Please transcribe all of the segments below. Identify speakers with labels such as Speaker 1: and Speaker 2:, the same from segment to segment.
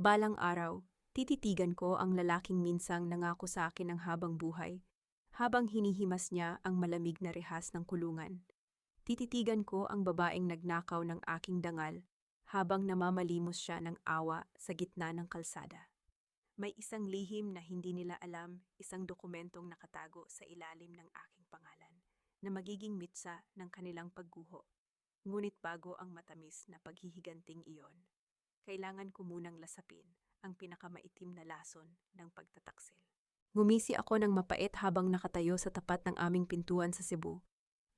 Speaker 1: Balang araw, tititigan ko ang lalaking minsang nangako sa akin ng habang buhay, habang hinihimas niya ang malamig na rehas ng kulungan. Tititigan ko ang babaeng nagnakaw ng aking dangal, habang namamalimos siya ng awa sa gitna ng kalsada. May isang lihim na hindi nila alam, isang dokumentong nakatago sa ilalim ng aking pangalan, na magiging mitsa ng kanilang pagguho. Ngunit bago ang matamis na paghihiganting iyon, kailangan ko munang lasapin ang pinakamaitim na lason ng pagtataksil. Ngumisi ako ng mapait habang nakatayo sa tapat ng aming pintuan sa Cebu.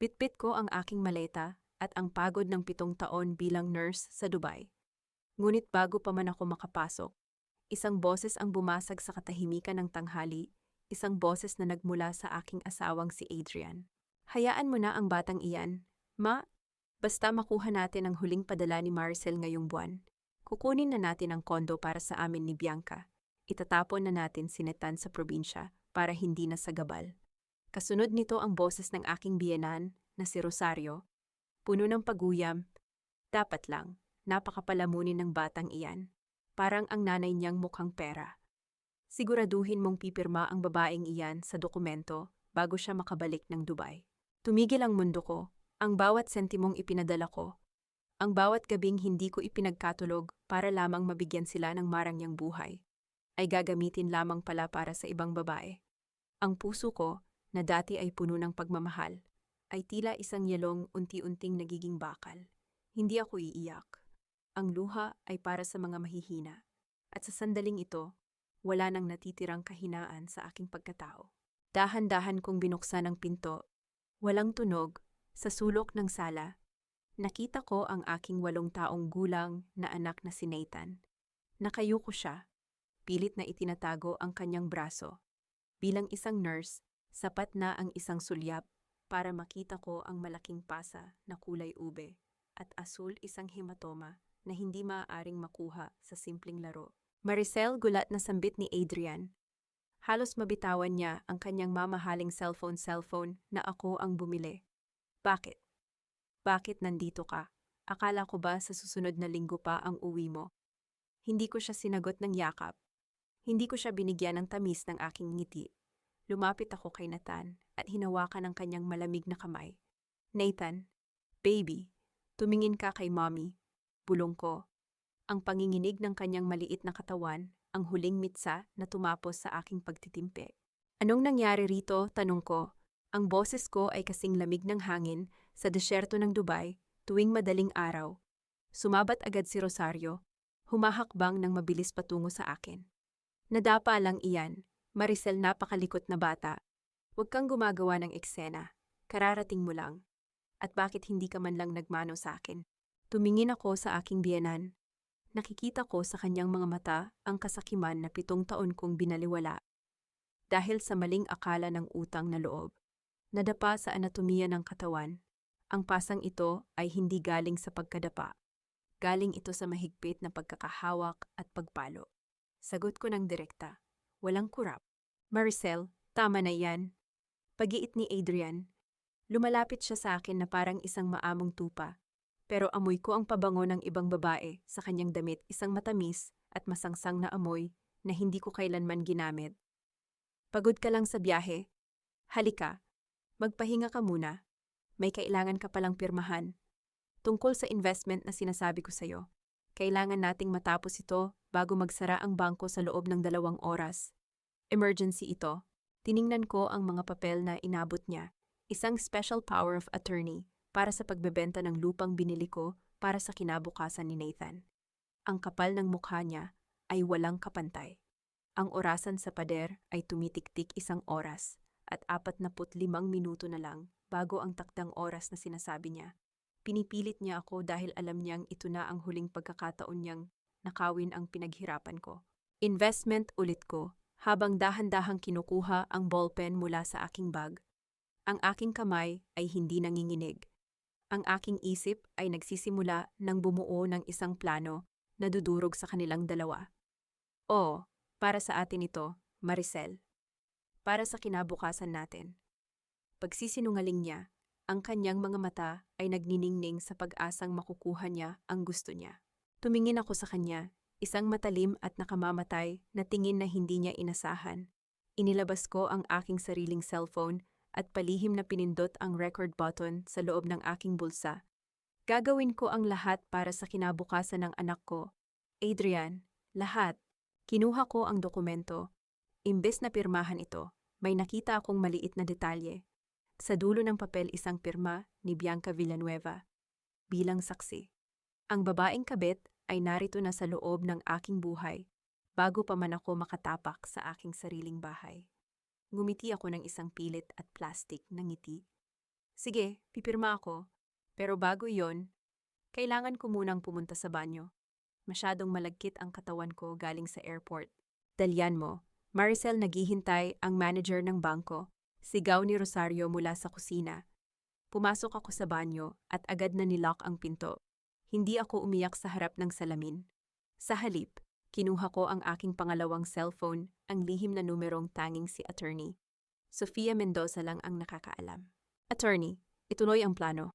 Speaker 1: Bitbit ko ang aking maleta at ang pagod ng 7 taon bilang nurse sa Dubai. Ngunit bago pa man ako makapasok, isang boses ang bumasag sa katahimikan ng tanghali, isang boses na nagmula sa aking asawang si Adrian. Hayaan mo na ang batang iyan, Ma. Basta makuha natin ang huling padala ni Maricel ngayong buwan. Kukunin na natin ang kondo para sa amin ni Bianca. Itatapon na natin si Netan sa probinsya para hindi na sagabal. Kasunod nito ang boses ng aking biyenan na si Rosario. Puno ng paguyam. Dapat lang, napakapalamunin ng batang iyan. Parang ang nanay niyang mukhang pera. Siguraduhin mong pipirma ang babaeng iyan sa dokumento bago siya makabalik ng Dubai. Tumigil ang mundo ko, ang bawat sentimong ipinadala ko. Ang bawat gabing hindi ko ipinagkatulog para lamang mabigyan sila ng marangyang buhay, ay gagamitin lamang pala para sa ibang babae. Ang puso ko, na dati ay puno ng pagmamahal, ay tila isang yelong unti-unting nagiging bakal. Hindi ako iiyak. Ang luha ay para sa mga mahihina. At sa sandaling ito, wala nang natitirang kahinaan sa aking pagkatao. Dahan-dahan kong binuksan ang pinto. Walang tunog, sa sulok ng sala. Nakita ko ang aking 8 taong gulang na anak na si Nathan. Nakayuko siya, pilit na itinatago ang kanyang braso. Bilang isang nurse, sapat na ang isang sulyap para makita ko ang malaking pasa na kulay ube at asul isang hematoma na hindi maaaring makuha sa simpleng laro. Maricel gulat na sambit ni Adrian. Halos mabitawan niya ang kanyang mamahaling cellphone na ako ang bumili. Bakit? Bakit nandito ka? Akala ko ba sa susunod na linggo pa ang uwi mo? Hindi ko siya sinagot ng yakap. Hindi ko siya binigyan ng tamis ng aking ngiti. Lumapit ako kay Nathan at hinawakan ang kanyang malamig na kamay. Nathan, baby, tumingin ka kay mommy. Bulong ko. Ang panginginig ng kanyang maliit na katawan, ang huling mitsa na tumapos sa aking pagtitimpi. Anong nangyari rito? Tanong ko. Ang boses ko ay kasing lamig ng hangin sa desyerto ng Dubai tuwing madaling araw. Sumabat agad si Rosario, humahakbang ng mabilis patungo sa akin. Nadapa lang iyan, Maricel, napakalikot na bata. Huwag kang gumagawa ng eksena, kararating mo lang. At bakit hindi ka man lang nagmano sa akin? Tumingin ako sa aking biyenan. Nakikita ko sa kanyang mga mata ang kasakiman na 7 taon kong binaliwala. Dahil sa maling akala ng utang na loob. Nadapa sa anatomiya ng katawan. Ang pasang ito ay hindi galing sa pagkadapa. Galing ito sa mahigpit na pagkakahawak at pagpalo. Sagot ko ng direkta. Walang kurap. Maricel, tama na yan. Pag-iit ni Adrian. Lumalapit siya sa akin na parang isang maamong tupa. Pero amoy ko ang pabango ng ibang babae sa kanyang damit, isang matamis at masangsang na amoy na hindi ko kailanman ginamit. Pagod ka lang sa biyahe? Halika. Magpahinga ka muna. May kailangan ka palang pirmahan. Tungkol sa investment na sinasabi ko sa'yo. Kailangan nating matapos ito bago magsara ang bangko sa loob ng 2 oras. Emergency ito. Tiningnan ko ang mga papel na inabot niya. Isang special power of attorney para sa pagbebenta ng lupang binili ko para sa kinabukasan ni Nathan. Ang kapal ng mukha niya ay walang kapantay. Ang orasan sa pader ay tumitiktik 1 oras. At 45 minuto na lang bago ang takdang oras na sinasabi niya. Pinipilit niya ako dahil alam niyang ito na ang huling pagkakataon niyang nakawin ang pinaghirapan ko. Investment, ulit ko, habang dahan-dahang kinukuha ang ballpen mula sa aking bag. Ang aking kamay ay hindi nanginginig. Ang aking isip ay nagsisimula ng bumuo ng isang plano na dudurog sa kanilang dalawa. Oo, para sa atin ito, Maricel. Para sa kinabukasan natin. Pagsisinungaling niya, ang kanyang mga mata ay nagniningning sa pag-asang makukuha niya ang gusto niya. Tumingin ako sa kanya, Isang matalim at nakamamatay na tingin na hindi niya inasahan. Inilabas ko ang aking sariling cellphone at palihim na pinindot ang record button sa loob ng aking bulsa. Gagawin ko ang lahat para sa kinabukasan ng anak ko. Adrian, lahat. Kinuha ko ang dokumento. Imbes na pirmahan ito, may nakita akong maliit na detalye. Sa dulo ng papel isang pirma ni Bianca Villanueva bilang saksi. Ang babaeng kabit ay narito na sa loob ng aking buhay bago pa man ako makatapak sa aking sariling bahay. Ngumiti ako ng isang pilit at plastic na ngiti. Sige, pipirma ako. Pero bago yon, kailangan ko munang pumunta sa banyo. Masyadong malagkit ang katawan ko galing sa airport. Dalyan mo, Maricel naghihintay ang manager ng bangko. Sigaw ni Rosario mula sa kusina. Pumasok ako sa banyo at agad na nilock ang pinto. Hindi ako umiyak sa harap ng salamin. Sa halip, kinuha ko ang aking pangalawang cellphone, ang lihim na numerong tanging si Attorney. Sofia Mendoza lang ang nakakaalam. Attorney, ituloy ang plano.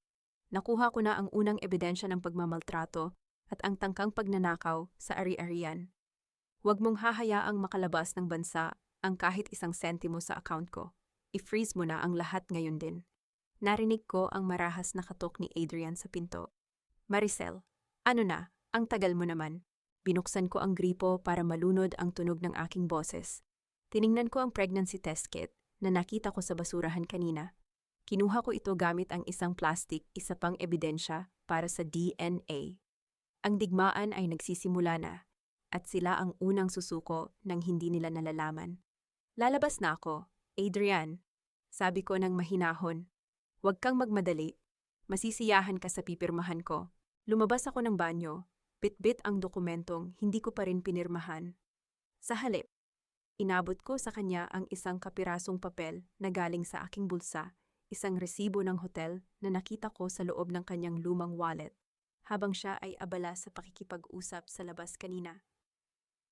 Speaker 1: Nakuha ko na ang unang ebidensya ng pagmamaltrato at ang tangkang pagnanakaw sa ari-arian. Huwag mong hahayaang makalabas ng bansa ang kahit isang sentimo sa account ko. I-freeze mo na ang lahat ngayon din. Narinig ko ang marahas na katok ni Adrian sa pinto. Maricel, ano na? Ang tagal mo naman. Binuksan ko ang gripo para malunod ang tunog ng aking boses. Tiningnan ko ang pregnancy test kit na nakita ko sa basurahan kanina. Kinuha ko ito gamit ang isang plastic, isa pang ebidensya para sa DNA. Ang digmaan ay nagsisimula na at sila ang unang susuko nang hindi nila nalalaman. Lalabas na ako, Adrian. Sabi ko ng mahinahon. Huwag kang magmadali. Masisiyahan ka sa pipirmahan ko. Lumabas ako ng banyo. Bit-bit ang dokumentong hindi ko pa rin pinirmahan. Sa halip, inabot ko sa kanya ang isang kapirasong papel na galing sa aking bulsa, isang resibo ng hotel na nakita ko sa loob ng kanyang lumang wallet, habang siya ay abala sa pakikipag-usap sa labas kanina.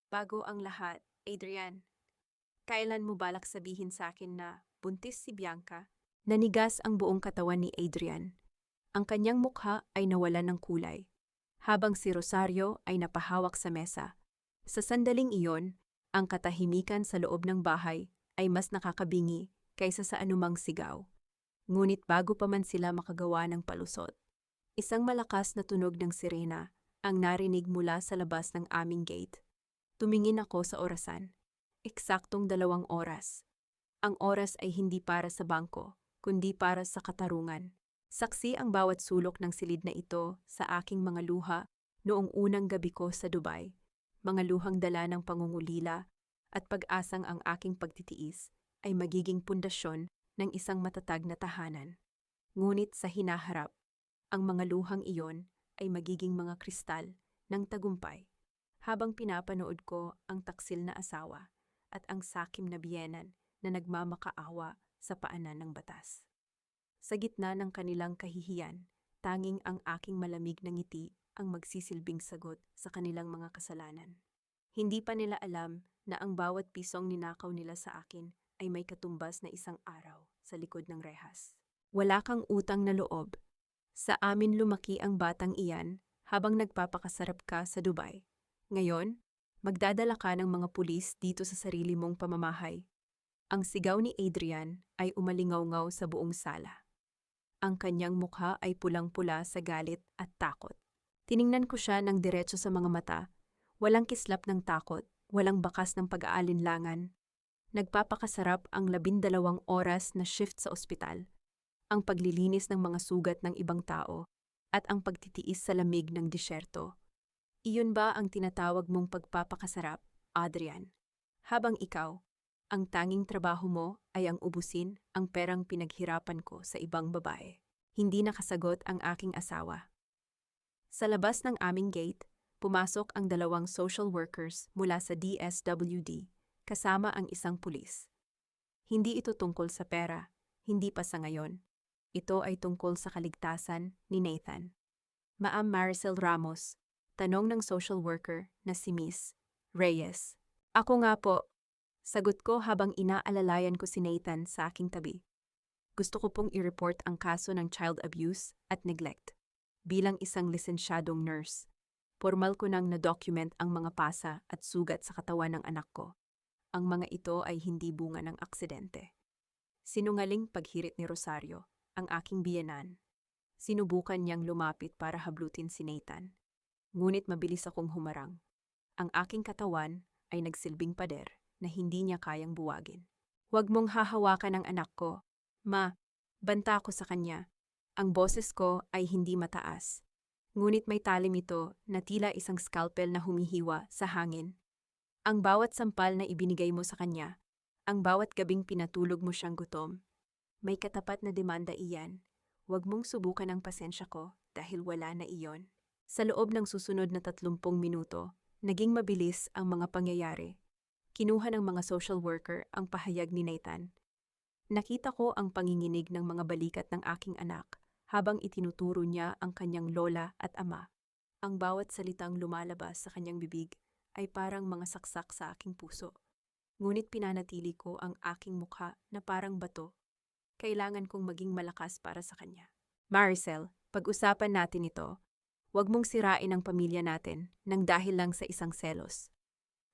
Speaker 1: Bago ang lahat, Adrian, kailan mo balak sabihin sa akin na buntis si Bianca? Nanigas ang buong katawan ni Adrian. Ang kanyang mukha ay nawalan ng kulay, habang si Rosario ay napahawak sa mesa. Sa sandaling iyon, ang katahimikan sa loob ng bahay ay mas nakakabingi kaysa sa anumang sigaw. Ngunit bago pa man sila makagawa ng palusot, isang malakas na tunog ng sirena ang narinig mula sa labas ng aming gate. Tumingin ako sa orasan. Eksaktong 2 oras. Ang oras ay hindi para sa bangko, kundi para sa katarungan. Saksi ang bawat sulok ng silid na ito sa aking mga luha noong unang gabi ko sa Dubai. Mga luhang dala ng pangungulila at pag-asang ang aking pagtitiis ay magiging pundasyon ng isang matatag na tahanan. Ngunit sa hinaharap, ang mga luhang iyon ay magiging mga kristal ng tagumpay. Habang pinapanood ko ang taksil na asawa at ang sakim na biyenan na nagmamakaawa sa paanan ng batas. Sa gitna ng kanilang kahihiyan, tanging ang aking malamig na ngiti ang magsisilbing sagot sa kanilang mga kasalanan. Hindi pa nila alam na ang bawat pisong ninakaw nila sa akin ay may katumbas na isang araw sa likod ng rehas. Wala kang utang na loob. Sa amin lumaki ang batang iyan habang nagpapakasarap ka sa Dubai. Ngayon, magdadala ka ng mga pulis dito sa sarili mong pamamahay. Ang sigaw ni Adrian ay umalingaw-ngaw sa buong sala. Ang kanyang mukha ay pulang-pula sa galit at takot. Tiningnan ko siya ng diretso sa mga mata. Walang kislap ng takot, walang bakas ng pag-aalinlangan. Nagpapakasarap ang 12 oras na shift sa ospital, ang paglilinis ng mga sugat ng ibang tao, at ang pagtitiis sa lamig ng disyerto. Iyon ba ang tinatawag mong pagpapakasarap, Adrian? Habang ikaw, ang tanging trabaho mo ay ang ubusin ang perang pinaghirapan ko sa ibang babae. Hindi nakasagot ang aking asawa. Sa labas ng aming gate, pumasok ang 2 social workers mula sa DSWD, kasama ang isang pulis. Hindi ito tungkol sa pera, hindi pa sa ngayon. Ito ay tungkol sa kaligtasan ni Nathan. Ma'am Maricel Ramos, tanong ng social worker na si Miss Reyes. Ako nga po. Sagot ko habang inaalalayan ko si Nathan sa aking tabi. Gusto ko pong i-report ang kaso ng child abuse at neglect bilang isang lisensyadong nurse. Formal ko nang na-document ang mga pasa at sugat sa katawan ng anak ko. Ang mga ito ay hindi bunga ng aksidente. Sinungaling paghirit ni Rosario, ang aking biyenan. Sinubukan niyang lumapit para hablutin si Nathan. Ngunit mabilis akong humarang. Ang aking katawan ay nagsilbing pader na hindi niya kayang buwagin. Huwag mong hahawakan ang anak ko. Ma, banta ko sa kanya. Ang boses ko ay hindi mataas. Ngunit may talim ito na tila isang scalpel na humihiwa sa hangin. Ang bawat sampal na ibinigay mo sa kanya, ang bawat gabing pinatulog mo siyang gutom, may katapat na demanda iyan. Huwag mong subukan ang pasensya ko dahil wala na iyon. Sa loob ng susunod na 30 minuto, naging mabilis ang mga pangyayari. Kinuha ng mga social worker ang pahayag ni Nathan. Nakita ko ang panginginig ng mga balikat ng aking anak habang itinuturo niya ang kanyang lola at ama. Ang bawat salitang lumalabas sa kanyang bibig ay parang mga saksak sa aking puso. Ngunit pinanatili ko ang aking mukha na parang bato. Kailangan kong maging malakas para sa kanya. Maricel, pag-usapan natin ito. Huwag mong sirain ang pamilya natin nang dahil lang sa isang selos.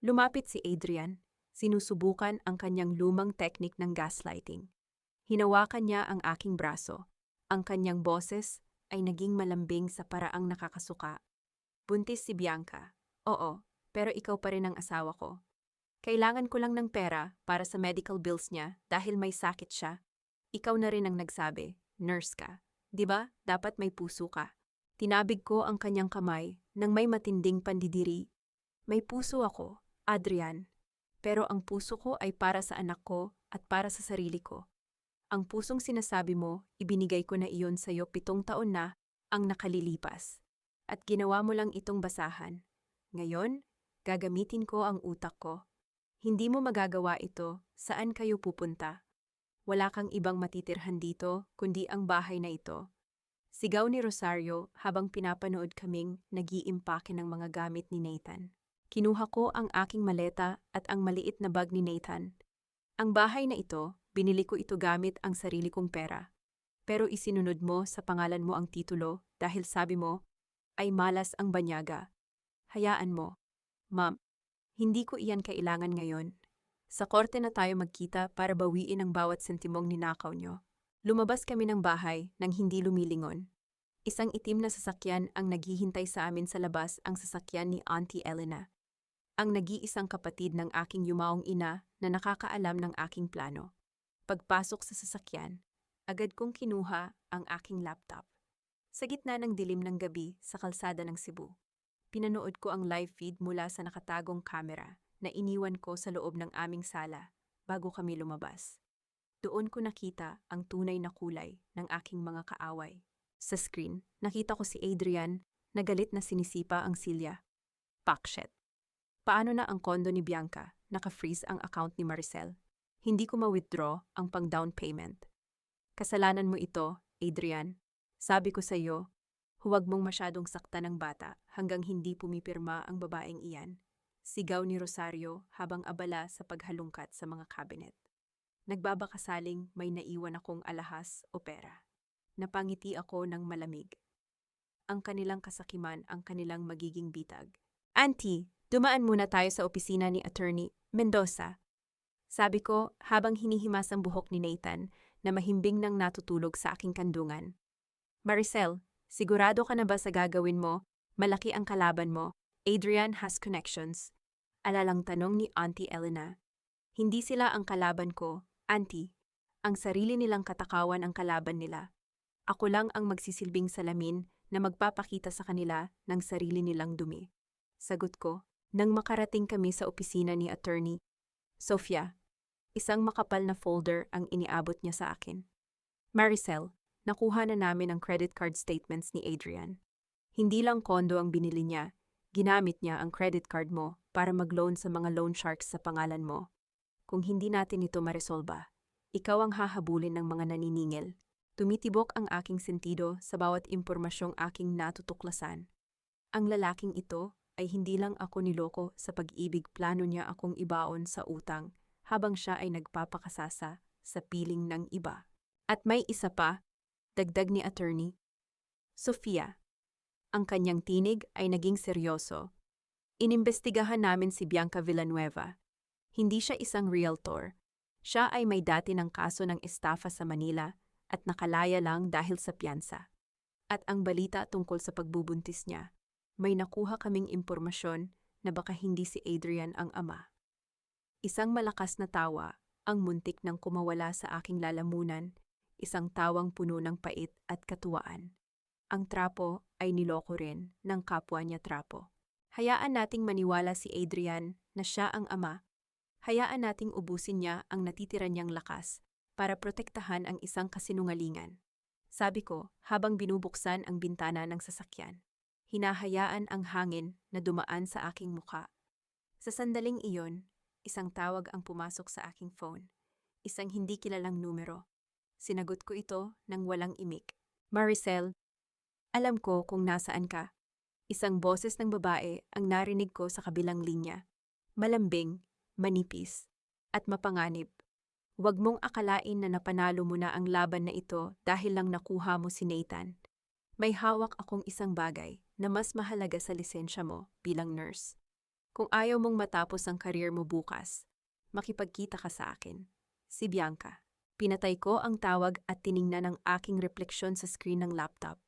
Speaker 1: Lumapit si Adrian, sinusubukan ang kanyang lumang teknik ng gaslighting. Hinawakan niya ang aking braso. Ang kanyang boses ay naging malambing sa paraang nakakasuka. Buntis si Bianca. Oo, pero ikaw pa rin ang asawa ko. Kailangan ko lang ng pera para sa medical bills niya dahil may sakit siya. Ikaw na rin ang nagsabi, nurse ka. 'Di ba? Dapat may puso ka. Tinabig ko ang kanyang kamay nang may matinding pandidiri. May puso ako, Adrian. Pero ang puso ko ay para sa anak ko at para sa sarili ko. Ang pusong sinasabi mo, ibinigay ko na iyon sa iyo 7 taon na ang nakalilipas. At ginawa mo lang itong basahan. Ngayon, gagamitin ko ang utak ko. Hindi mo magagawa ito, saan kayo pupunta? Wala kang ibang matitirhan dito, kundi ang bahay na ito. Sigaw ni Rosario habang pinapanood kaming nag-iimpake ng mga gamit ni Nathan. Kinuha ko ang aking maleta at ang maliit na bag ni Nathan. Ang bahay na ito, binili ko ito gamit ang sarili kong pera. Pero isinunod mo sa pangalan mo ang titulo dahil sabi mo, ay malas ang banyaga. Hayaan mo. Ma'am, hindi ko iyan kailangan ngayon. Sa korte na tayo magkita para bawiin ang bawat sentimong ninakaw nyo. Lumabas kami ng bahay nang hindi lumilingon. Isang itim na sasakyan ang naghihintay sa amin sa labas, ang sasakyan ni Auntie Elena. Ang nag-iisang kapatid ng aking yumaong ina na nakakaalam ng aking plano. Pagpasok sa sasakyan, agad kong kinuha ang aking laptop. Sa gitna ng dilim ng gabi sa kalsada ng Cebu, pinanood ko ang live feed mula sa nakatagong kamera na iniwan ko sa loob ng aming sala bago kami lumabas. Doon ko nakita ang tunay na kulay ng aking mga kaaway. Sa screen, nakita ko si Adrian na galit na sinisipa ang silya. Pakshit. Paano na ang kondo ni Bianca? Naka-freeze ang account ni Maricel. Hindi ko ma-withdraw ang pang-down payment. Kasalanan mo ito, Adrian. Sabi ko sa iyo, huwag mong masyadong saktan ng bata hanggang hindi pumipirma ang babaeng iyan. Sigaw ni Rosario habang abala sa paghalungkat sa mga cabinet. Nagbabakasaling may naiwan akong alahas o pera. Napangiti ako ng malamig. Ang kanilang kasakiman ang kanilang magiging bitag. Auntie, dumaan muna tayo sa opisina ni Attorney Mendoza. Sabi ko habang hinihimas ang buhok ni Nathan na mahimbing nang natutulog sa aking kandungan. Maricel, sigurado ka na ba sa gagawin mo? Malaki ang kalaban mo. Adrian has connections. Alalang tanong ni Auntie Elena. Hindi sila ang kalaban ko, Auntie. Ang sarili nilang katakawan ang kalaban nila. Ako lang ang magsisilbing salamin na magpapakita sa kanila ng sarili nilang dumi. Sagot ko, nang makarating kami sa opisina ni Attorney Sofia. Isang makapal na folder ang iniabot niya sa akin. Maricel, nakuha na namin ang credit card statements ni Adrian. Hindi lang kondo ang binili niya, ginamit niya ang credit card mo para mag-loan sa mga loan sharks sa pangalan mo. Kung hindi natin ito maresolba, ikaw ang hahabulin ng mga naniningil. Tumitibok ang aking sentido sa bawat impormasyong aking natutuklasan. Ang lalaking ito ay hindi lang ako niloko sa pag-ibig, plano niya akong ibaon sa utang habang siya ay nagpapakasasa sa piling ng iba. At may isa pa, dagdag ni Attorney Sofia. Ang kanyang tinig ay naging seryoso. Inimbestigahan namin si Bianca Villanueva. Hindi siya isang realtor. Siya ay may dati ng kaso ng estafa sa Manila at nakalaya lang dahil sa piyansa. At ang balita tungkol sa pagbubuntis niya, may nakuha kaming impormasyon na baka hindi si Adrian ang ama. Isang malakas na tawa ang muntik nang kumawala sa aking lalamunan, isang tawang puno ng pait at katuwaan. Ang trapo ay niloko rin ng kapwa niya trapo. Hayaan nating maniwala si Adrian na siya ang ama. Hayaan nating ubusin niya ang natitira niyang lakas para protektahan ang isang kasinungalingan. Sabi ko habang binubuksan ang bintana ng sasakyan. Hinahayaan ang hangin na dumaan sa aking muka. Sa sandaling iyon, isang tawag ang pumasok sa aking phone. Isang hindi kilalang numero. Sinagot ko ito nang walang imik. Maricel, alam ko kung nasaan ka. Isang boses ng babae ang narinig ko sa kabilang linya. Malambing, manipis, at mapanganib. Huwag mong akalain na napanalo mo na ang laban na ito dahil lang nakuha mo si Nathan. May hawak akong isang bagay na mas mahalaga sa lisensya mo bilang nurse. Kung ayaw mong matapos ang career mo bukas, makipagkita ka sa akin. Si Bianca. Pinatay ko ang tawag at tiningnan ang aking refleksyon sa screen ng laptop.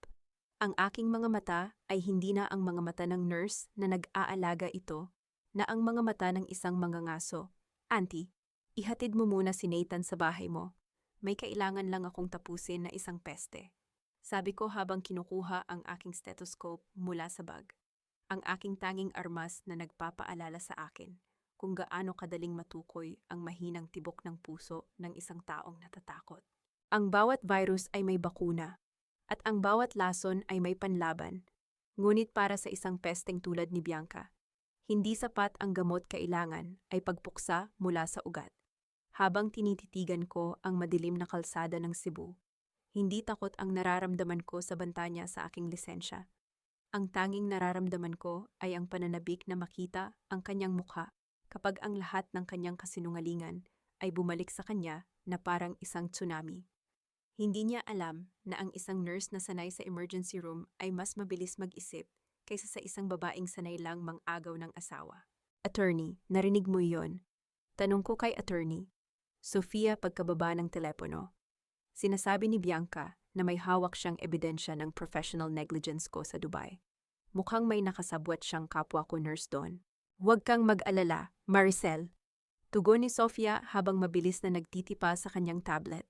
Speaker 1: Ang aking mga mata ay hindi na ang mga mata ng nurse na nag-aalaga ito, na ang mga mata ng isang mangangaso. Auntie, ihatid mo muna si Nathan sa bahay mo. May kailangan lang akong tapusin na isang peste. Sabi ko habang kinukuha ang aking stethoscope mula sa bag. Ang aking tanging armas na nagpapaalala sa akin kung gaano kadaling matukoy ang mahinang tibok ng puso ng isang taong natatakot. Ang bawat virus ay may bakuna. At ang bawat lason ay may panlaban. Ngunit para sa isang pesteng tulad ni Bianca, hindi sapat ang gamot kailangan ay pagpuksa mula sa ugat. Habang tinititigan ko ang madilim na kalsada ng Cebu, hindi takot ang nararamdaman ko sa banta niya sa aking lisensya. Ang tanging nararamdaman ko ay ang pananabik na makita ang kanyang mukha kapag ang lahat ng kanyang kasinungalingan ay bumalik sa kanya na parang isang tsunami. Hindi niya alam na ang isang nurse na sanay sa emergency room ay mas mabilis mag-isip kaysa sa isang babaeng sanay lang mang-agaw ng asawa. Attorney, narinig mo iyon? Tanong ko kay attorney. Sofia pagkababa ng telepono. Sinasabi ni Bianca na may hawak siyang ebidensya ng professional negligence ko sa Dubai. Mukhang may nakasabwat siyang kapwa ko nurse doon. Huwag kang mag-alala, Maricel. Tugon ni Sofia habang mabilis na nagtitipa sa kanyang tablet.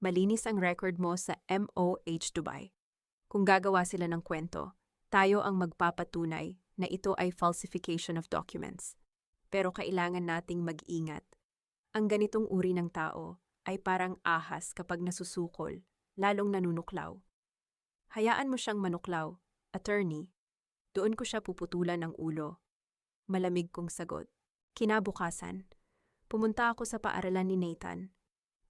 Speaker 1: Malinis ang record mo sa MOH Dubai. Kung gagawa sila ng kwento, tayo ang magpapatunay na ito ay falsification of documents. Pero kailangan nating mag-ingat. Ang ganitong uri ng tao ay parang ahas kapag nasusukol, lalong nanunuklaw. Hayaan mo siyang manuklaw, attorney. Doon ko siya puputulan ng ulo. Malamig kong sagot. Kinabukasan, pumunta ako sa paaralan ni Nathan.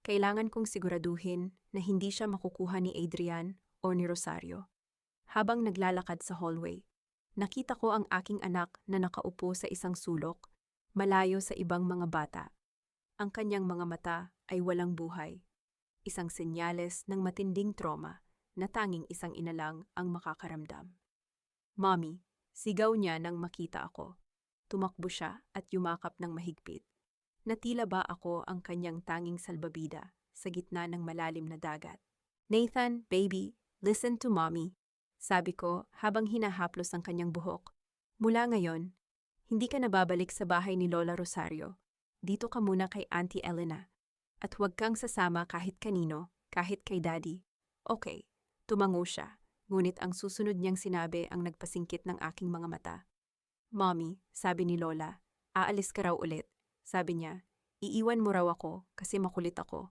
Speaker 1: Kailangan kong siguraduhin na hindi siya makukuha ni Adrian o ni Rosario. Habang naglalakad sa hallway, nakita ko ang aking anak na nakaupo sa isang sulok, malayo sa ibang mga bata. Ang kanyang mga mata ay walang buhay. Isang senyales ng matinding trauma na tanging isang ina lang ang makakaramdam. Mommy, sigaw niya nang makita ako. Tumakbo siya at yumakap ng mahigpit. Natila ba ako ang kanyang tanging salbabida sa gitna ng malalim na dagat? Nathan, baby, listen to mommy. Sabi ko habang hinahaplos ang kanyang buhok. Mula ngayon, hindi ka na babalik sa bahay ni Lola Rosario. Dito ka muna kay Auntie Elena. At huwag kang sasama kahit kanino, kahit kay Daddy. Okay, tumango siya. Ngunit ang susunod niyang sinabi ang nagpasingkit ng aking mga mata. Mommy, sabi ni Lola, aalis ka raw ulit. Sabi niya, iiwan mo raw ako kasi makulit ako.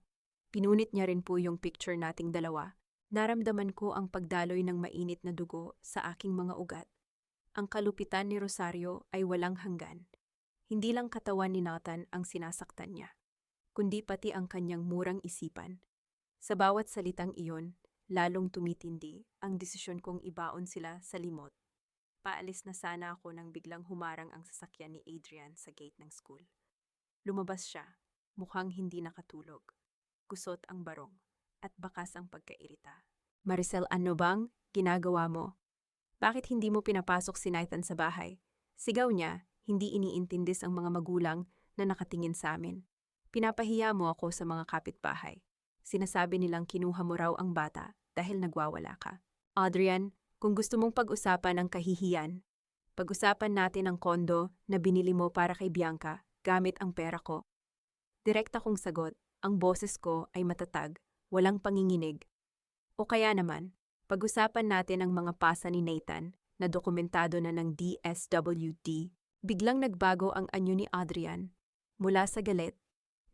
Speaker 1: Pinunit niya rin po yung picture nating dalawa. Naramdaman ko ang pagdaloy ng mainit na dugo sa aking mga ugat. Ang kalupitan ni Rosario ay walang hanggan. Hindi lang katawan ni Nathan ang sinasaktan niya, kundi pati ang kanyang murang isipan. Sa bawat salitang iyon, lalong tumitindi ang desisyon kong ibaon sila sa limot. Paalis na sana ako nang biglang humarang ang sasakyan ni Adrian sa gate ng school. Lumabas siya, mukhang hindi nakatulog. Kusot ang barong at bakas ang pagkairita. Maricel, ano bang ginagawa mo? Bakit hindi mo pinapasok si Nathan sa bahay? Sigaw niya, hindi iniintindis ang mga magulang na nakatingin sa amin. Pinapahiya mo ako sa mga kapitbahay. Sinasabi nilang kinuha mo raw ang bata dahil nagwawala ka. Adrian, kung gusto mong pag-usapan ang kahihiyan, pag-usapan natin ang kondo na binili mo para kay Bianca gamit ang pera ko. Direkta kong sagot, ang boses ko ay matatag, walang panginginig. O kaya naman, pag-usapan natin ang mga pasa ni Nathan na dokumentado na ng DSWD. Biglang nagbago ang anyo ni Adrian. Mula sa galit,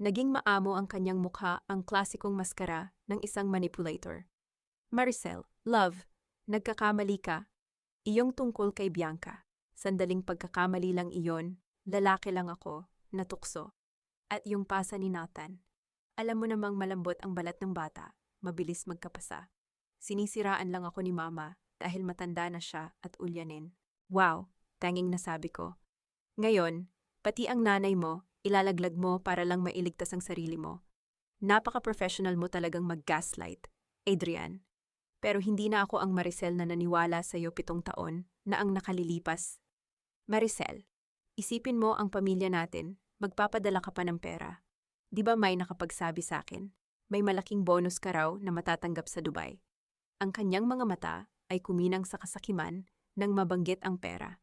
Speaker 1: naging maamo ang kanyang mukha, ang klasikong maskara ng isang manipulator. Maricel, love, nagkakamali ka. Iyong tungkol kay Bianca. Sandaling pagkakamali lang iyon, lalaki lang ako, natukso. At yung pasa ni Nathan. Alam mo namang malambot ang balat ng bata, mabilis magkapasa. Sinisiraan lang ako ni Mama dahil matanda na siya at ulyanin. Wow, tanging nasabi ko. Ngayon, pati ang nanay mo, ilalaglag mo para lang mailigtas ang sarili mo. Napaka-professional mo talagang mag-gaslight, Adrian. Pero hindi na ako ang Maricel na naniwala sa iyo 7 taon na ang nakalilipas. Maricel, isipin mo ang pamilya natin, magpapadala ka pa ng pera. Di ba may nakapagsabi sa akin? May malaking bonus ka raw na matatanggap sa Dubai. Ang kanyang mga mata ay kuminang sa kasakiman nang mabanggit ang pera.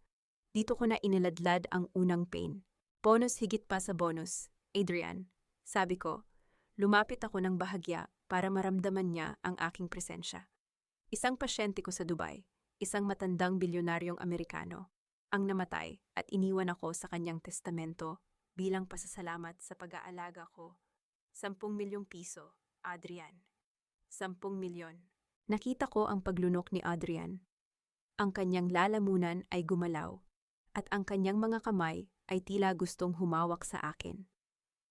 Speaker 1: Dito ko na iniladlad ang unang pain. Bonus higit pa sa bonus, Adrian. Sabi ko, lumapit ako ng bahagya para maramdaman niya ang aking presensya. Isang pasyente ko sa Dubai, isang matandang bilyonaryong Amerikano, ang namatay at iniwan ako sa kanyang testamento bilang pasasalamat sa pag-aalaga ko. 10 milyong piso, Adrian. 10 milyon. Nakita ko ang paglunok ni Adrian. Ang kanyang lalamunan ay gumalaw, at ang kanyang mga kamay ay tila gustong humawak sa akin.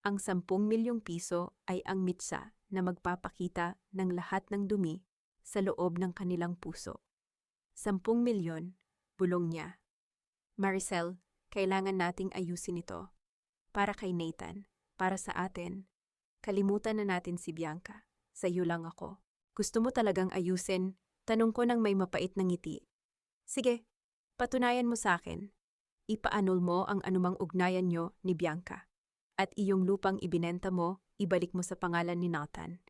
Speaker 1: Ang 10 milyong piso ay ang mitsa na magpapakita ng lahat ng dumi sa loob ng kanilang puso. 10 milyon, bulong niya. Maricel, kailangan nating ayusin ito. Para kay Nathan, para sa atin. Kalimutan na natin si Bianca. Sa iyo lang ako. Gusto mo talagang ayusin? Tanong ko ng may mapait na ngiti. Sige, patunayan mo sa akin. Ipaanul mo ang anumang ugnayan nyo ni Bianca. At iyong lupang ibinenta mo, ibalik mo sa pangalan ni Nathan.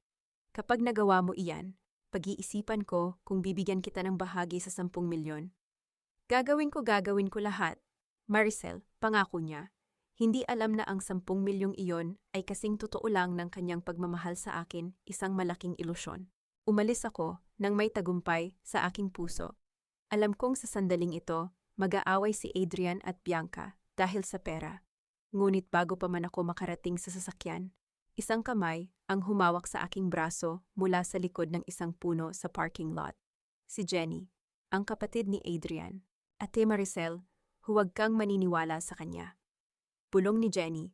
Speaker 1: Kapag nagawa mo iyan, pag-iisipan ko kung bibigyan kita ng bahagi sa 10 milyon. Gagawin ko lahat. Maricel, pangako niya. Hindi alam na ang 10 milyong iyon ay kasing totoo lang ng kanyang pagmamahal sa akin, isang malaking ilusyon. Umalis ako nang may tagumpay sa aking puso. Alam kong sa sandaling ito, mag-aaway si Adrian at Bianca dahil sa pera. Ngunit bago pa man ako makarating sa sasakyan, isang kamay ang humawak sa aking braso mula sa likod ng isang puno sa parking lot. Si Jenny, ang kapatid ni Adrian. Ate Maricel, huwag kang maniniwala sa kanya. Bulong ni Jenny.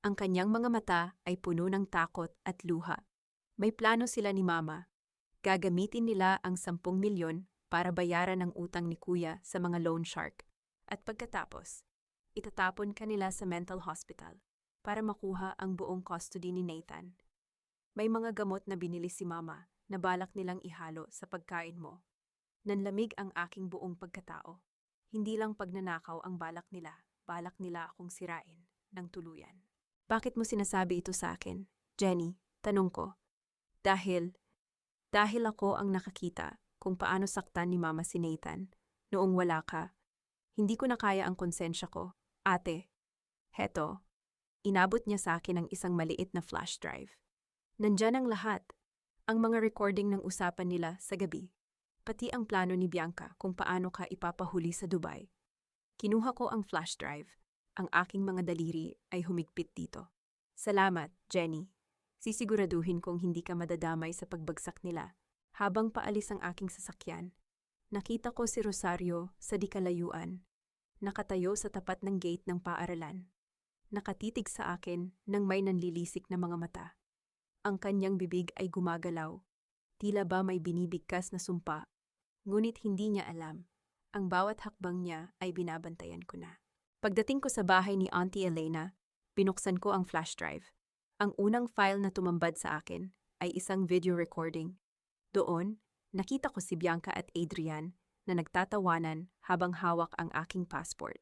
Speaker 1: Ang kanyang mga mata ay puno ng takot at luha. May plano sila ni Mama. Gagamitin nila ang 10 milyon para bayaran ang utang ni Kuya sa mga loan shark. At pagkatapos, itatapon kanila sa mental hospital para makuha ang buong custody ni Nathan. May mga gamot na binili si Mama na balak nilang ihalo sa pagkain mo. Nanlamig ang aking buong pagkatao. Hindi lang pagnanakaw ang balak nila akong sirain ng tuluyan. Bakit mo sinasabi ito sa akin, Jenny? Tanong ko. Dahil ako ang nakakita kung paano saktan ni Mama si Nathan noong wala ka. Hindi ko na kaya ang konsensya ko. Ate, heto, inabot niya sa akin ang isang maliit na flash drive. Nandyan ang lahat, ang mga recording ng usapan nila sa gabi. Pati ang plano ni Bianca kung paano ka ipapahuli sa Dubai. Kinuha ko ang flash drive. Ang aking mga daliri ay humigpit dito. Salamat, Jenny. Sisiguraduhin kong hindi ka madadamay sa pagbagsak nila. Habang paalis ang aking sasakyan, nakita ko si Rosario sa di kalayuan. Nakatayo sa tapat ng gate ng paaralan. Nakatitig sa akin nang may nanlilisik na mga mata. Ang kanyang bibig ay gumagalaw. Tila ba may binibigkas na sumpa. Ngunit hindi niya alam. Ang bawat hakbang niya ay binabantayan ko na. Pagdating ko sa bahay ni Auntie Elena, binuksan ko ang flash drive. Ang unang file na tumambad sa akin ay isang video recording. Doon, nakita ko si Bianca at Adrian na nagtatawanan habang hawak ang aking passport.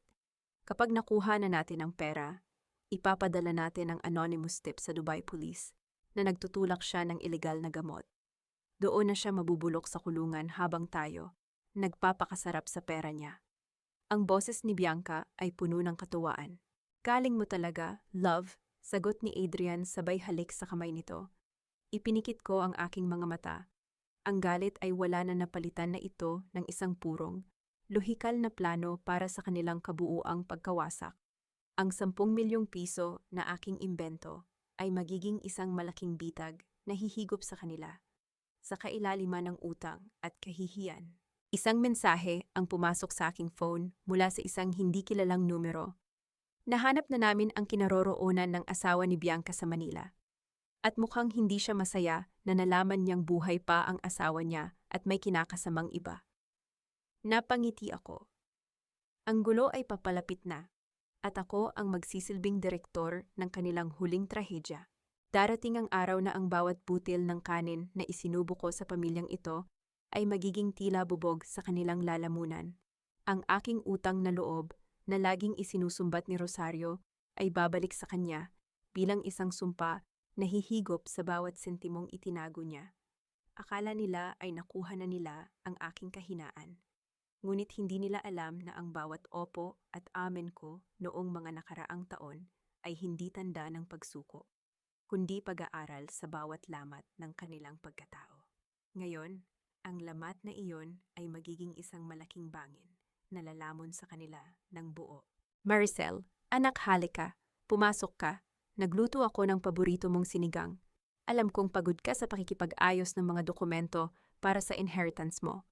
Speaker 1: Kapag nakuha na natin ang pera, ipapadala natin ang anonymous tip sa Dubai Police na nagtutulak siya ng ilegal na gamot. Doon na siya mabubulok sa kulungan habang tayo nagpapakasarap sa pera niya. Ang boses ni Bianca ay puno ng katuwaan. Galing mo talaga, love, sagot ni Adrian sabay halik sa kamay nito. Ipinikit ko ang aking mga mata. Ang galit ay wala na napalitan na ito ng isang purong, lohikal na plano para sa kanilang kabuuang pagkawasak. Ang 10 milyong piso na aking imbento ay magiging isang malaking bitag na hihigop sa kanila, sa kailaliman ng utang at kahihiyan. Isang mensahe ang pumasok sa aking phone mula sa isang hindi kilalang numero. Nahanap na namin ang kinaroroonan ng asawa ni Bianca sa Manila. At mukhang hindi siya masaya na nalaman niyang buhay pa ang asawa niya at may kinakasamang iba. Napangiti ako. Ang gulo ay papalapit na, at ako ang magsisilbing direktor ng kanilang huling trahedya. Darating ang araw na ang bawat butil ng kanin na isinubo ko sa pamilyang ito ay magiging tila bubog sa kanilang lalamunan. Ang aking utang na loob na laging isinusumbat ni Rosario ay babalik sa kanya bilang isang sumpa na hihigop sa bawat sentimong itinago niya. Akala nila ay nakuha na nila ang aking kahinaan. Ngunit hindi nila alam na ang bawat opo at amen ko noong mga nakaraang taon ay hindi tanda ng pagsuko, kundi pag-aaral sa bawat lamat ng kanilang pagkatao. Ngayon, ang lamat na iyon ay magiging isang malaking bangin na lalamon sa kanila ng buo. Maricel, anak halika, pumasok ka. Nagluto ako ng paborito mong sinigang. Alam kong pagod ka sa pakikipag-ayos ng mga dokumento para sa inheritance mo.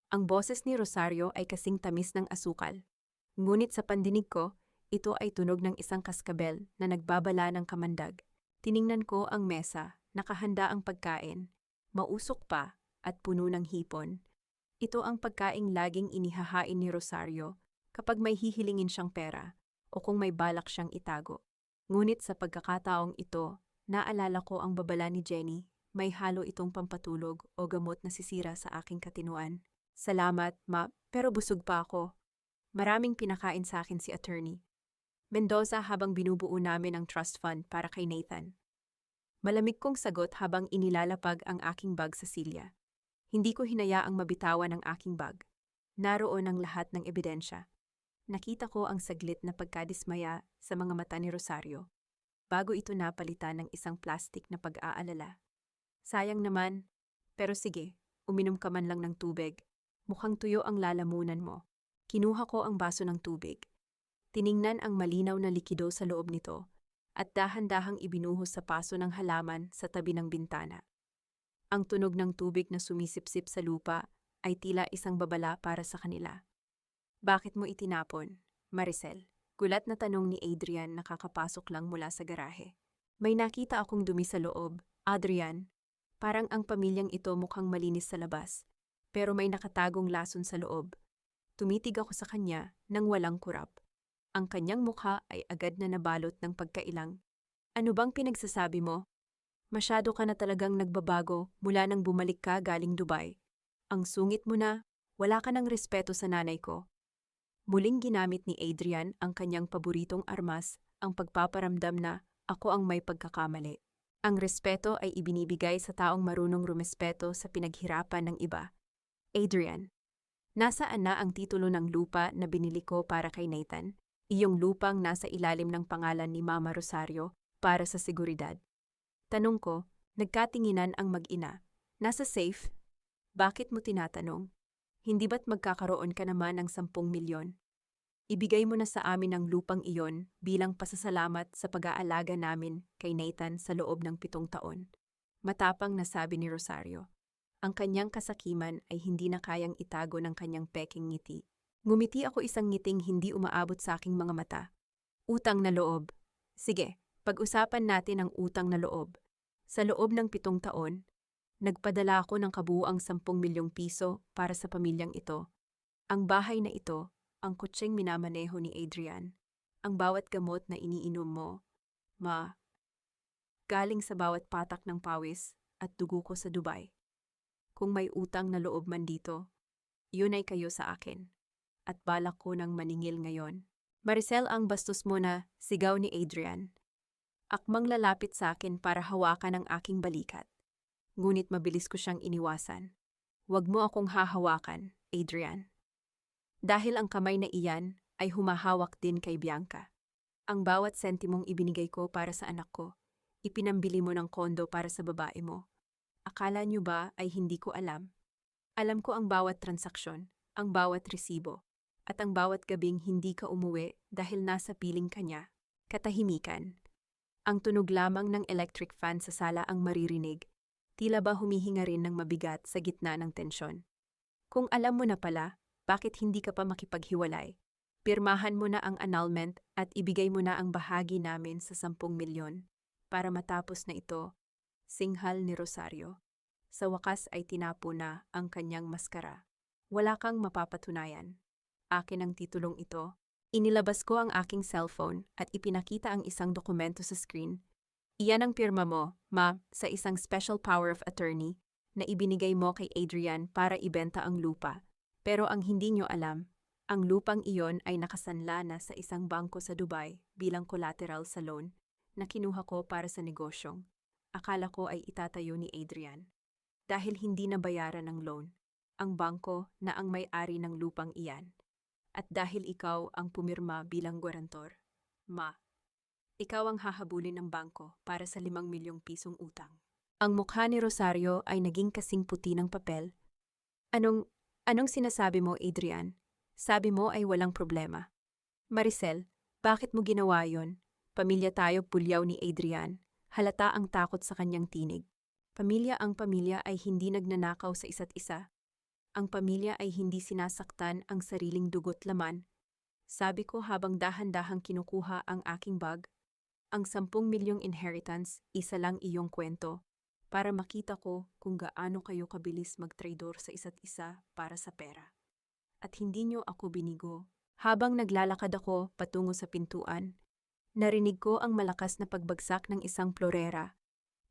Speaker 1: Ang boses ni Rosario ay kasing tamis ng asukal. Ngunit sa pandinig ko, ito ay tunog ng isang kaskabel na nagbabala ng kamandag. Tiningnan ko ang mesa, nakahanda ang pagkain, mausok pa at puno ng hipon. Ito ang pagkaing laging inihahain ni Rosario kapag may hihilingin siyang pera o kung may balak siyang itago. Ngunit sa pagkakataong ito, naalala ko ang babala ni Jenny, may halo itong pampatulog o gamot na sisira sa aking katinuan. Salamat, ma, pero busog pa ako. Maraming pinakain sa akin si attorney Mendoza habang binubuo namin ang trust fund para kay Nathan. Malamig kong sagot habang inilalapag ang aking bag sa silya. Hindi ko hinayaang mabitawan ang aking bag. Naroon ang lahat ng ebidensya. Nakita ko ang saglit na pagkadismaya sa mga mata ni Rosario, bago ito napalitan ng isang plastik na pag-aalala. Sayang naman, pero sige, uminom ka man lang ng tubig. Mukhang tuyo ang lalamunan mo. Kinuha ko ang baso ng tubig. Tiningnan ang malinaw na likido sa loob nito, at dahan-dahang ibinuhos sa paso ng halaman sa tabi ng bintana. Ang tunog ng tubig na sumisipsip sa lupa ay tila isang babala para sa kanila. Bakit mo itinapon, Maricel? Gulat na tanong ni Adrian na kakapasok lang mula sa garahe. May nakita akong dumi sa loob, Adrian. Parang ang pamilyang ito mukhang malinis sa labas, pero may nakatagong lason sa loob. Tumitig ako sa kanya nang walang kurap. Ang kanyang mukha ay agad na nabalot ng pagkailang. Ano bang pinagsasabi mo? Masyado ka na talagang nagbabago mula nang bumalik ka galing Dubai. Ang sungit mo na, wala ka ng respeto sa nanay ko. Muling ginamit ni Adrian ang kanyang paboritong armas, ang pagpaparamdam na ako ang may pagkakamali. Ang respeto ay ibinibigay sa taong marunong rumespeto sa pinaghirapan ng iba. Adrian, nasaan na ang titulo ng lupa na binili ko para kay Nathan? Iyong lupang nasa ilalim ng pangalan ni Mama Rosario para sa seguridad. Tanong ko, nagkatinginan ang mag-ina. Nasa safe? Bakit mo tinatanong? Hindi ba't magkakaroon ka naman ng 10 milyon? Ibigay mo na sa amin ang lupang iyon bilang pasasalamat sa pag-aalaga namin kay Nathan sa loob ng 7 taon. Matapang na sabi ni Rosario. Ang kanyang kasakiman ay hindi na kayang itago ng kanyang peking ngiti. Ngumiti ako isang ngiting hindi umaabot sa aking mga mata. Utang na loob. Sige, pag-usapan natin ang utang na loob. Sa loob ng 7 taon, nagpadala ako ng kabuuang 10 milyong piso para sa pamilyang ito. Ang bahay na ito, ang kutseng minamaneho ni Adrian, ang bawat gamot na iniinom mo, galing sa bawat patak ng pawis at dugo ko sa Dubai. Kung may utang na loob man dito, Yun ay kayo sa akin. At balak ko ng maningil ngayon. Maricel, ang bastos mo na, sigaw ni Adrian. Akmang lalapit sa akin para hawakan ang aking balikat. Ngunit mabilis ko siyang iniwasan. Huwag mo akong hahawakan, Adrian. Dahil ang kamay na iyan ay humahawak din kay Bianca. Ang bawat sentimong ibinigay ko para sa anak ko, ipinambili mo ng kondo para sa babae mo. Akala niyo ba ay hindi ko alam? Alam ko ang bawat transaksyon, ang bawat resibo, at ang bawat gabing hindi ka umuwi dahil nasa piling ka niya. Katahimikan. Ang tunog lamang ng electric fan sa sala ang maririnig. Tila ba humihinga rin ng mabigat sa gitna ng tensyon. Kung alam mo na pala, bakit hindi ka pa makipaghiwalay? Pirmahan mo na ang annulment at ibigay mo na ang bahagi namin sa 10 milyon para matapos na ito, singhal ni Rosario. Sa wakas ay tinapo na ang kanyang maskara. Wala kang mapapatunayan. Akin ang titulong ito. Inilabas ko ang aking cellphone at ipinakita ang isang dokumento sa screen. Iyan ang pirma mo, ma, sa isang special power of attorney na ibinigay mo kay Adrian para ibenta ang lupa. Pero ang hindi nyo alam, ang lupang iyon ay nakasanla na sa isang bangko sa Dubai bilang collateral sa loan na kinuha ko para sa negosyong. Akala ko ay itatayo ni Adrian. Dahil hindi nabayaran ng loan, ang bangko na ang may-ari ng lupang iyan. At dahil ikaw ang pumirma bilang guarantor, ma, ikaw ang hahabulin ng bangko para sa 5 milyong pisong utang. Ang mukha ni Rosario ay naging kasing puti ng papel. Anong sinasabi mo, Adrian? Sabi mo ay walang problema. Maricel, bakit mo ginawa yon? Pamilya tayo, pulyaw ni Adrian. Halata ang takot sa kanyang tinig. Ang pamilya ay hindi nagnanakaw sa isa't isa. Ang pamilya ay hindi sinasaktan ang sariling dugo't laman. Sabi ko habang dahan-dahang kinukuha ang aking bag. Ang 10 milyong inheritance, isa lang iyong kwento, para makita ko kung gaano kayo kabilis magtraidor sa isa't isa para sa pera. At hindi niyo ako binigo. Habang naglalakad ako patungo sa pintuan, narinig ko ang malakas na pagbagsak ng isang plorera.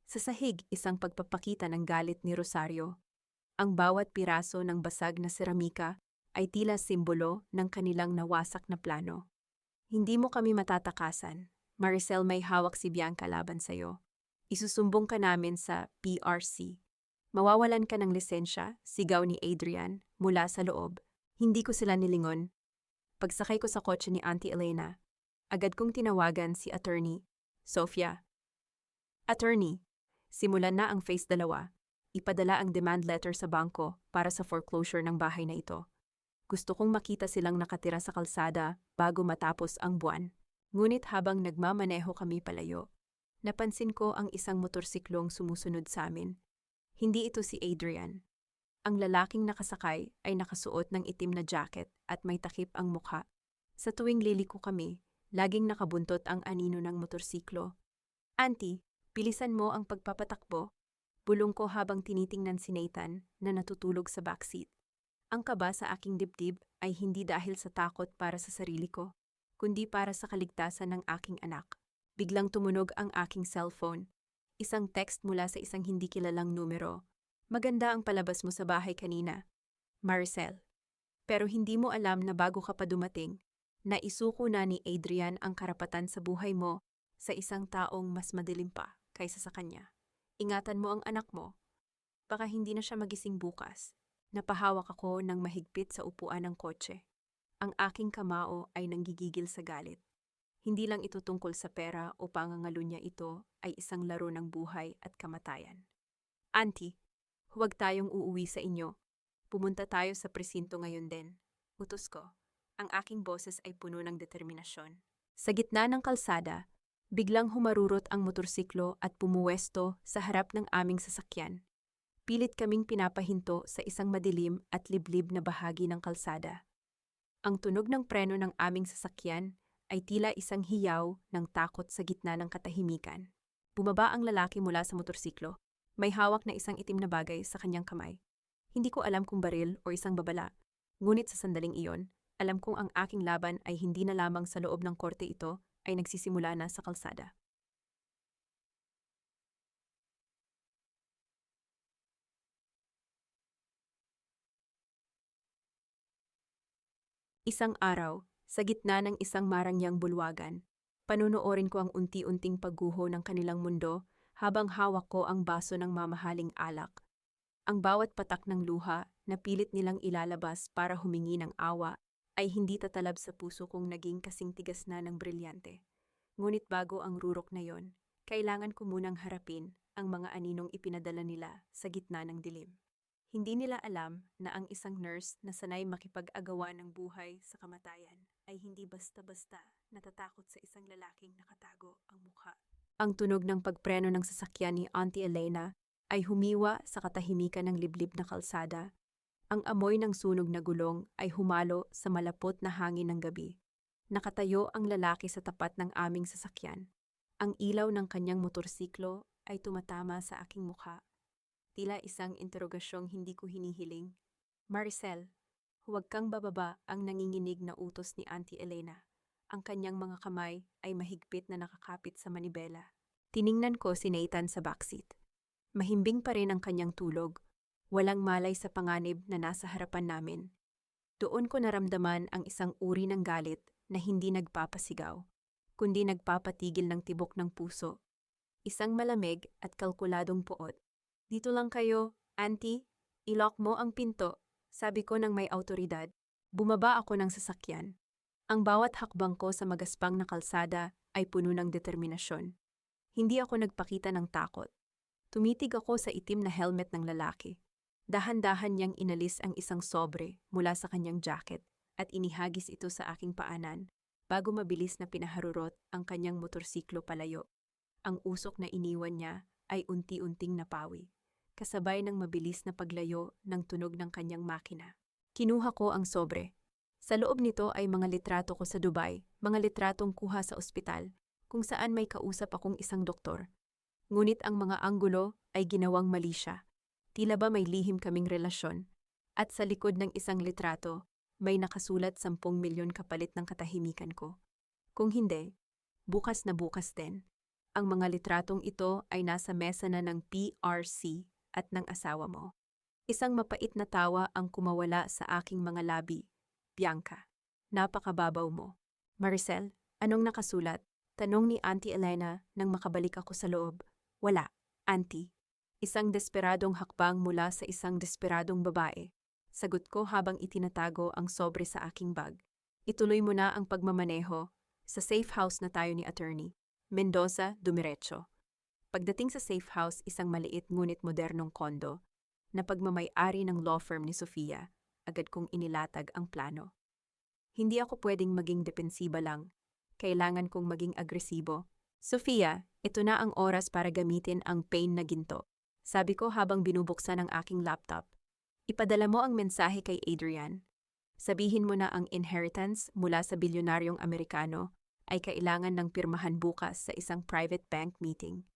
Speaker 1: Sa sahig, isang pagpapakita ng galit ni Rosario. Ang bawat piraso ng basag na seramika ay tila simbolo ng kanilang nawasak na plano. Hindi mo kami matatakasan. Maricel, may hawak si Bianca laban sa'yo. Isusumbong ka namin sa PRC. Mawawalan ka ng lisensya, sigaw ni Adrian, mula sa loob. Hindi ko sila nilingon. Pagsakay ko sa kotse ni Auntie Elena, agad kong tinawagan si Attorney Sofia. Attorney, simulan na ang phase 2. Ipadala ang demand letter sa bangko para sa foreclosure ng bahay na ito. Gusto kong makita silang nakatira sa kalsada bago matapos ang buwan. Ngunit habang nagmamaneho kami palayo, napansin ko ang isang motorsiklong sumusunod sa amin. Hindi ito si Adrian. Ang lalaking nakasakay ay nakasuot ng itim na jacket at may takip ang mukha. Sa tuwing liliko kami, laging nakabuntot ang anino ng motorsiklo. Auntie, bilisan mo ang pagpapatakbo. Bulong ko habang tinitingnan si Nathan na natutulog sa backseat. Ang kaba sa aking dibdib ay hindi dahil sa takot para sa sarili ko, kundi para sa kaligtasan ng aking anak. Biglang tumunog ang aking cellphone. Isang text mula sa isang hindi kilalang numero. Maganda ang palabas mo sa bahay kanina, Maricel. Pero hindi mo alam na bago ka pa dumating, naisuko na ni Adrian ang karapatan sa buhay mo sa isang taong mas madilim pa kaysa sa kanya. Ingatan mo ang anak mo. Baka hindi na siya magising bukas. Napahawak ako ng mahigpit sa upuan ng kotse. Ang aking kamao ay nanggigigil sa galit. Hindi lang ito tungkol sa pera o pangangalunya, ito ay isang laro ng buhay at kamatayan. Auntie, huwag tayong uuwi sa inyo. Pumunta tayo sa presinto ngayon din. Utos ko. Ang aking boses ay puno ng determinasyon. Sa gitna ng kalsada, biglang humarurot ang motorsiklo at pumuwesto sa harap ng aming sasakyan. Pilit kaming pinapahinto sa isang madilim at liblib na bahagi ng kalsada. Ang tunog ng preno ng aming sasakyan ay tila isang hiyaw ng takot sa gitna ng katahimikan. Bumaba ang lalaki mula sa motorsiklo. May hawak na isang itim na bagay sa kanyang kamay. Hindi ko alam kung baril o isang babala. Ngunit sa sandaling iyon, alam kong ang aking laban ay hindi na lamang sa loob ng korte, ito ay nagsisimula na sa kalsada. Isang araw, sa gitna ng isang marangyang bulwagan, panonoorin ko ang unti-unting pagguho ng kanilang mundo habang hawak ko ang baso ng mamahaling alak. Ang bawat patak ng luha na pilit nilang ilalabas para humingi ng awa ay hindi tatalab sa puso kong naging kasing tigas na ng brilyante. Ngunit bago ang rurok na yon, kailangan ko munang harapin ang mga aninong ipinadala nila sa gitna ng dilim. Hindi nila alam na ang isang nurse na sanay makipag-agawa ng buhay sa kamatayan ay hindi basta-basta natatakot sa isang lalaking nakatago ang mukha. Ang tunog ng pagpreno ng sasakyan ni Auntie Elena ay humiwa sa katahimikan ng liblib na kalsada. Ang amoy ng sunog na gulong ay humalo sa malapot na hangin ng gabi. Nakatayo ang lalaki sa tapat ng aming sasakyan. Ang ilaw ng kanyang motorsiklo ay tumatama sa aking mukha. Tila isang interogasyong hindi ko hinihiling. Maricel, huwag kang bababa, ang nanginginig na utos ni Auntie Elena. Ang kanyang mga kamay ay mahigpit na nakakapit sa manibela. Tiningnan ko si Nathan sa backseat. Mahimbing pa rin ang kanyang tulog. Walang malay sa panganib na nasa harapan namin. Doon ko naramdaman ang isang uri ng galit na hindi nagpapasigaw, kundi nagpapatigil ng tibok ng puso. Isang malamig at kalkuladong puot. Dito lang kayo, Auntie. I-lock mo ang pinto, sabi ko ng may autoridad. Bumaba ako ng sasakyan. Ang bawat hakbang ko sa magaspang na kalsada ay puno ng determinasyon. Hindi ako nagpakita ng takot. Tumitig ako sa itim na helmet ng lalaki. Dahan-dahan niyang inalis ang isang sobre mula sa kanyang jacket at inihagis ito sa aking paanan bago mabilis na pinaharurot ang kanyang motorsiklo palayo. Ang usok na iniwan niya ay unti-unting napawi, kasabay ng mabilis na paglayo ng tunog ng kanyang makina. Kinuha ko ang sobre. Sa loob nito ay mga litrato ko sa Dubai, mga litratong kuha sa ospital, kung saan may kausap akong isang doktor. Ngunit ang mga anggulo ay ginawang mali siya. Tila ba may lihim kaming relasyon, at sa likod ng isang litrato, may nakasulat 10 milyon kapalit ng katahimikan ko. Kung hindi, bukas na bukas din. Ang mga litratong ito ay nasa mesa na ng PRC at ng asawa mo. Isang mapait na tawa ang kumawala sa aking mga labi. Bianca, napakababaw mo. Maricel, anong nakasulat? Tanong ni Auntie Elena nang makabalik ako sa loob. Wala, Auntie. Isang desperadong hakbang mula sa isang desperadong babae. Sagot ko habang itinatago ang sobre sa aking bag. Ituloy mo na ang pagmamaneho. Sa safe house na tayo ni Attorney. Mendoza, dumiretso. Pagdating sa safe house, isang maliit ngunit modernong kondo na pagmamay-ari ng law firm ni Sofia, agad kong inilatag ang plano. Hindi ako pwedeng maging depensiba lang. Kailangan kong maging agresibo. Sofia, ito na ang oras para gamitin ang pain na ginto. Sabi ko habang binubuksan ang aking laptop. Ipadala mo ang mensahe kay Adrian. Sabihin mo na ang inheritance mula sa bilyonaryong Amerikano ay kailangan ng pirmahan bukas sa isang private bank meeting.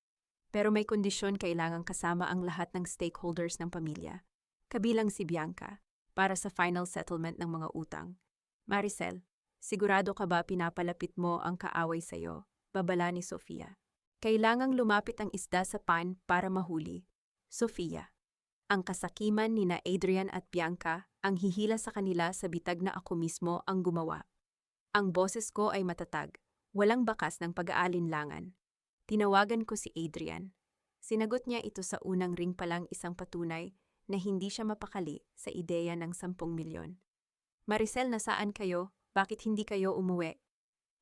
Speaker 1: Pero may kondisyon, kailangang kasama ang lahat ng stakeholders ng pamilya, kabilang si Bianca, para sa final settlement ng mga utang. Maricel, sigurado ka ba pinapalapit mo ang kaaway sa'yo? Babala ni Sofia. Kailangang lumapit ang isda sa pan para mahuli. Sofia. Ang kasakiman ni na Adrian at Bianca ang hihila sa kanila sa bitag na ako mismo ang gumawa. Ang boses ko ay matatag, walang bakas ng pag-aalinlangan. Tinawagan ko si Adrian. Sinagot niya ito sa unang ring palang, isang patunay na hindi siya mapakali sa ideya ng 10 milyon. Maricel, nasaan kayo? Bakit hindi kayo umuwi?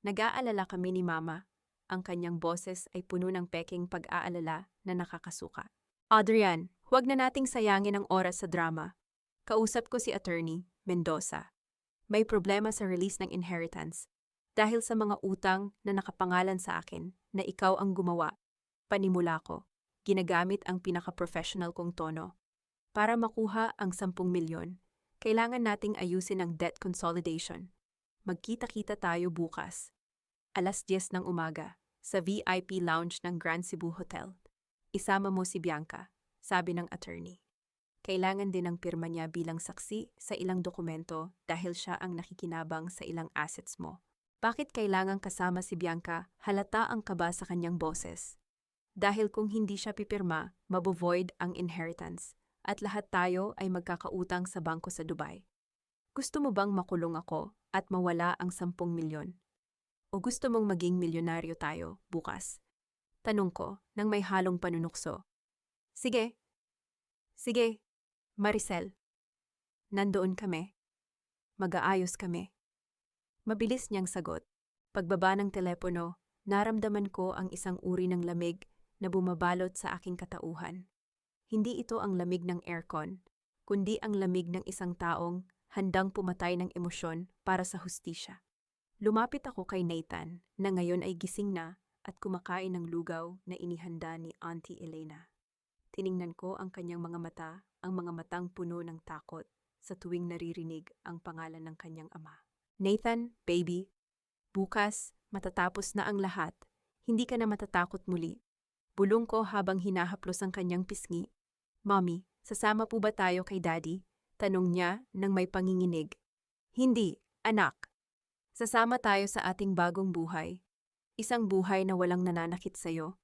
Speaker 1: Nag-aalala kami ni Mama. Ang kanyang boses ay puno ng peking pag-aalala na nakakasuka. Adrian, huwag na nating sayangin ang oras sa drama. Kausap ko si Attorney Mendoza. May problema sa release ng inheritance dahil sa mga utang na nakapangalan sa akin na ikaw ang gumawa. Panimula ko, ginagamit ang pinaka-professional kong tono. Para makuha ang 10 milyon, kailangan nating ayusin ang debt consolidation. Magkita-kita tayo bukas. 10:00 ng umaga, sa VIP lounge ng Grand Cebu Hotel. Isama mo si Bianca, sabi ng attorney. Kailangan din ang pirma niya bilang saksi sa ilang dokumento dahil siya ang nakikinabang sa ilang assets mo. Bakit kailangang kasama si Bianca? Halata ang kaba sa kanyang boses. Dahil kung hindi siya pipirma, mabovoid ang inheritance at lahat tayo ay magkakautang sa bangko sa Dubai. Gusto mo bang makulong ako at mawala ang 10 milyon? O gusto mong maging milyonaryo tayo bukas? Tanong ko nang may halong panunukso. Sige, sige, Maricel. Nandoon kami. Mag-aayos kami. Mabilis niyang sagot. Pagbaba ng telepono, naramdaman ko ang isang uri ng lamig na bumabalot sa aking katauhan. Hindi ito ang lamig ng aircon, kundi ang lamig ng isang taong handang pumatay ng emosyon para sa hustisya. Lumapit ako kay Nathan na ngayon ay gising na at kumakain ng lugaw na inihanda ni Auntie Elena. Tiningnan ko ang kanyang mga mata, ang mga matang puno ng takot sa tuwing naririnig ang pangalan ng kanyang ama. Nathan, baby, bukas matatapos na ang lahat. Hindi ka na matatakot muli. Bulong ko habang hinahaplos ang kanyang pisngi. Mommy, sasama po ba tayo kay Daddy? Tanong niya nang may panginginig. Hindi, anak. Sasama tayo sa ating bagong buhay. Isang buhay na walang nananakit sa'yo.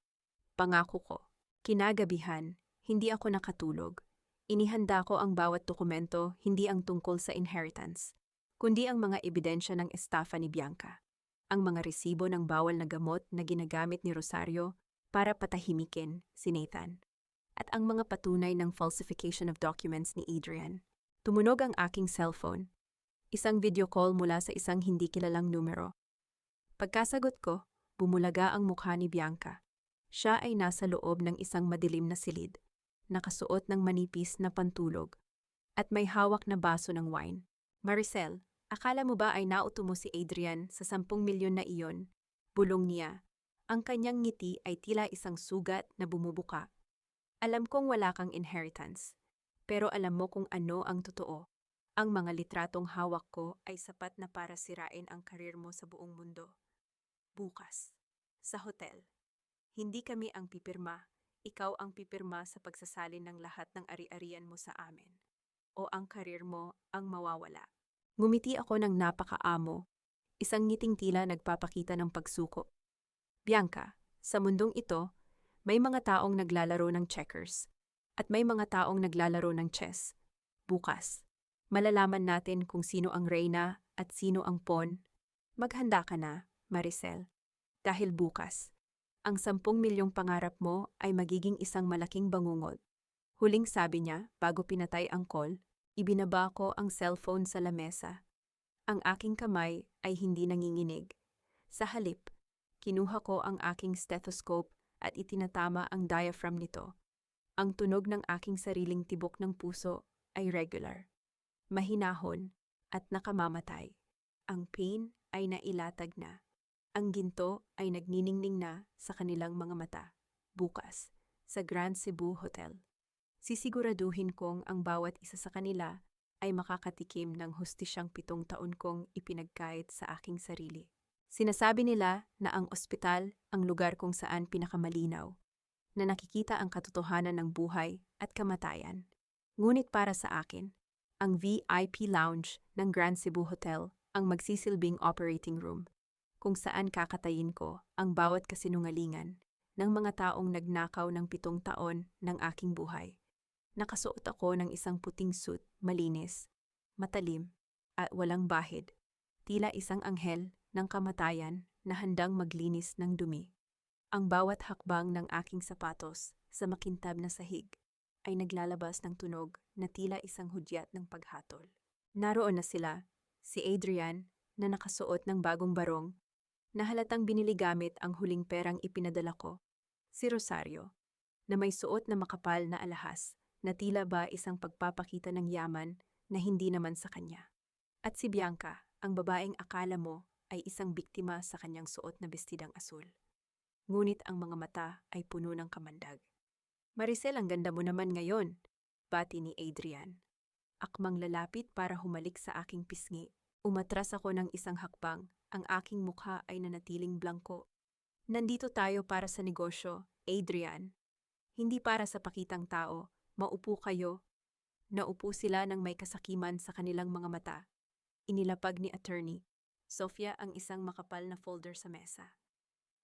Speaker 1: Pangako ko. Kinagabihan, hindi ako nakatulog. Inihanda ko ang bawat dokumento, hindi ang tungkol sa inheritance, kundi ang mga ebidensya ng estafa ni Bianca. Ang mga resibo ng bawal na gamot na ginagamit ni Rosario para patahimikin si Nathan. At ang mga patunay ng falsification of documents ni Adrian. Tumunog ang aking cellphone. Isang video call mula sa isang hindi kilalang numero. Pagkasagot ko, bumulaga ang mukha ni Bianca. Siya ay nasa loob ng isang madilim na silid, nakasuot ng manipis na pantulog, at may hawak na baso ng wine. Maricel, akala mo ba ay nauto mo si Adrian sa 10 milyon na iyon? Bulong niya. Ang kanyang ngiti ay tila isang sugat na bumubuka. Alam kong wala kang inheritance, pero alam mo kung ano ang totoo. Ang mga litratong hawak ko ay sapat na para sirain ang karir mo sa buong mundo. Bukas, sa hotel. Hindi kami ang pipirma, ikaw ang pipirma sa pagsasalin ng lahat ng ari-arian mo sa amin. O ang karir mo ang mawawala. Ngumiti ako ng napakaamo, isang ngiting tila nagpapakita ng pagsuko. Bianca, sa mundong ito, may mga taong naglalaro ng checkers, at may mga taong naglalaro ng chess. Bukas, malalaman natin kung sino ang reyna at sino ang pawn. Maghanda ka na, Maricel. Dahil bukas, ang 10 milyong pangarap mo ay magiging isang malaking bangungot. Huling sabi niya bago pinatay ang call, ibinaba ko ang cellphone sa lamesa. Ang aking kamay ay hindi nanginginig. Sa halip, kinuha ko ang aking stethoscope at itinatama ang diaphragm nito. Ang tunog ng aking sariling tibok ng puso ay regular, mahinahon at nakamamatay. Ang pain ay nailatag na. Ang ginto ay nagniningning na sa kanilang mga mata. Bukas, sa Grand Cebu Hotel. Sisiguraduhin kong ang bawat isa sa kanila ay makakatikim ng hustisyang 7 taon kong ipinagkait sa aking sarili. Sinasabi nila na ang ospital ang lugar kung saan pinakamalinaw, na nakikita ang katotohanan ng buhay at kamatayan. Ngunit para sa akin, ang VIP lounge ng Grand Cebu Hotel ang magsisilbing operating room, kung saan kakatayin ko ang bawat kasinungalingan ng mga taong nagnakaw ng 7 taon ng aking buhay. Nakasuot ako ng isang puting suit, malinis, matalim, at walang bahid. Tila isang anghel ng kamatayan na handang maglinis ng dumi. Ang bawat hakbang ng aking sapatos sa makintab na sahig ay naglalabas ng tunog na tila isang hudyat ng paghatol. Naroon na sila, si Adrian na nakasuot ng bagong barong, na halatang binili gamit ang huling perang ipinadala ko, si Rosario, na may suot na makapal na alahas na tila ba isang pagpapakita ng yaman na hindi naman sa kanya. At si Bianca, ang babaeng akala mo ay isang biktima sa kanyang suot na bestidang asul. Ngunit ang mga mata ay puno ng kamandag. Maricel, ang ganda mo naman ngayon, bati ni Adrian. Akmang lalapit para humalik sa aking pisngi. Umatras ako ng isang hakbang. Ang aking mukha ay nanatiling blangko. Nandito tayo para sa negosyo, Adrian. Hindi para sa pakitang tao. Maupo kayo. Naupo sila ng may kasakiman sa kanilang mga mata. Inilapag ni attorney Sofia ang isang makapal na folder sa mesa.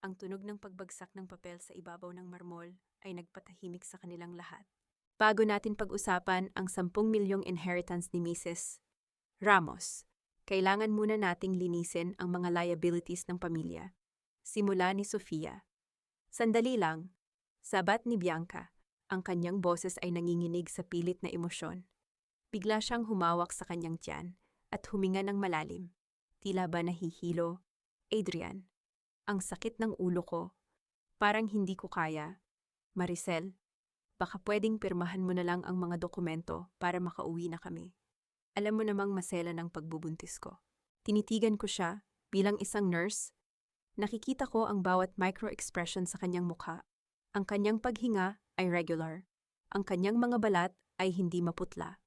Speaker 1: Ang tunog ng pagbagsak ng papel sa ibabaw ng marmol ay nagpatahimik sa kanilang lahat. Bago natin pag-usapan ang 10 milyong inheritance ni Mrs. Ramos, Kailangan muna nating linisin ang mga liabilities ng pamilya. Simula ni Sofia. Sandali lang. Sabat ni Bianca. Ang kanyang boses ay nanginginig sa pilit na emosyon. Bigla siyang humawak sa kanyang tiyan at huminga ng malalim. Tila ba nahihilo? Adrian, ang sakit ng ulo ko. Parang hindi ko kaya. Maricel, baka pwedeng pirmahan mo na lang ang mga dokumento para makauwi na kami. Alam mo namang masela ng pagbubuntis ko. Tinitigan ko siya bilang isang nurse. Nakikita ko ang bawat micro-expression sa kanyang mukha. Ang kanyang paghinga ay regular. Ang kanyang mga balat ay hindi maputla.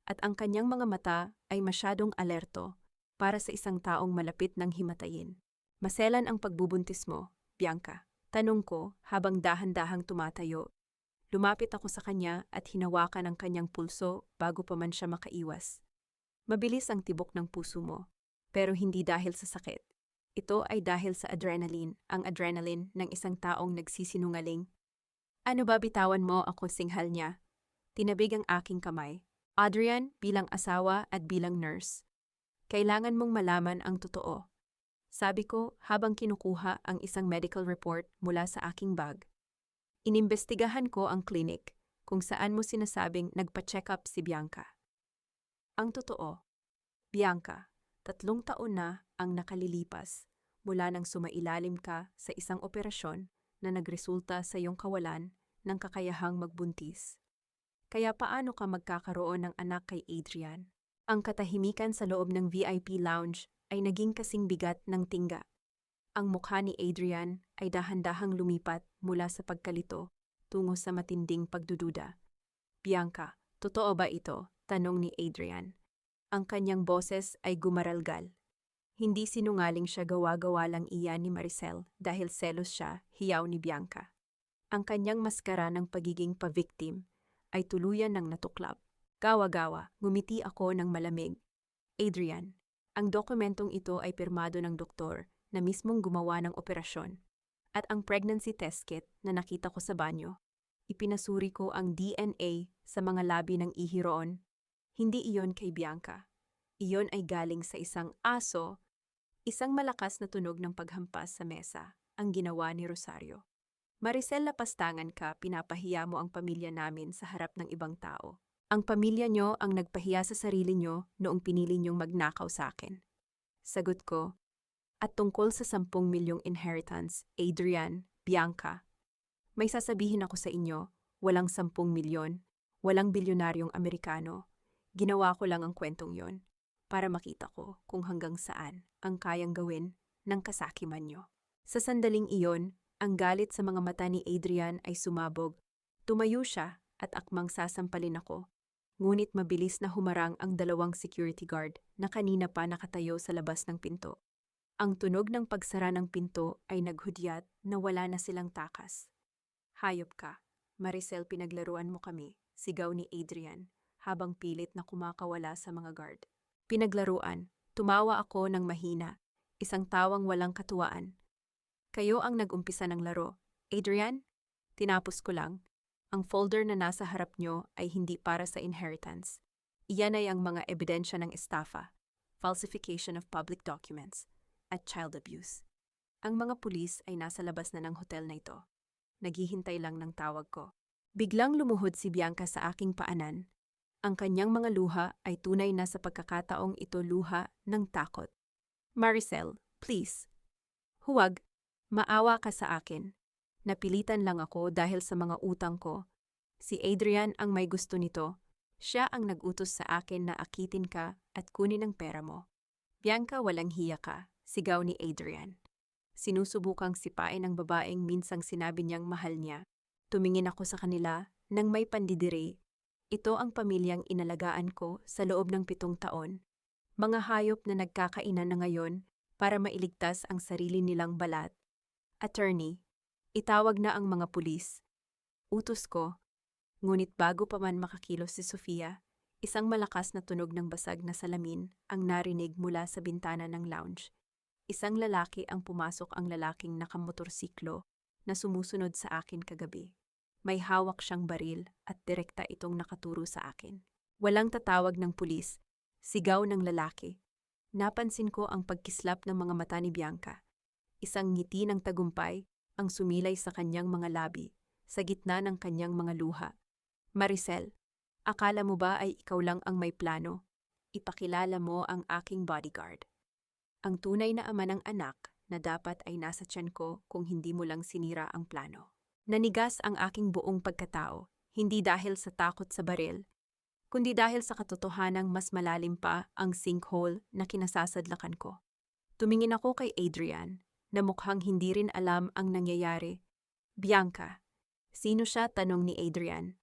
Speaker 1: At ang kanyang mga mata ay masyadong alerto para sa isang taong malapit ng himatayin. Maselan ang pagbubuntis mo, Bianca. Tanong ko habang dahan-dahang tumatayo. Lumapit ako sa kanya at hinawakan ang kanyang pulso bago pa man siya makaiwas. Mabilis ang tibok ng puso mo, pero hindi dahil sa sakit. Ito ay dahil sa adrenaline, ang adrenaline ng isang taong nagsisinungaling. Ano ba bitawan mo ako singhal niya? Tinabig ang aking kamay. Adrian, bilang asawa at bilang nurse. Kailangan mong malaman ang totoo. Sabi ko habang kinukuha ang isang medical report mula sa aking bag. Inimbestigahan ko ang clinic kung saan mo sinasabing nagpa-check up si Bianca. Ang totoo, Bianca, 3 taon na ang nakalilipas mula nang sumailalim ka sa isang operasyon na nagresulta sa iyong kawalan ng kakayahang magbuntis. Kaya paano ka magkakaroon ng anak kay Adrian? Ang katahimikan sa loob ng VIP lounge ay naging kasing bigat ng tingga. Ang mukha ni Adrian ay dahan-dahang lumipat mula sa pagkalito tungo sa matinding pagdududa. Bianca, totoo ba ito? Tanong ni Adrian. Ang kanyang boses ay gumaralgal. Hindi sinungaling siya, gawa-gawa lang iyan ni Maricel dahil selos siya, hiyaw ni Bianca. Ang kanyang maskara ng pagiging pa-victim ay tuluyan ng natuklap. Gawa-gawa, ngumiti ako ng malamig. Adrian, ang dokumentong ito ay pirmado ng doktor na mismong gumawa ng operasyon. At ang pregnancy test kit na nakita ko sa banyo, ipinasuri ko ang DNA sa mga labi ng ihi roon. Hindi iyon kay Bianca. Iyon ay galing sa isang aso. Isang malakas na tunog ng paghampas sa mesa ang ginawa ni Rosario. Maricel, lapastangan ka, pinapahiya mo ang pamilya namin sa harap ng ibang tao. Ang pamilya nyo ang nagpahiya sa sarili nyo noong pinili nyong magnakaw sa akin. Sagot ko, at tungkol sa 10 milyong inheritance, Adrian, Bianca, may sasabihin ako sa inyo, walang 10 milyon, walang bilyonaryong Amerikano. Ginawa ko lang ang kwentong yon para makita ko kung hanggang saan ang kayang gawin ng kasakiman nyo. Sa sandaling iyon, ang galit sa mga mata ni Adrian ay sumabog. Tumayo siya at akmang sasampalin ako. Ngunit mabilis na humarang ang 2 security guard na kanina pa nakatayo sa labas ng pinto. Ang tunog ng pagsara ng pinto ay naghudyat na wala na silang takas. Hayop ka, Maricel, pinaglaruan mo kami, sigaw ni Adrian habang pilit na kumakawala sa mga guard. Pinaglaruan, tumawa ako ng mahina, isang tawang walang katuwaan. Kayo ang nag-umpisa ng laro. Adrian, tinapos ko lang. Ang folder na nasa harap nyo ay hindi para sa inheritance. Iyan ay ang mga ebidensya ng estafa, falsification of public documents, at child abuse. Ang mga pulis ay nasa labas na ng hotel na ito. Naghihintay lang ng tawag ko. Biglang lumuhod si Bianca sa aking paanan. Ang kanyang mga luha ay tunay na sa pagkakataong ito luha ng takot. Maricel, please. Huwag, maawa ka sa akin. Napilitan lang ako dahil sa mga utang ko. Si Adrian ang may gusto nito. Siya ang nag-utos sa akin na akitin ka at kunin ang pera mo. Bianca, walang hiya ka, sigaw ni Adrian. Sinusubukang sipain ng babaeng minsang sinabi niyang mahal niya. Tumingin ako sa kanila nang may pandidiri. Ito ang pamilyang inalagaan ko sa loob ng 7 taon. Mga hayop na nagkakainan na ngayon para mailigtas ang sarili nilang balat. Attorney, itawag na ang mga pulis. Utos ko. Ngunit bago pa man makakilos si Sofia, isang malakas na tunog ng basag na salamin ang narinig mula sa bintana ng lounge. Isang lalaki ang pumasok, ang lalaking nakamotorsiklo na sumusunod sa akin kagabi. May hawak siyang baril at direkta itong nakaturo sa akin. Walang tatawag ng pulis, sigaw ng lalaki. Napansin ko ang pagkislap ng mga mata ni Bianca. Isang ngiti ng tagumpay ang sumilay sa kanyang mga labi, sa gitna ng kanyang mga luha. Maricel, akala mo ba ay ikaw lang ang may plano? Ipakilala mo ang aking bodyguard. Ang tunay na ama ng anak na dapat ay nasa tiyan ko kung hindi mo lang sinira ang plano. Nanigas ang aking buong pagkatao, hindi dahil sa takot sa baril, kundi dahil sa katotohanang mas malalim pa ang sinkhole na kinasasadlakan ko. Tumingin ako kay Adrian, na mukhang hindi rin alam ang nangyayari. Bianca, sino siya? Tanong ni Adrian.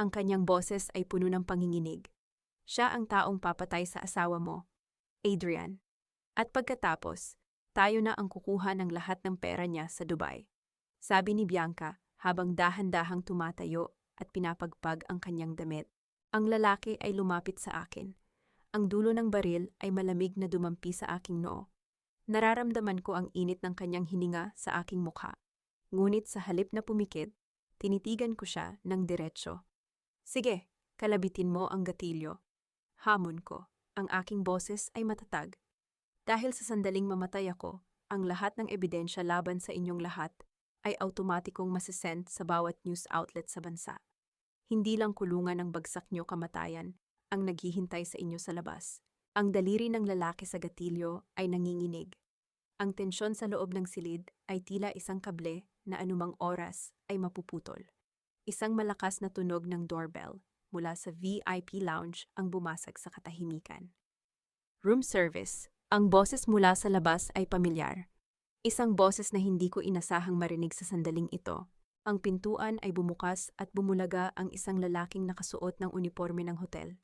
Speaker 1: Ang kanyang boses ay puno ng panginginig. Siya ang taong papatay sa asawa mo, Adrian. At pagkatapos, tayo na ang kukuha ng lahat ng pera niya sa Dubai. Sabi ni Bianca habang dahan-dahang tumatayo at pinapagpag ang kanyang damit. Ang lalaki ay lumapit sa akin. Ang dulo ng baril ay malamig na dumampi sa aking noo. Nararamdaman ko ang init ng kanyang hininga sa aking mukha. Ngunit sa halip na pumikit, tinitigan ko siya ng diretsyo. Sige, kalabitin mo ang gatilyo. Hamon ko, ang aking boses ay matatag. Dahil sa sandaling mamatay ako, ang lahat ng ebidensya laban sa inyong lahat ay automatikong masisend sa bawat news outlet sa bansa. Hindi lang kulungan ng bagsak nyo kamatayan ang naghihintay sa inyo sa labas. Ang daliri ng lalaki sa gatilyo ay nanginginig. Ang tensyon sa loob ng silid ay tila isang kable na anumang oras ay mapuputol. Isang malakas na tunog ng doorbell mula sa VIP lounge ang bumasag sa katahimikan. Room service. Ang boses mula sa labas ay pamilyar. Isang boses na hindi ko inasahang marinig sa sandaling ito. Ang pintuan ay bumukas at bumulaga ang isang lalaking nakasuot ng uniforme ng hotel.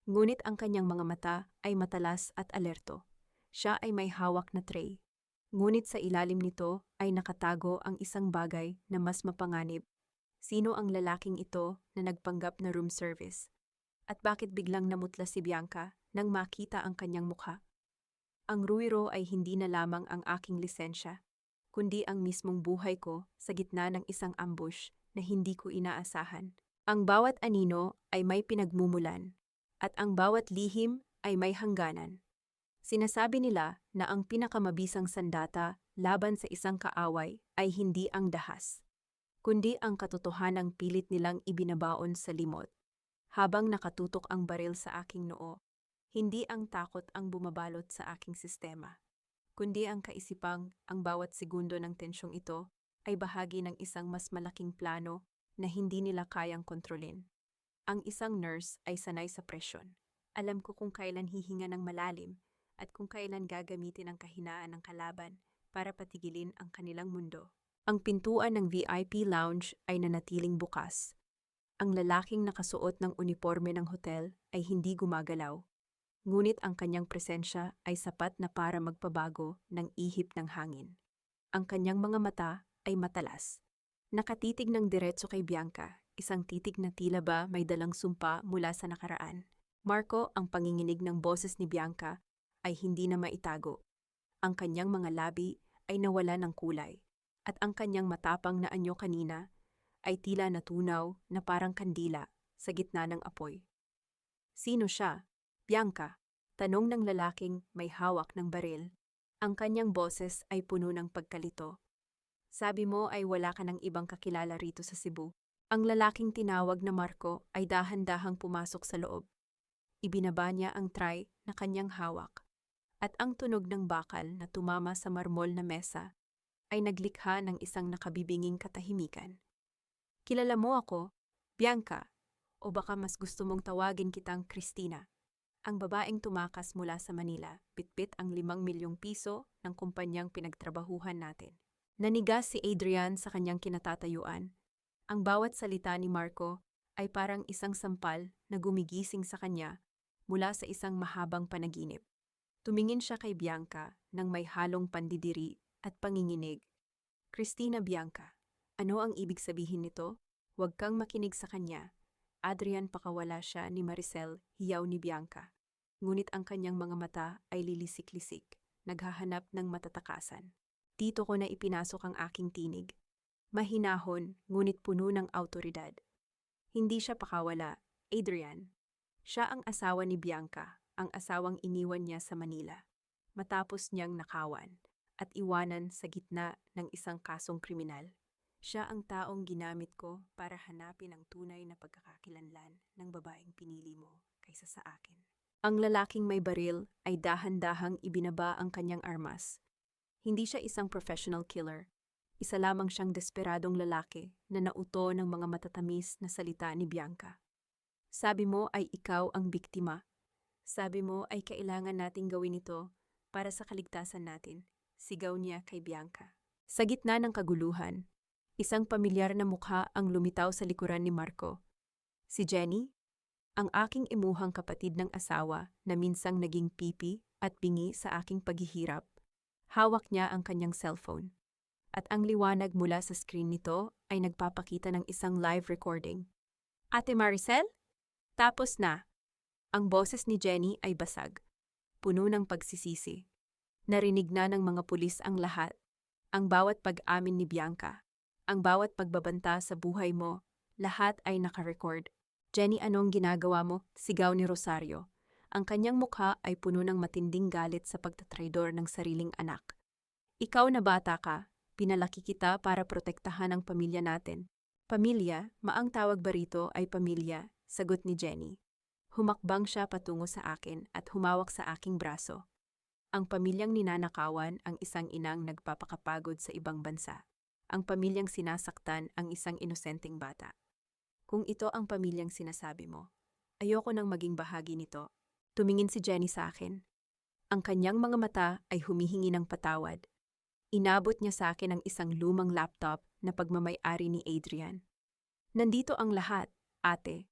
Speaker 1: Ngunit ang kanyang mga mata ay matalas at alerto. Siya ay may hawak na tray. Ngunit sa ilalim nito ay nakatago ang isang bagay na mas mapanganib. Sino ang lalaking ito na nagpanggap na room service? At bakit biglang namutla si Bianca nang makita ang kanyang mukha? Ang ruwiro ay hindi na lamang ang aking lisensya, kundi ang mismong buhay ko sa gitna ng isang ambush na hindi ko inaasahan. Ang bawat anino ay may pinagmumulan, at ang bawat lihim ay may hangganan. Sinasabi nila na ang pinakamabisang sandata laban sa isang kaaway ay hindi ang dahas, kundi ang katotohanang pilit nilang ibinabaon sa limot. Habang nakatutok ang baril sa aking noo, hindi ang takot ang bumabalot sa aking sistema, kundi ang kaisipang ang bawat segundo ng tensyong ito ay bahagi ng isang mas malaking plano na hindi nila kayang kontrolin. Ang isang nurse ay sanay sa presyon. Alam ko kung kailan hihinga ng malalim at kung kailan gagamitin ang kahinaan ng kalaban para patigilin ang kanilang mundo. Ang pintuan ng VIP lounge ay nanatiling bukas. Ang lalaking nakasuot ng uniforme ng hotel ay hindi gumagalaw. Ngunit ang kanyang presensya ay sapat na para magpabago ng ihip ng hangin. Ang kanyang mga mata ay matalas. Nakatitig ng diretso kay Bianca, isang titig na tila ba may dalang sumpa mula sa nakaraan. Marco, ang panginginig ng boses ni Bianca ay hindi na maitago. Ang kanyang mga labi ay nawala ng kulay, at ang kanyang matapang na anyo kanina ay tila natunaw na parang kandila sa gitna ng apoy. Sino siya? Bianca, tanong ng lalaking may hawak ng baril. Ang kanyang boses ay puno ng pagkalito. Sabi mo ay wala ka ng ibang kakilala rito sa Cebu. Ang lalaking tinawag na Marco ay dahan-dahang pumasok sa loob. Ibinaba niya ang tray na kanyang hawak, at ang tunog ng bakal na tumama sa marmol na mesa ay naglikha ng isang nakabibinging katahimikan. Kilala mo ako, Bianca, o baka mas gusto mong tawagin kitang Christina. Ang babaeng tumakas mula sa Manila, bitbit ang 5 milyong piso ng kumpanyang pinagtrabahuhan natin. Nanigas si Adrian sa kanyang kinatatayuan. Ang bawat salita ni Marco ay parang isang sampal na gumigising sa kanya mula sa isang mahabang panaginip. Tumingin siya kay Bianca nang may halong pandidiri at panginginig. Christina, Bianca, ano ang ibig sabihin nito? Huwag kang makinig sa kanya. Adrian, pakawala siya ni Maricel, hiyaw ni Bianca. Ngunit ang kanyang mga mata ay lilisik-lisik, naghahanap ng matatakasan. Dito ko na ipinasok ang aking tinig. Mahinahon, ngunit puno ng awtoridad. Hindi siya pakawala, Adrian. Siya ang asawa ni Bianca, ang asawang iniwan niya sa Manila. matapos niyang nakawan at iwanan sa gitna ng isang kasong kriminal. Siya ang taong ginamit ko para hanapin ang tunay na pagkakakilanlan ng babaeng pinili mo kaysa sa akin. Ang lalaking may baril ay dahan-dahang ibinaba ang kanyang armas. Hindi siya isang professional killer. Isa lamang siyang desperadong lalaki na nauto ng mga matatamis na salita ni Bianca. Sabi mo ay ikaw ang biktima. Sabi mo ay kailangan nating gawin ito para sa kaligtasan natin. Sigaw niya kay Bianca. Sa gitna ng kaguluhan, isang pamilyar na mukha ang lumitaw sa likuran ni Marco. Si Jenny, ang aking imuhang kapatid ng asawa na minsang naging pipi at bingi sa aking paghihirap. Hawak niya ang kanyang cellphone. At ang liwanag mula sa screen nito ay nagpapakita ng isang live recording. Ate Maricel? Tapos na. Ang boses ni Jenny ay basag, puno ng pagsisisi. Narinig na ng mga pulis ang lahat, ang bawat pag-amin ni Bianca, ang bawat pagbabanta sa buhay mo, lahat ay nakarecord. Jenny, anong ginagawa mo? Sigaw ni Rosario. Ang kanyang mukha ay puno ng matinding galit sa pagtatraidor ng sariling anak. Ikaw na bata ka, pinalaki kita para protektahan ang pamilya natin. Pamilya, maang tawag ba rito ay pamilya, sagot ni Jenny. Humakbang siya patungo sa akin at humawak sa aking braso. Ang pamilyang ninanakawan ang isang inang nagpapakapagod sa ibang bansa. Ang pamilyang sinasaktan ang isang inosenteng bata. Kung ito ang pamilyang sinasabi mo, ayoko nang maging bahagi nito. Tumingin si Jenny sa akin. Ang kanyang mga mata ay humihingi ng patawad. Inabot niya sa akin ang isang lumang laptop na pagmamay-ari ni Adrian. Nandito ang lahat, ate.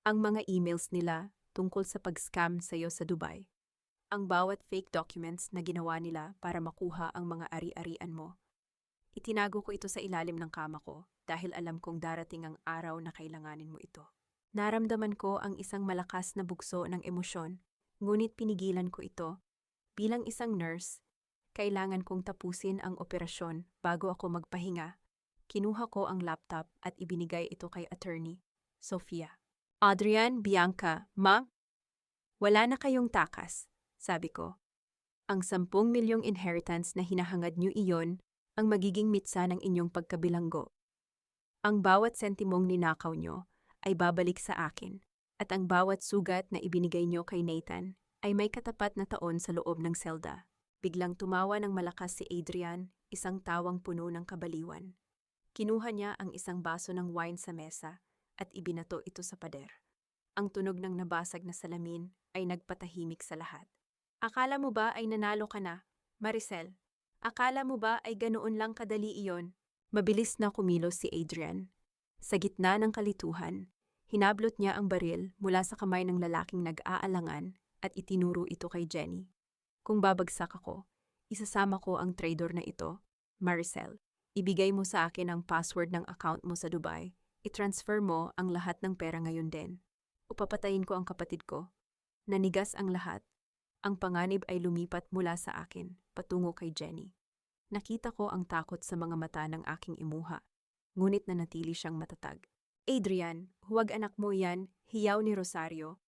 Speaker 1: Ang mga emails nila tungkol sa pag-scam sa iyo sa Dubai. Ang bawat fake documents na ginawa nila para makuha ang mga ari-arian mo. Itinago ko ito sa ilalim ng kama ko dahil alam kong darating ang araw na kailanganin mo ito. Naramdaman ko ang isang malakas na bugso ng emosyon, ngunit pinigilan ko ito. Bilang isang nurse, kailangan kong tapusin ang operasyon bago ako magpahinga. Kinuha ko ang laptop at ibinigay ito kay attorney, Sofia. Adrian, Bianca, ma? Wala na kayong takas, sabi ko. Ang 10 milyong inheritance na hinahangad niyo iyon ang magiging mitsa ng inyong pagkabilanggo. Ang bawat sentimong ninakaw niyo ay babalik sa akin, at ang bawat sugat na ibinigay niyo kay Nathan ay may katapat na taon sa loob ng selda. Biglang tumawa ng malakas si Adrian, isang tawang puno ng kabaliwan. Kinuha niya ang isang baso ng wine sa mesa at ibinato ito sa pader. Ang tunog ng nabasag na salamin ay nagpatahimik sa lahat. Akala mo ba ay nanalo ka na, Maricel? Akala mo ba ay ganoon lang kadali iyon? Mabilis na kumilos si Adrian. Sa gitna ng kalituhan, hinablot niya ang baril mula sa kamay ng lalaking nag-aalangan at itinuro ito kay Jenny. Kung babagsak ako, isasama ko ang traidor na ito, Maricel. Ibigay mo sa akin ang password ng account mo sa Dubai. I-transfer mo ang lahat ng pera ngayon din. Upapatayin ko ang kapatid ko. Nanigas ang lahat. Ang panganib ay lumipat mula sa akin, patungo kay Jenny. Nakita ko ang takot sa mga mata ng aking imuha, ngunit nanatili siyang matatag. Adrian, huwag anak mo yan, hiyaw ni Rosario,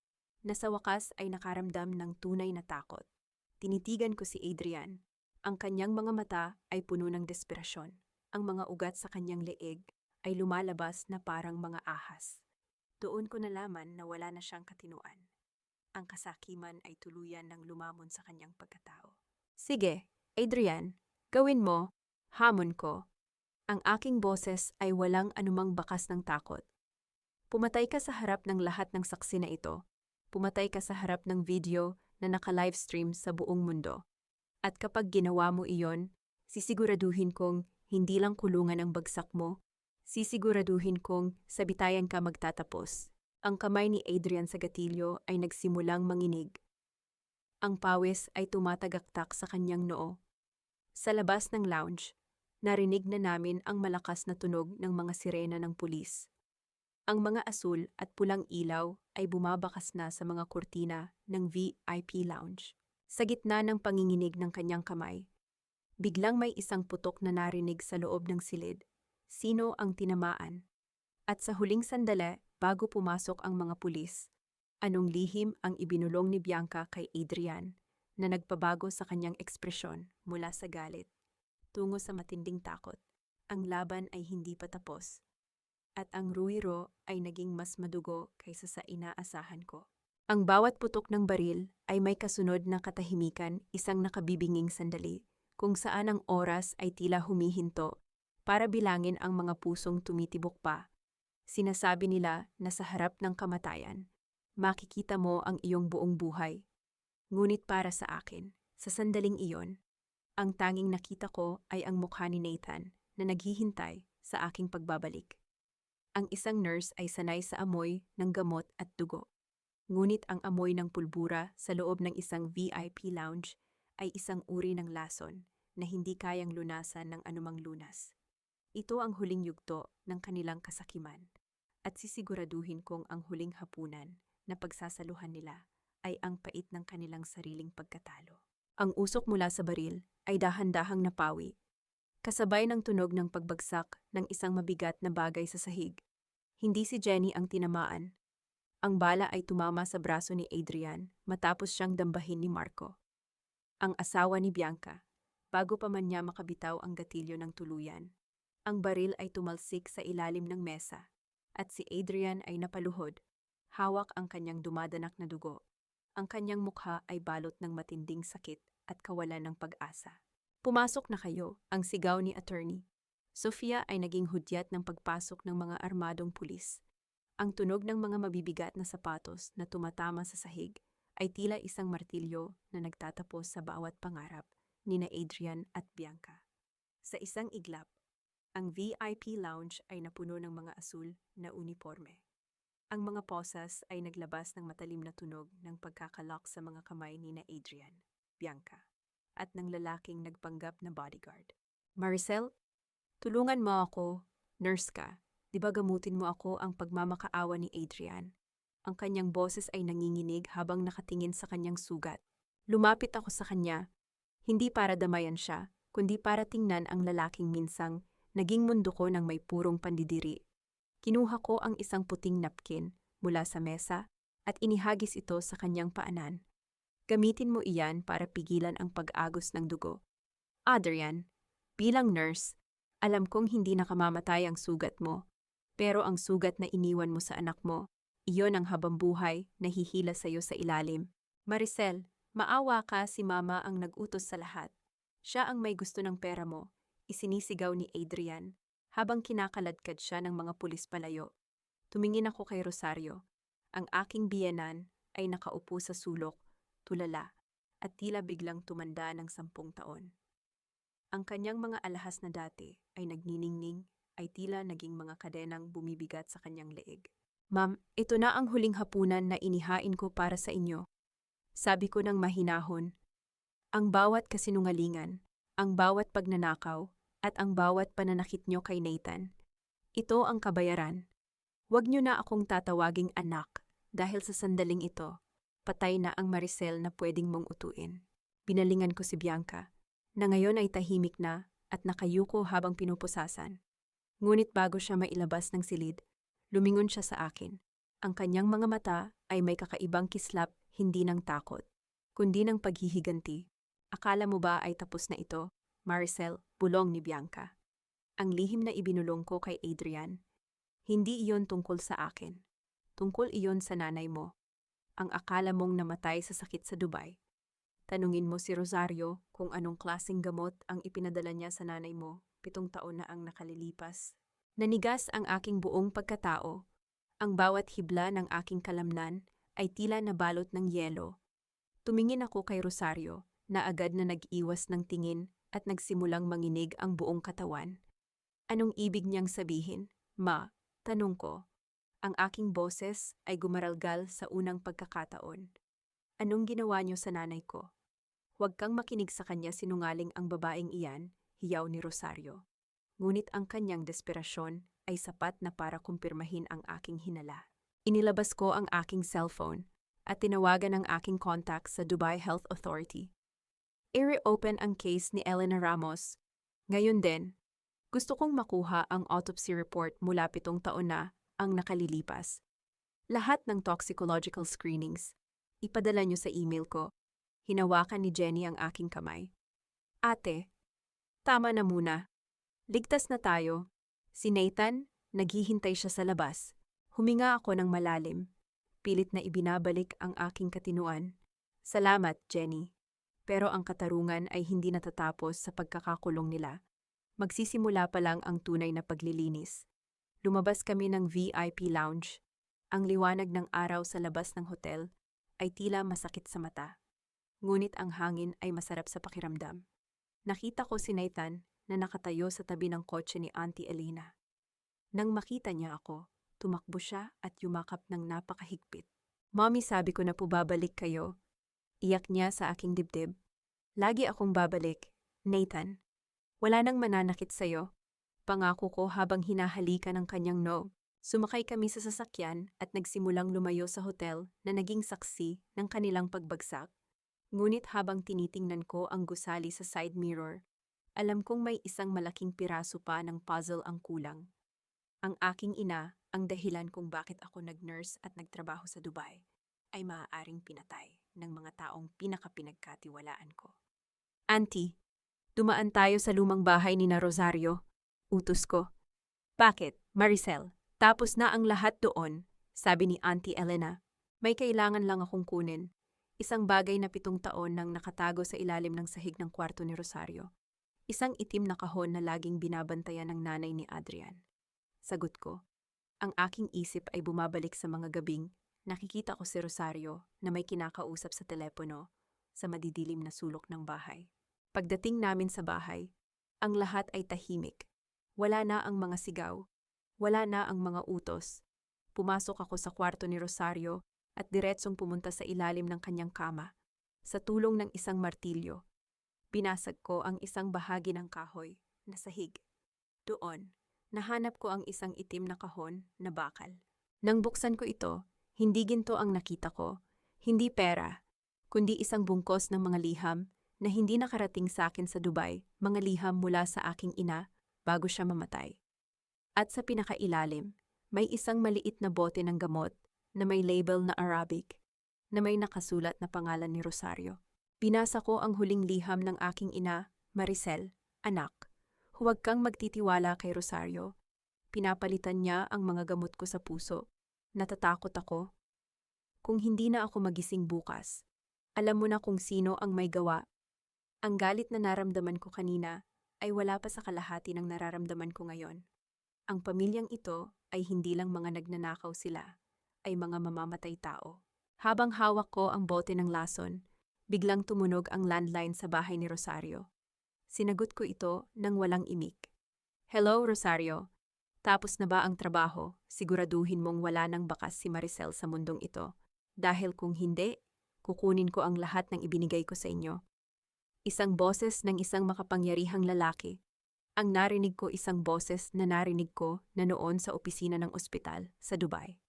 Speaker 1: na sa wakas ay nakaramdam ng tunay na takot. Tinitigan ko si Adrian. Ang kanyang mga mata ay puno ng desperasyon. Ang mga ugat sa kanyang leeg ay lumalabas na parang mga ahas. Doon ko nalaman na wala na siyang katinuan. Ang kasakiman ay tuluyan ng lumamon sa kanyang pagkatao. Sige, Adrian, gawin mo, hamon ko. Ang aking boses ay walang anumang bakas ng takot. Pumatay ka sa harap ng lahat ng saksi na ito. Pumatay ka sa harap ng video na naka-livestream sa buong mundo. At kapag ginawa mo iyon, sisiguraduhin kong hindi lang kulungan ang bagsak mo, sisiguraduhin kong sabitayan ka magtatapos. Ang kamay ni Adrian sa gatilyo ay nagsimulang manginig. Ang pawis ay tumatagaktak sa kanyang noo. Sa labas ng lounge, narinig na namin ang malakas na tunog ng mga sirena ng pulis. Ang mga asul at pulang ilaw ay bumabakas na sa mga kurtina ng VIP lounge. Sa gitna ng panginginig ng kanyang kamay, biglang may isang putok na narinig sa loob ng silid. Sino ang tinamaan? At sa huling sandali, bago pumasok ang mga pulis, anong lihim ang ibinulong ni Bianca kay Adrian na nagpabago sa kanyang ekspresyon mula sa galit tungo sa matinding takot. Ang laban ay hindi pa tapos, at ang Ruiro ay naging mas madugo kaysa sa inaasahan ko. Ang bawat putok ng baril ay may kasunod na katahimikan, isang nakabibinging sandali, kung saan ang oras ay tila humihinto para bilangin ang mga pusong tumitibok pa. Sinasabi nila na sa harap ng kamatayan, makikita mo ang iyong buong buhay. Ngunit para sa akin, sa sandaling iyon, ang tanging nakita ko ay ang mukha ni Nathan na naghihintay sa aking pagbabalik. Ang isang nurse ay sanay sa amoy ng gamot at dugo. Ngunit ang amoy ng pulbura sa loob ng isang VIP lounge ay isang uri ng lason na hindi kayang lunasan ng anumang lunas. Ito ang huling yugto ng kanilang kasakiman at sisiguraduhin kong ang huling hapunan na pagsasaluhan nila ay ang pait ng kanilang sariling pagkatalo. Ang usok mula sa baril ay dahan-dahang napawi, kasabay ng tunog ng pagbagsak ng isang mabigat na bagay sa sahig. Hindi si Jenny ang tinamaan. Ang bala ay tumama sa braso ni Adrian matapos siyang dambahin ni Marco, ang asawa ni Bianca, bago pa man niya makabitaw ang gatilyo ng tuluyan. Ang baril ay tumalsik sa ilalim ng mesa, at si Adrian ay napaluhod, hawak ang kanyang dumadanak na dugo. Ang kanyang mukha ay balot ng matinding sakit at kawalan ng pag-asa. Pumasok na kayo, ang sigaw ni attorney. Sofia ay naging hudyat ng pagpasok ng mga armadong pulis. Ang tunog ng mga mabibigat na sapatos na tumatama sa sahig ay tila isang martilyo na nagtatapos sa bawat pangarap ni na Adrian at Bianca. Sa isang iglap, ang VIP lounge ay napuno ng mga asul na uniforme. Ang mga posas ay naglabas ng matalim na tunog ng pagkakalak sa mga kamay ni na Adrian, Bianca, at ng lalaking nagpanggap na bodyguard. Maricel, tulungan mo ako, nurse ka. Di ba gamutin mo ako ang pagmamakaawa ni Adrian? Ang kanyang boses ay nanginginig habang nakatingin sa kanyang sugat. Lumapit ako sa kanya, hindi para damayan siya, kundi para tingnan ang lalaking minsang naging mundo ko ng may purong pandidiri. Kinuha ko ang isang puting napkin mula sa mesa at inihagis ito sa kanyang paanan. Gamitin mo iyan para pigilan ang pag-agos ng dugo. Adrian, bilang nurse, alam kong hindi nakamamatay ang sugat mo, pero ang sugat na iniwan mo sa anak mo, iyon ang habambuhay na hihila sa iyo sa ilalim. Maricel, maawa ka, si Mama ang nag-utos sa lahat. Siya ang may gusto ng pera mo, isinisigaw ni Adrian, habang kinakaladkad siya ng mga pulis palayo. Tumingin ako kay Rosario. Ang aking biyenan ay nakaupo sa sulok, tulala, at tila biglang tumanda ng 10 taon. Ang kanyang mga alahas na dati ay nagniningning, ay tila naging mga kadenang bumibigat sa kanyang leeg. Ma'am, ito na ang huling hapunan na inihain ko para sa inyo. Sabi ko ng mahinahon. Ang bawat kasinungalingan, ang bawat pagnanakaw, at ang bawat pananakit nyo kay Nathan. Ito ang kabayaran. Huwag nyo na akong tatawaging anak dahil sa sandaling ito, patay na ang Maricel na pwedeng mong utuin. Binalingan ko si Bianca, na ngayon ay tahimik na at nakayuko habang pinupusasan. Ngunit bago siya mailabas ng silid, lumingon siya sa akin. Ang kanyang mga mata ay may kakaibang kislap, hindi ng takot, kundi ng paghihiganti. Akala mo ba ay tapos na ito, Maricel? Bulong ni Bianca. Ang lihim na ibinulong ko kay Adrian, hindi iyon tungkol sa akin. Tungkol iyon sa nanay mo. Ang akala mong namatay sa sakit sa Dubai. Tanungin mo si Rosario kung anong klaseng gamot ang ipinadala niya sa nanay mo 7 taon na ang nakalilipas. Nanigas ang aking buong pagkatao. Ang bawat hibla ng aking kalamnan ay tila nabalot ng yelo. Tumingin ako kay Rosario na agad na nag-iwas ng tingin at nagsimulang manginig ang buong katawan. Anong ibig niyang sabihin? Ma, tanong ko. Ang aking boses ay gumaralgal sa unang pagkakataon. Anong ginawa niyo sa nanay ko? Huwag kang makinig sa kanya, sinungaling ang babaeng iyan, hiyaw ni Rosario. Ngunit ang kanyang desperasyon ay sapat na para kumpirmahin ang aking hinala. Inilabas ko ang aking cellphone at tinawagan ang aking contact sa Dubai Health Authority. I-reopen ang case ni Elena Ramos. Ngayon din, gusto kong makuha ang autopsy report mula 7 taon na ang nakalilipas. Lahat ng toxicological screenings, ipadala nyo sa email ko. Hinawakan ni Jenny ang aking kamay. Ate, tama na muna. Ligtas na tayo. Si Nathan, naghihintay siya sa labas. Huminga ako ng malalim. Pilit na ibinabalik ang aking katinuan. Salamat, Jenny. Pero ang katarungan ay hindi natatapos sa pagkakakulong nila. Magsisimula pa lang ang tunay na paglilinis. Lumabas kami ng VIP lounge. Ang liwanag ng araw sa labas ng hotel ay tila masakit sa mata. Ngunit ang hangin ay masarap sa pakiramdam. Nakita ko si Nathan na nakatayo sa tabi ng kotse ni Auntie Elena. Nang makita niya ako, tumakbo siya at yumakap ng napakahigpit. Mommy, sabi ko na po babalik kayo. Iyak niya sa aking dibdib. Lagi akong babalik, Nathan. Wala nang mananakit sa'yo. Pangako ko habang hinahalikan ng kanyang no. Sumakay kami sa sasakyan at nagsimulang lumayo sa hotel na naging saksi ng kanilang pagbagsak. Ngunit habang tinitingnan ko ang gusali sa side mirror, alam kong may isang malaking piraso pa ng puzzle ang kulang. Ang aking ina, ang dahilan kung bakit ako nag-nurse at nagtrabaho sa Dubai, ay maaaring pinatay ng mga taong pinakapinagkatiwalaan ko. Auntie, dumaan tayo sa lumang bahay ni na Rosario. Utos ko. Bakit, Maricel? Tapos na ang lahat doon, sabi ni Auntie Elena. May kailangan lang akong kunin. Isang bagay na 7 taon nang nakatago sa ilalim ng sahig ng kwarto ni Rosario. Isang itim na kahon na laging binabantayan ng nanay ni Adrian. Sagot ko. Ang aking isip ay bumabalik sa mga gabing nakikita ko si Rosario na may kinakausap sa telepono sa madidilim na sulok ng bahay. Pagdating namin sa bahay, ang lahat ay tahimik. Wala na ang mga sigaw. Wala na ang mga utos. Pumasok ako sa kwarto ni Rosario at diretsong pumunta sa ilalim ng kanyang kama. Sa tulong ng isang martilyo, binasag ko ang isang bahagi ng kahoy na sahig. Doon, nahanap ko ang isang itim na kahon na bakal. Nang buksan ko ito, hindi ginto ang nakita ko, hindi pera, kundi isang bungkos ng mga liham na hindi nakarating sa akin sa Dubai, mga liham mula sa aking ina bago siya mamatay. At sa pinakailalim, may isang maliit na bote ng gamot na may label na Arabic, na may nakasulat na pangalan ni Rosario. Binasa ko ang huling liham ng aking ina, Maricel, anak. Huwag kang magtitiwala kay Rosario. Pinapalitan niya ang mga gamot ko sa puso. Natatakot ako. Kung hindi na ako magising bukas, alam mo na kung sino ang may gawa. Ang galit na naramdaman ko kanina ay wala pa sa kalahati ng nararamdaman ko ngayon. Ang pamilyang ito ay hindi lang mga nagnanakaw sila, ay mga mamamatay tao. Habang hawak ko ang bote ng lason, biglang tumunog ang landline sa bahay ni Rosario. Sinagot ko ito nang walang imik. Hello, Rosario. Tapos na ba ang trabaho? Siguraduhin mong wala nang bakas si Maricel sa mundong ito. Dahil kung hindi, kukunin ko ang lahat ng ibinigay ko sa inyo. Isang boses ng isang makapangyarihang lalaki. Ang narinig ko isang boses na narinig ko na noon sa opisina ng ospital sa Dubai.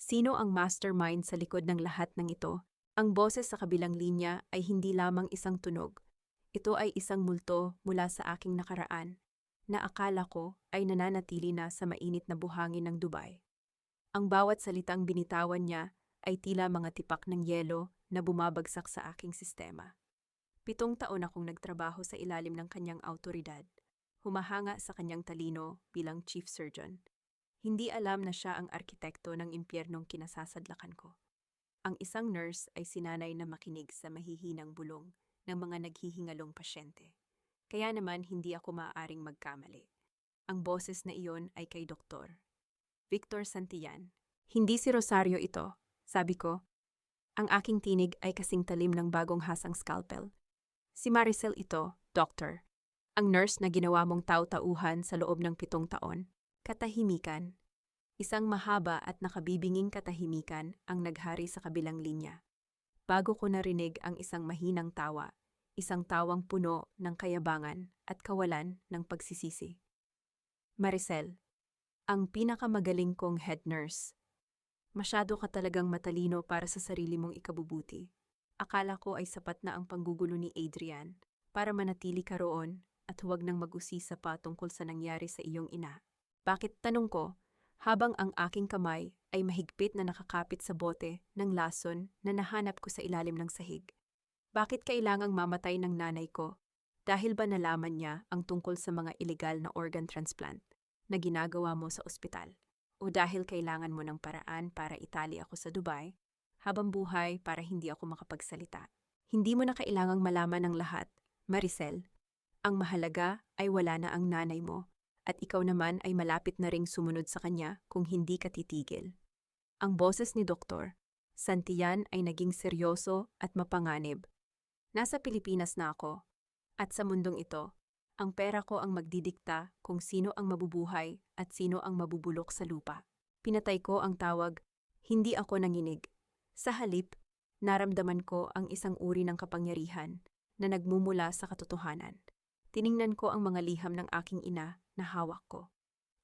Speaker 1: Sino ang mastermind sa likod ng lahat ng ito? Ang boses sa kabilang linya ay hindi lamang isang tunog. Ito ay isang multo mula sa aking nakaraan na akala ko ay nananatili na sa mainit na buhangin ng Dubai. Ang bawat salitang binitawan niya ay tila mga tipak ng yelo na bumabagsak sa aking sistema. 7 taon akong nagtrabaho sa ilalim ng kanyang awtoridad. Humahanga sa kanyang talino bilang chief surgeon. Hindi alam na siya ang arkitekto ng impyernong kinasasadlakan ko. Ang isang nurse ay sinanay na makinig sa mahihinang bulong ng mga naghihingalong pasyente. Kaya naman hindi ako maaaring magkamali. Ang boses na iyon ay kay Dr. Victor Santillan. Hindi si Rosario ito, sabi ko. Ang aking tinig ay kasing talim ng bagong hasang scalpel. Si Maricel ito, Doctor. Ang nurse na ginawa mong taw-tauhan sa loob ng 7 taon. Katahimikan. Isang mahaba at nakabibinging katahimikan ang naghari sa kabilang linya. Bago ko narinig ang isang mahinang tawa, isang tawang puno ng kayabangan at kawalan ng pagsisisi. Maricel, ang pinakamagaling kong head nurse. Masyado ka talagang matalino para sa sarili mong ikabubuti. Akala ko ay sapat na ang panggugulo ni Adrian para manatili ka roon at huwag nang mag-usisa pa tungkol sa nangyari sa iyong ina. Bakit, tanong ko, habang ang aking kamay ay mahigpit na nakakapit sa bote ng lason na nahanap ko sa ilalim ng sahig. Bakit kailangang mamatay ng nanay ko? Dahil ba nalaman niya ang tungkol sa mga illegal na organ transplant na ginagawa mo sa ospital? O dahil kailangan mo ng paraan para itali ako sa Dubai habang buhay para hindi ako makapagsalita? Hindi mo na kailangang malaman ang lahat, Maricel. Ang mahalaga ay wala na ang nanay mo at ikaw naman ay malapit na ring sumunod sa kanya kung hindi ka titigil. Ang boses ni Dr. Santillan ay naging seryoso at mapanganib. Nasa Pilipinas na ako, at sa mundong ito, ang pera ko ang magdidikta kung sino ang mabubuhay at sino ang mabubulok sa lupa. Pinatay ko ang tawag, hindi ako nanginig. Sa halip, naramdaman ko ang isang uri ng kapangyarihan na nagmumula sa katotohanan. Tiningnan ko ang mga liham ng aking ina na hawak ko.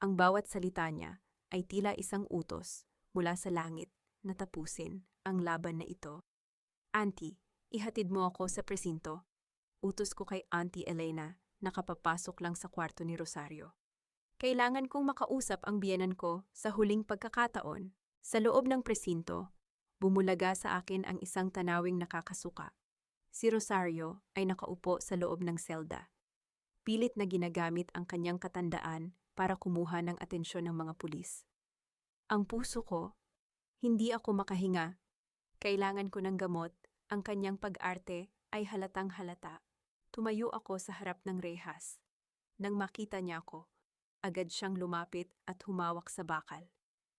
Speaker 1: Ang bawat salita niya ay tila isang utos mula sa langit na tapusin ang laban na ito. Auntie, ihatid mo ako sa presinto. Utos ko kay Auntie Elena na kapapasok lang sa kwarto ni Rosario. Kailangan kong makausap ang biyenan ko sa huling pagkakataon. Sa loob ng presinto, bumulaga sa akin ang isang tanawing nakakasuka. Si Rosario ay nakaupo sa loob ng selda. Pilit na ginagamit ang kanyang katandaan para kumuha ng atensyon ng mga pulis. Ang puso ko, hindi ako makahinga. Kailangan ko ng gamot, ang kanyang pag-arte ay halatang halata. Tumayo ako sa harap ng rehas. Nang makita niya ako, agad siyang lumapit at humawak sa bakal.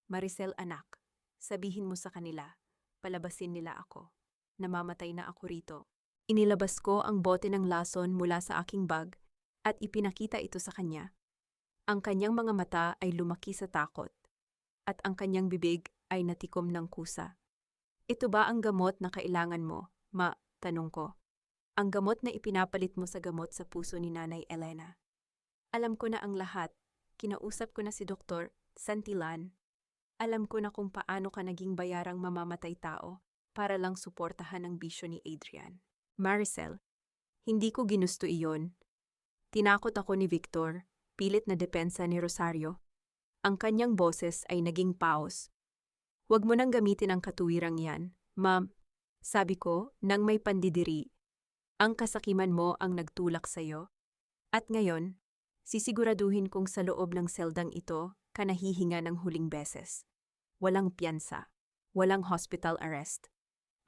Speaker 1: Maricel anak, sabihin mo sa kanila, palabasin nila ako. Namamatay na ako rito. Inilabas ko ang bote ng lason mula sa aking bag at ipinakita ito sa kanya. Ang kanyang mga mata ay lumaki sa takot at ang kanyang bibig ay natikom ng kusa. Ito ba ang gamot na kailangan mo, ma? Tanong ko. Ang gamot na ipinapalit mo sa gamot sa puso ni Nanay Elena. Alam ko na ang lahat. Kinausap ko na si Dr. Santillan. Alam ko na kung paano ka naging bayarang mamamatay tao para lang suportahan ang bisyo ni Adrian. Maricel, hindi ko ginusto iyon. Tinakot ako ni Victor, pilit na depensa ni Rosario. Ang kanyang boses ay naging paos. Huwag mo nang gamitin ang katuwirang yan, ma'am. Sabi ko, nang may pandidiri. Ang kasakiman mo ang nagtulak sa'yo. At ngayon, sisiguraduhin kong sa loob ng seldang ito ka nahihinga ng huling beses. Walang piyansa. Walang hospital arrest.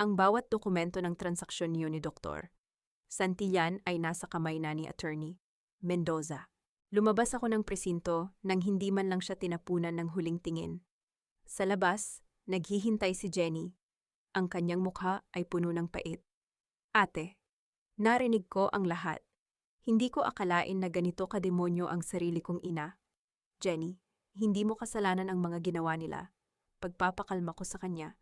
Speaker 1: Ang bawat dokumento ng transaksyon niyo ni Dr. Santillan ay nasa kamay na ni Attorney Mendoza. Lumabas ako ng presinto nang hindi man lang siya tinapunan ng huling tingin. Sa labas, naghihintay si Jenny. Ang kanyang mukha ay puno ng pait. Ate, narinig ko ang lahat. Hindi ko akalain na ganito kademonyo ang sarili kong ina. Jenny, hindi mo kasalanan ang mga ginawa nila. Pagpapakalma ko sa kanya.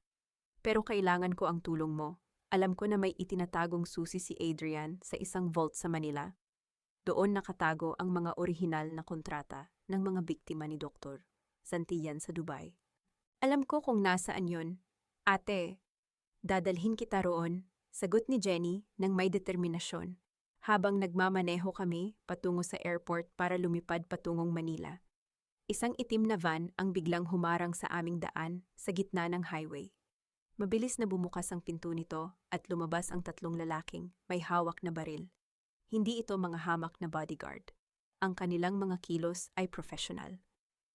Speaker 1: Pero kailangan ko ang tulong mo. Alam ko na may itinatagong susi si Adrian sa isang vault sa Manila. Doon nakatago ang mga orihinal na kontrata ng mga biktima ni Dr. Santillan sa Dubai. Alam ko kung nasaan yon. Ate, dadalhin kita roon, sagot ni Jenny nang may determinasyon. Habang nagmamaneho kami patungo sa airport para lumipad patungong Manila. Isang itim na van ang biglang humarang sa aming daan sa gitna ng highway. Mabilis na bumukas ang pinto nito at lumabas ang tatlong lalaking may hawak na baril. Hindi ito mga hamak na bodyguard. Ang kanilang mga kilos ay professional.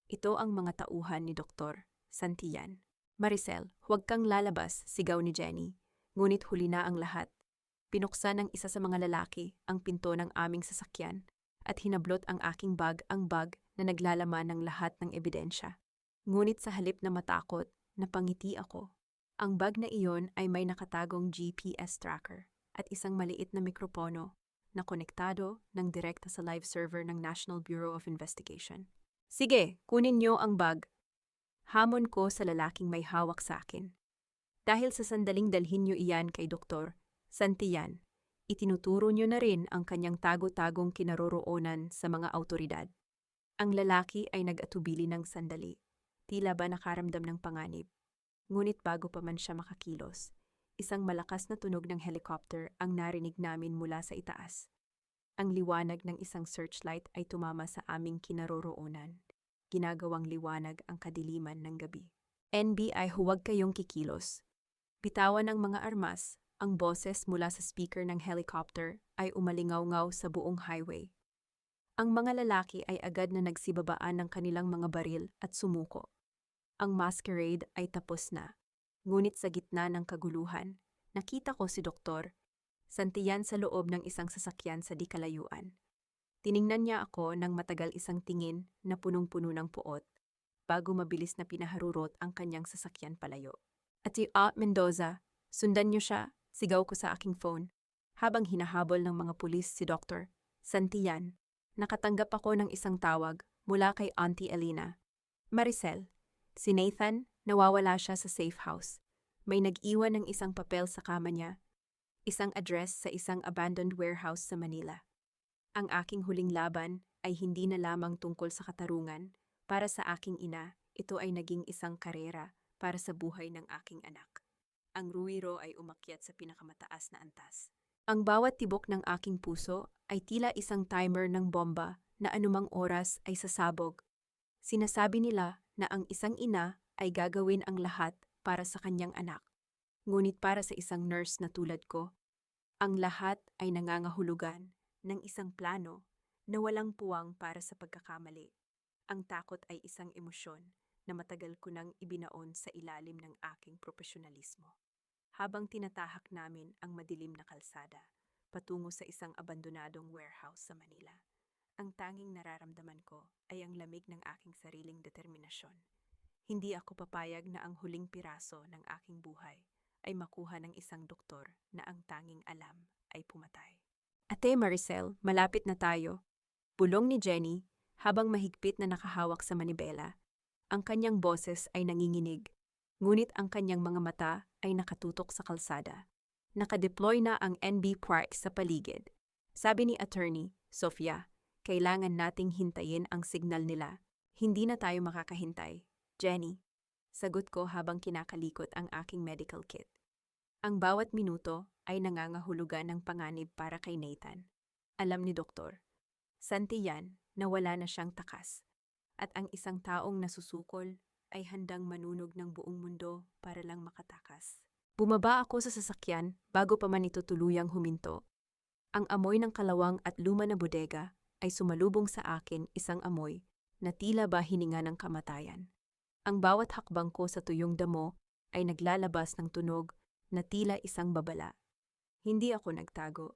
Speaker 1: Ito ang mga tauhan ni Dr. Santillan. Maricel, huwag kang lalabas, sigaw ni Jenny. Ngunit huli na ang lahat. Pinuksan ng isa sa mga lalaki ang pinto ng aming sasakyan at hinablot ang aking bag na naglalaman ng lahat ng ebidensya. Ngunit sa halip na matakot, napangiti ako. Ang bag na iyon ay may nakatagong GPS tracker at isang maliit na mikropono na konektado ng direkta sa live server ng National Bureau of Investigation. Sige, kunin niyo ang bag. Hamon ko sa lalaking may hawak sa akin. Dahil sa sandaling dalhin niyo iyan kay Dr. Santillan, itinuturo niyo na rin ang kanyang tago-tagong kinaroroonan sa mga awtoridad. Ang lalaki ay nag-atubili ng sandali, tila ba nakaramdam ng panganib. Ngunit bago pa man siya makakilos, isang malakas na tunog ng helicopter ang narinig namin mula sa itaas. Ang liwanag ng isang searchlight ay tumama sa aming kinaroroonan. Ginagawang liwanag ang kadiliman ng gabi. NBI, huwag kayong kikilos. Bitawan ang mga armas ang boses mula sa speaker ng helicopter ay umalingaw-ngaw sa buong highway. Ang mga lalaki ay agad na nagsibabaan ng kanilang mga baril at sumuko. Ang masquerade ay tapos na. Ngunit sa gitna ng kaguluhan, nakita ko si Doktor, santiyan sa loob ng isang sasakyan sa di kalayuan. Tiningnan niya ako ng matagal isang tingin na punong-puno ng puot, bago mabilis na pinaharurot ang kanyang sasakyan palayo. At si Mendoza, sundan niyo siya, sigaw ko sa aking phone. Habang hinahabol ng mga pulis si Dr. Santillan, nakatanggap ako ng isang tawag mula kay Auntie Elena. Maricel, si Nathan, nawawala siya sa safe house. May nag-iwan ng isang papel sa kama niya, isang address sa isang abandoned warehouse sa Manila. Ang aking huling laban ay hindi na lamang tungkol sa katarungan. Para sa aking ina, ito ay naging isang karera para sa buhay ng aking anak. Ang ruwiro ay umakyat sa pinakamataas na antas. Ang bawat tibok ng aking puso ay tila isang timer ng bomba na anumang oras ay sasabog. Sinasabi nila na ang isang ina ay gagawin ang lahat para sa kanyang anak. Ngunit para sa isang nurse na tulad ko, ang lahat ay nangangahulugan ng isang plano na walang puwang para sa pagkakamali. Ang takot ay isang emosyon na matagal ko nang ibinaon sa ilalim ng aking profesionalismo. Habang tinatahak namin ang madilim na kalsada, patungo sa isang abandonadong warehouse sa Manila, ang tanging nararamdaman ko ay ang lamig ng aking sariling determinasyon. Hindi ako papayag na ang huling piraso ng aking buhay ay makuha ng isang doktor na ang tanging alam ay pumatay. Ate Maricel, malapit na tayo. Bulong ni Jenny habang mahigpit na nakahawak sa manibela. Ang kanyang boses ay nanginginig, ngunit ang kanyang mga mata ay nakatutok sa kalsada. Nakadeploy na ang NB Park sa paligid. Sabi ni Attorney Sofia, kailangan nating hintayin ang signal nila. Hindi na tayo makakahintay. Jenny, sagot ko habang kinakalikot ang aking medical kit. Ang bawat minuto ay nangangahulugan ng panganib para kay Nathan. Alam ni Doktor Santillan na wala na siyang takas, at ang isang taong nasusukol ay handang manunog ng buong mundo para lang makatakas. Bumaba ako sa sasakyan bago pa man ito tuluyang huminto. Ang amoy ng kalawang at luma na bodega ay sumalubong sa akin, isang amoy na tila ba hininga ng kamatayan. Ang bawat hakbang ko sa tuyong damo ay naglalabas ng tunog na tila isang babala. Hindi ako nagtago.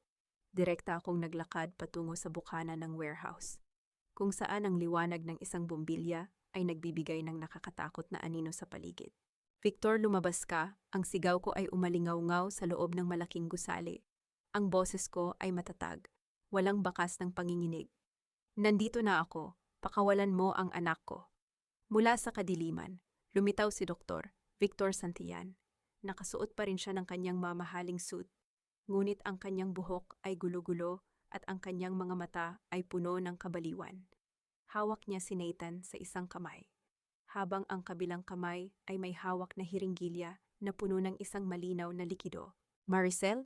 Speaker 1: Direkta akong naglakad patungo sa bukana ng warehouse, kung saan ang liwanag ng isang bombilya ay nagbibigay ng nakakatakot na anino sa paligid. Victor, lumabas ka, ang sigaw ko ay umalingaw-ngaw sa loob ng malaking gusali. Ang boses ko ay matatag, walang bakas ng panginginig. Nandito na ako, pakawalan mo ang anak ko. Mula sa kadiliman, lumitaw si Dr. Victor Santillan. Nakasuot pa rin siya ng kanyang mamahaling suit. Ngunit ang kanyang buhok ay gulo-gulo at ang kanyang mga mata ay puno ng kabaliwan. Hawak niya si Nathan sa isang kamay, habang ang kabilang kamay ay may hawak na hiringgilya na puno ng isang malinaw na likido. Maricel,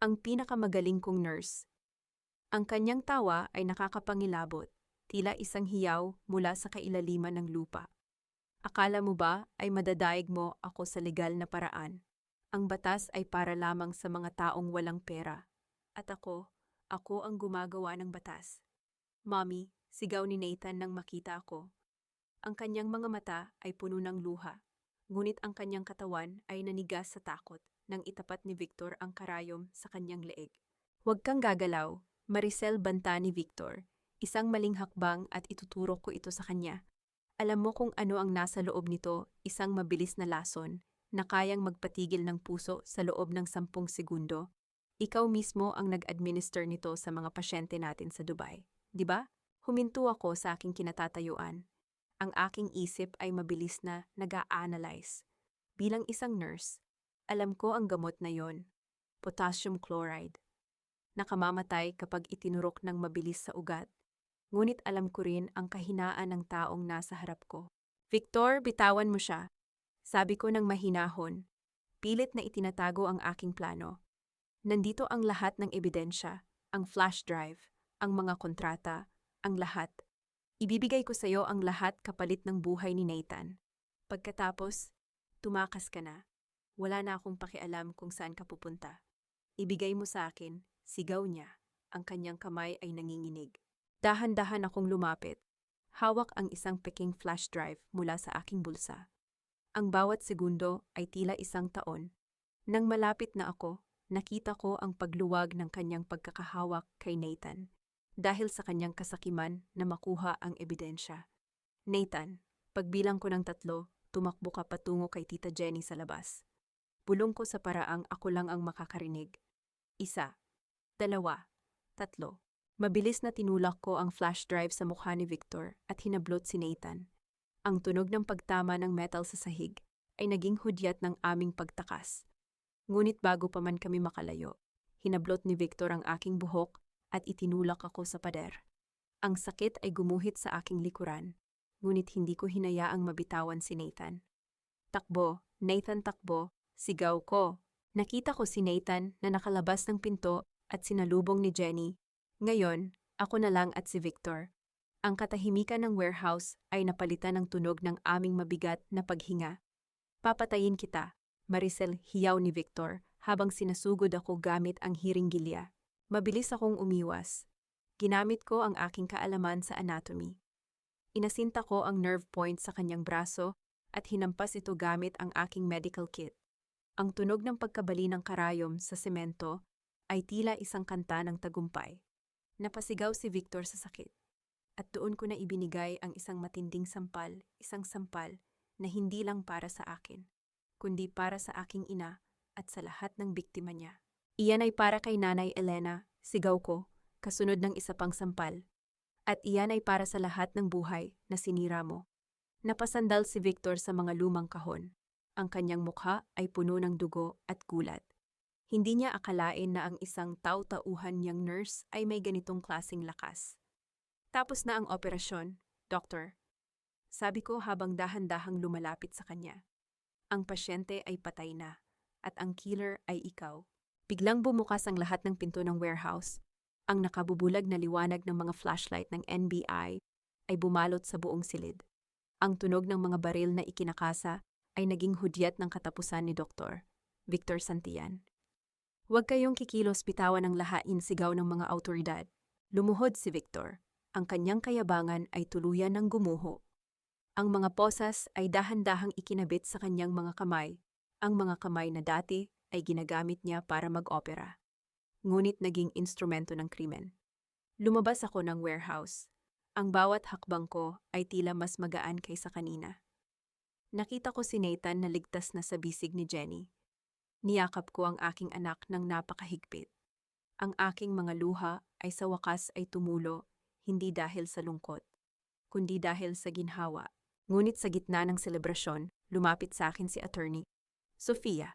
Speaker 1: ang pinakamagaling kong nurse. Ang kanyang tawa ay nakakapangilabot, tila isang hiyaw mula sa kailaliman ng lupa. Akala mo ba ay madadaig mo ako sa legal na paraan? Ang batas ay para lamang sa mga taong walang pera. At ako ang gumagawa ng batas. Mommy, sigaw ni Nathan nang makita ako. Ang kanyang mga mata ay puno ng luha, ngunit ang kanyang katawan ay nanigas sa takot nang itapat ni Victor ang karayom sa kanyang leeg. Huwag kang gagalaw, Maricel, banta ni Victor. Isang maling hakbang at ituturo ko ito sa kanya. Alam mo kung ano ang nasa loob nito, isang mabilis na lason na kayang magpatigil ng puso sa loob ng 10 segundo. Ikaw mismo ang nag-administer nito sa mga pasyente natin sa Dubai, di ba? Huminto ako sa aking kinatatayuan. Ang aking isip ay mabilis na nag-a-analyze. Bilang isang nurse, alam ko ang gamot na yon, potassium chloride. Nakamamatay kapag itinurok ng mabilis sa ugat. Ngunit alam ko rin ang kahinaan ng taong nasa harap ko. Victor, bitawan mo siya. Sabi ko ng mahinahon, pilit na itinatago ang aking plano. Nandito ang lahat ng ebidensya, ang flash drive, ang mga kontrata, ang lahat. Ibibigay ko sa iyo ang lahat kapalit ng buhay ni Nathan. Pagkatapos, tumakas ka na. Wala na akong pakialam kung saan ka pupunta. Ibigay mo sa akin, sigaw niya. Ang kanyang kamay ay nanginginig. Dahan-dahan akong lumapit. Hawak ang isang peking flash drive mula sa aking bulsa. Ang bawat segundo ay tila isang taon. Nang malapit na ako, nakita ko ang pagluwag ng kanyang pagkakahawak kay Nathan dahil sa kanyang kasakiman na makuha ang ebidensya. Nathan, pagbilang ko ng 3, tumakbo ka patungo kay Tita Jenny sa labas. Bulong ko sa paraang ako lang ang makakarinig. 1, 2, 3. Mabilis na tinulak ko ang flash drive sa mukha ni Victor at hinablot si Nathan. Ang tunog ng pagtama ng metal sa sahig ay naging hudyat ng aming pagtakas. Ngunit bago pa man kami makalayo, hinablot ni Victor ang aking buhok at itinulak ako sa pader. Ang sakit ay gumuhit sa aking likuran, ngunit hindi ko hinayaang mabitawan si Nathan. Takbo, Nathan takbo, sigaw ko. Nakita ko si Nathan na nakalabas ng pinto at sinalubong ni Jenny. Ngayon, ako na lang at si Victor. Ang katahimikan ng warehouse ay napalitan ng tunog ng aming mabigat na paghinga. Papatayin kita, Maricel, hiyaw ni Victor habang sinasugod ako gamit ang hiringgilya. Mabilis akong umiwas. Ginamit ko ang aking kaalaman sa anatomy. Inasinta ko ang nerve point sa kanyang braso at hinampas ito gamit ang aking medical kit. Ang tunog ng pagkabali ng karayom sa semento ay tila isang kanta ng tagumpay. Napasigaw si Victor sa sakit. At doon ko na ibinigay ang isang matinding sampal, isang sampal na hindi lang para sa akin, kundi para sa aking ina at sa lahat ng biktima niya. Iyan ay para kay Nanay Elena, sigaw ko, kasunod ng isa pang sampal. At iyan ay para sa lahat ng buhay na sinira mo. Napasandal si Victor sa mga lumang kahon. Ang kanyang mukha ay puno ng dugo at gulat. Hindi niya akalain na ang isang taw-tauhan niyang nurse ay may ganitong klaseng lakas. Tapos na ang operasyon, Doktor. Sabi ko habang dahan-dahang lumalapit sa kanya. Ang pasyente ay patay na, at ang killer ay ikaw. Biglang bumukas ang lahat ng pinto ng warehouse. Ang nakabubulag na liwanag ng mga flashlight ng NBI ay bumalot sa buong silid. Ang tunog ng mga baril na ikinakasa ay naging hudyat ng katapusan ni Dr. Victor Santillan. Huwag kayong kikilos, bitawan ng lahain, sigaw ng mga awtoridad. Lumuhod si Victor. Ang kanyang kayabangan ay tuluyan ng gumuho. Ang mga posas ay dahan-dahang ikinabit sa kanyang mga kamay. Ang mga kamay na dati ay ginagamit niya para mag-opera. Ngunit naging instrumento ng krimen. Lumabas ako ng warehouse. Ang bawat hakbang ko ay tila mas magaan kaysa kanina. Nakita ko si Nathan na ligtas na sa bisig ni Jenny. Niyakap ko ang aking anak ng napakahigpit. Ang aking mga luha ay sa wakas ay tumulo, hindi dahil sa lungkot, kundi dahil sa ginhawa. Ngunit sa gitna ng selebrasyon, lumapit sa akin si Attorney Sofia.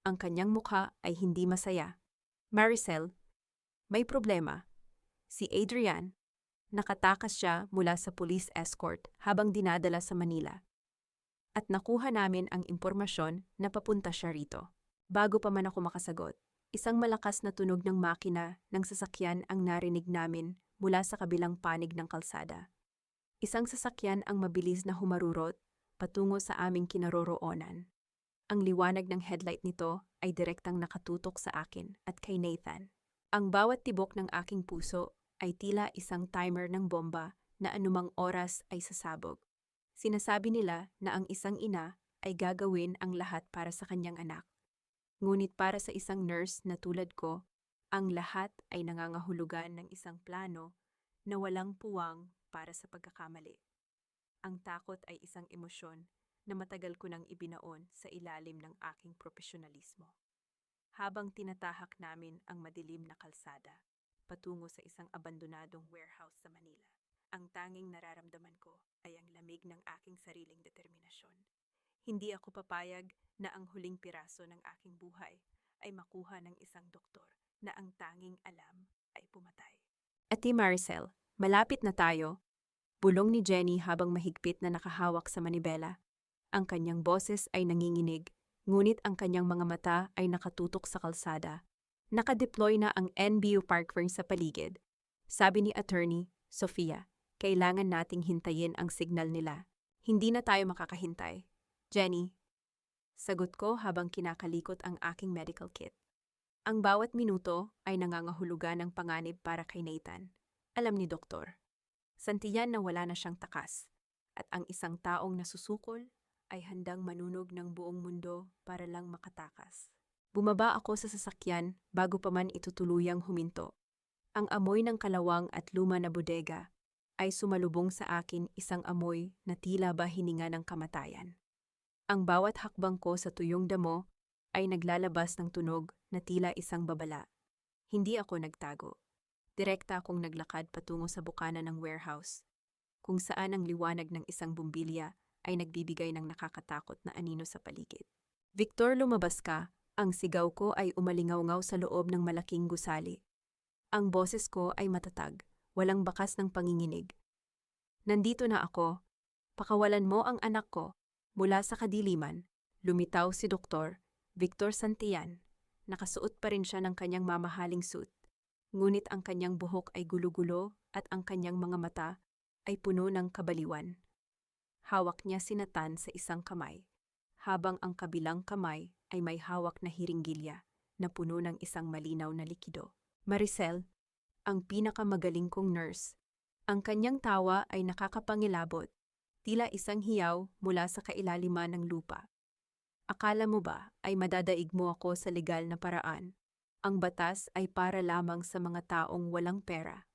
Speaker 1: Ang kanyang mukha ay hindi masaya. Maricel, may problema. Si Adrian, nakatakas siya mula sa police escort habang dinadala sa Manila. At nakuha namin ang impormasyon na papunta siya rito. Bago pa man ako makasagot, isang malakas na tunog ng makina ng sasakyan ang narinig namin mula sa kabilang panig ng kalsada. Isang sasakyan ang mabilis na humarurot patungo sa aming kinaroroonan. Ang liwanag ng headlight nito ay direktang nakatutok sa akin at kay Nathan. Ang bawat tibok ng aking puso ay tila isang timer ng bomba na anumang oras ay sasabog. Sinasabi nila na ang isang ina ay gagawin ang lahat para sa kanyang anak. Ngunit para sa isang nurse na tulad ko, ang lahat ay nangangahulugan ng isang plano na walang puwang para sa pagkakamali. Ang takot ay isang emosyon na matagal ko nang ibinaon sa ilalim ng aking profesionalismo. Habang tinatahak namin ang madilim na kalsada, patungo sa isang abandonadong warehouse sa Manila, ang tanging nararamdaman ko ay ang lamig ng aking sariling determinasyon. Hindi ako papayag na ang huling piraso ng aking buhay ay makuha ng isang doktor na ang tanging alam ay pumatay. Ate Maricel, malapit na tayo, bulong ni Jenny habang mahigpit na nakahawak sa manibela. Ang kanyang boses ay nanginginig, ngunit ang kanyang mga mata ay nakatutok sa kalsada. Nakadeploy na ang NBU Parkfern sa paligid. Sabi ni Attorney Sofia, kailangan nating hintayin ang signal nila. Hindi na tayo makakahintay. Jenny, Sagot ko habang kinakalikot ang aking medical kit. Ang bawat minuto ay nangangahulugan ng panganib para kay Nathan. Alam ni Doktor. Santiyan na wala na siyang takas. At ang isang taong nasusukol ay handang manunog ng buong mundo para lang makatakas. Bumaba ako sa sasakyan bago pa man ito tuluyang huminto. Ang amoy ng kalawang at luma na bodega ay sumalubong sa akin, isang amoy na tila ba hininga ng kamatayan. Ang bawat hakbang ko sa tuyong damo ay naglalabas ng tunog na tila isang babala. Hindi ako nagtago. Direkta akong naglakad patungo sa bukana ng warehouse, kung saan ang liwanag ng isang bumbilya ay nagbibigay ng nakakatakot na anino sa paligid. Victor, lumabas ka! Ang sigaw ko ay umalingaw-ngaw sa loob ng malaking gusali. Ang boses ko ay matatag, walang bakas ng panginginig. Nandito na ako. Pakawalan mo ang anak ko. Mula sa kadiliman, lumitaw si Dr. Victor Santillan. Nakasuot pa rin siya ng kanyang mamahaling suit. Ngunit ang kanyang buhok ay gulo-gulo at ang kanyang mga mata ay puno ng kabaliwan. Hawak niya si Nathan sa isang kamay, habang ang kabilang kamay ay may hawak na hiringgilya na puno ng isang malinaw na likido. Maricel, ang pinakamagaling kong nurse. Ang kanyang tawa ay nakakapangilabot, tila isang hiyaw mula sa kailaliman ng lupa. Akala mo ba ay madadaig mo ako sa legal na paraan? Ang batas ay para lamang sa mga taong walang pera.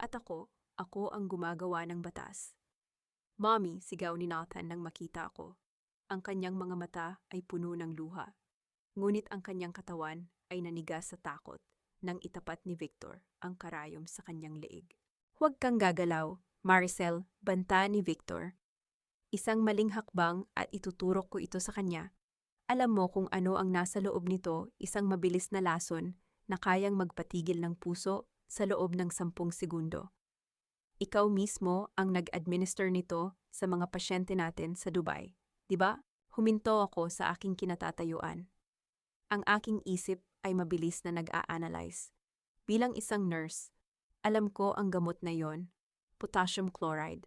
Speaker 1: At ako ang gumagawa ng batas. Mommy, sigaw ni Nathan nang makita ako. Ang kanyang mga mata ay puno ng luha. Ngunit ang kanyang katawan ay nanigas sa takot nang itapat ni Victor ang karayom sa kanyang leeg. Huwag kang gagalaw, Maricel, banta ni Victor. Isang maling hakbang at ituturok ko ito sa kanya. Alam mo kung ano ang nasa loob nito, isang mabilis na lason na kayang magpatigil ng puso sa loob ng 10 segundo. Ikaw mismo ang nag-administer nito sa mga pasyente natin sa Dubai, di ba? Huminto ako sa aking kinatatayuan. Ang aking isip ay mabilis na nag-a-analyze. Bilang isang nurse, alam ko ang gamot na yon, potassium chloride,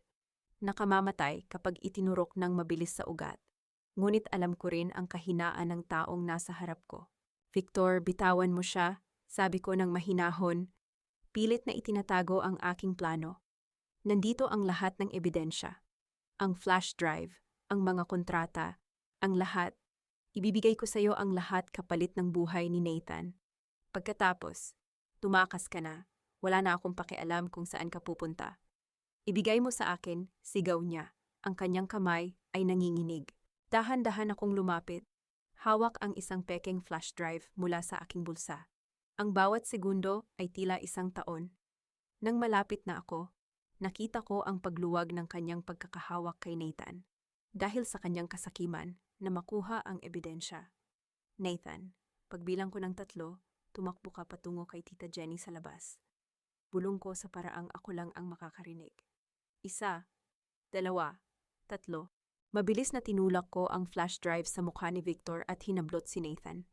Speaker 1: nakamamatay kapag itinurok ng mabilis sa ugat. Ngunit alam ko rin ang kahinaan ng taong nasa harap ko. Victor, bitawan mo siya, sabi ko ng mahinahon. Pilit na itinatago ang aking plano. Nandito ang lahat ng ebidensya. Ang flash drive, ang mga kontrata, ang lahat. Ibibigay ko sa iyo ang lahat kapalit ng buhay ni Nathan. Pagkatapos, tumakas ka na. Wala na akong pakialam kung saan ka pupunta. Ibigay mo sa akin, sigaw niya. Ang kanyang kamay ay nanginginig. Dahan-dahan akong lumapit. Hawak ang isang pekeng flash drive mula sa aking bulsa. Ang bawat segundo ay tila isang taon. Nang malapit na ako, nakita ko ang pagluwag ng kanyang pagkakahawak kay Nathan dahil sa kanyang kasakiman na makuha ang ebidensya. Nathan, pagbilang ko ng 3, tumakbo ka patungo kay Tita Jenny sa labas. Bulong ko sa paraang ako lang ang makakarinig. 1, 2, 3. Mabilis na tinulak ko ang flash drive sa mukha ni Victor at hinablot si Nathan.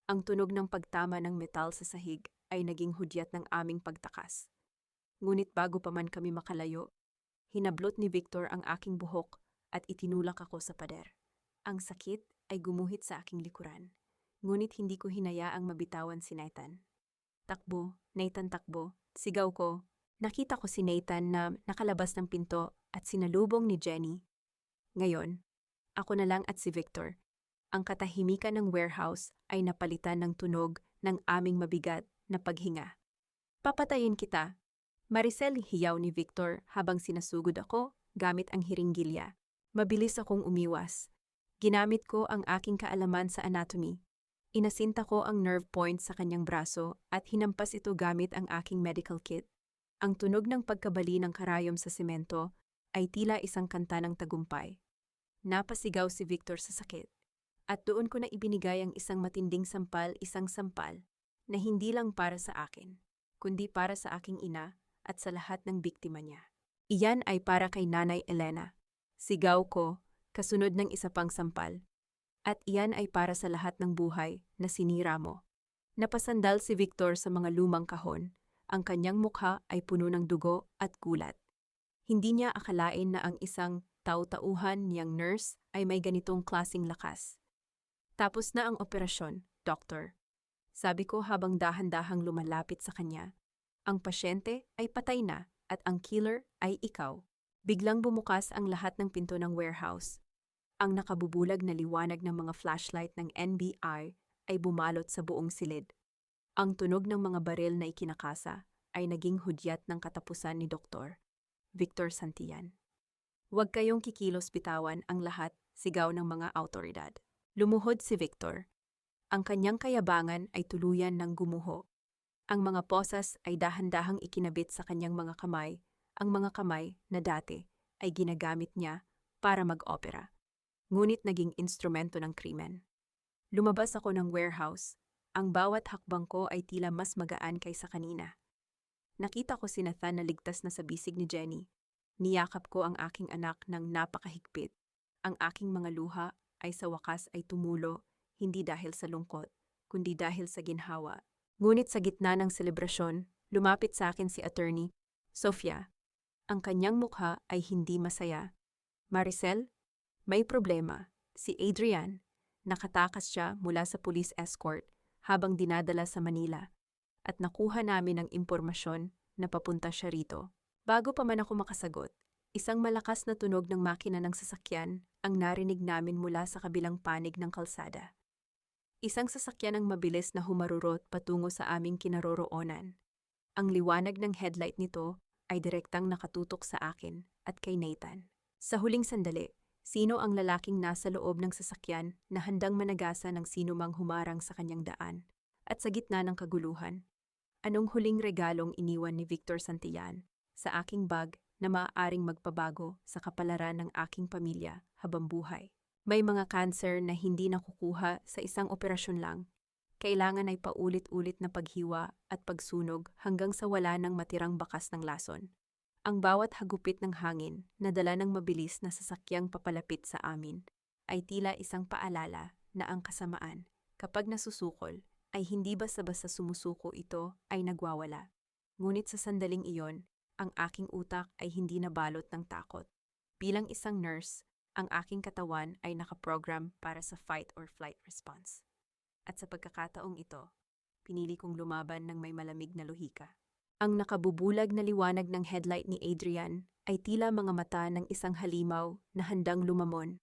Speaker 1: Ang tunog ng pagtama ng metal sa sahig ay naging hudyat ng aming pagtakas. Ngunit bago pa man kami makalayo, hinablot ni Victor ang aking buhok at itinulak ako sa pader. Ang sakit ay gumuhit sa aking likuran, ngunit hindi ko hinayaang mabitawan si Nathan. Takbo, Nathan, takbo, sigaw ko. Nakita ko si Nathan na nakalabas ng pinto at sinalubong ni Jenny. Ngayon, ako na lang at si Victor. Ang katahimikan ng warehouse ay napalitan ng tunog ng aming mabigat na paghinga. Papatayin kita. Maricel, hiyaw ni Victor habang sinasugod ako gamit ang hiringgilya. Mabilis akong umiwas. Ginamit ko ang aking kaalaman sa anatomy. Inasinta ko ang nerve point sa kanyang braso at hinampas ito gamit ang aking medical kit. Ang tunog ng pagkabali ng karayom sa semento ay tila isang kanta ng tagumpay. Napasigaw si Victor sa sakit. At doon ko na ibinigay ang isang matinding sampal, isang sampal na hindi lang para sa akin, kundi para sa aking ina at sa lahat ng biktima niya. Iyan ay para kay Nanay Elena. Sigaw ko, kasunod ng isa pang sampal. At iyan ay para sa lahat ng buhay na sinira mo. Napasandal si Victor sa mga lumang kahon. Ang kanyang mukha ay puno ng dugo at gulat. Hindi niya akalain na ang isang tautauhan niyang nurse ay may ganitong klasing lakas. Tapos na ang operasyon, Doktor. Sabi ko habang dahan-dahang lumalapit sa kanya. Ang pasyente ay patay na at ang killer ay ikaw. Biglang bumukas ang lahat ng pinto ng warehouse. Ang nakabubulag na liwanag ng mga flashlight ng NBI ay bumalot sa buong silid. Ang tunog ng mga baril na ikinakasa ay naging hudyat ng katapusan ni Dr. Victor Santillan. Huwag kayong kikilos, bitawan ang lahat, sigaw ng mga awtoridad. Lumuhod si Victor. Ang kanyang kayabangan ay tuluyan ng gumuho. Ang mga posas ay dahan-dahang ikinabit sa kanyang mga kamay, ang mga kamay na dati ay ginagamit niya para mag-opera. Ngunit naging instrumento ng krimen. Lumabas ako ng warehouse. Ang bawat hakbang ko ay tila mas magaan kaysa kanina. Nakita ko si Nathan na ligtas na sa bisig ni Jenny. Niyakap ko ang aking anak ng napakahigpit. Ang aking mga luha ay sa wakas ay tumulo, hindi dahil sa lungkot, kundi dahil sa ginhawa. Ngunit sa gitna ng selebrasyon, lumapit sa akin si Attorney Sofia. Ang kanyang mukha ay hindi masaya. Maricel, may problema. Si Adrian, nakatakas siya mula sa police escort habang dinadala sa Manila at nakuha namin ang impormasyon na papunta siya rito. Bago pa man ako makasagot, isang malakas na tunog ng makina ng sasakyan ang narinig namin mula sa kabilang panig ng kalsada. Isang sasakyan ang mabilis na humarurot patungo sa aming kinaroroonan. Ang liwanag ng headlight nito ay direktang nakatutok sa akin at kay Nathan. Sa huling sandali, sino ang lalaking nasa loob ng sasakyan na handang managasan ng sinumang humarang sa kanyang daan? At sa gitna ng kaguluhan, anong huling regalong iniwan ni Victor Santillan sa aking bag na maaaring magpabago sa kapalaran ng aking pamilya habang buhay? May mga cancer na hindi nakukuha sa isang operasyon lang. Kailangan ay paulit-ulit na paghiwa at pagsunog hanggang sa wala ng matirang bakas ng lason. Ang bawat hagupit ng hangin na dala ng mabilis na sasakyang papalapit sa amin ay tila isang paalala na ang kasamaan, kapag nasusukol, ay hindi basta-basta sumusuko, ito ay nagwawala. Ngunit sa sandaling iyon, ang aking utak ay hindi nabalot ng takot. Bilang isang nurse, ang aking katawan ay nakaprogram para sa fight or flight response. At sa pagkakataong ito, pinili kong lumaban ng may malamig na lohika. Ang nakabubulag na liwanag ng headlight ni Adrian ay tila mga mata ng isang halimaw na handang lumamon.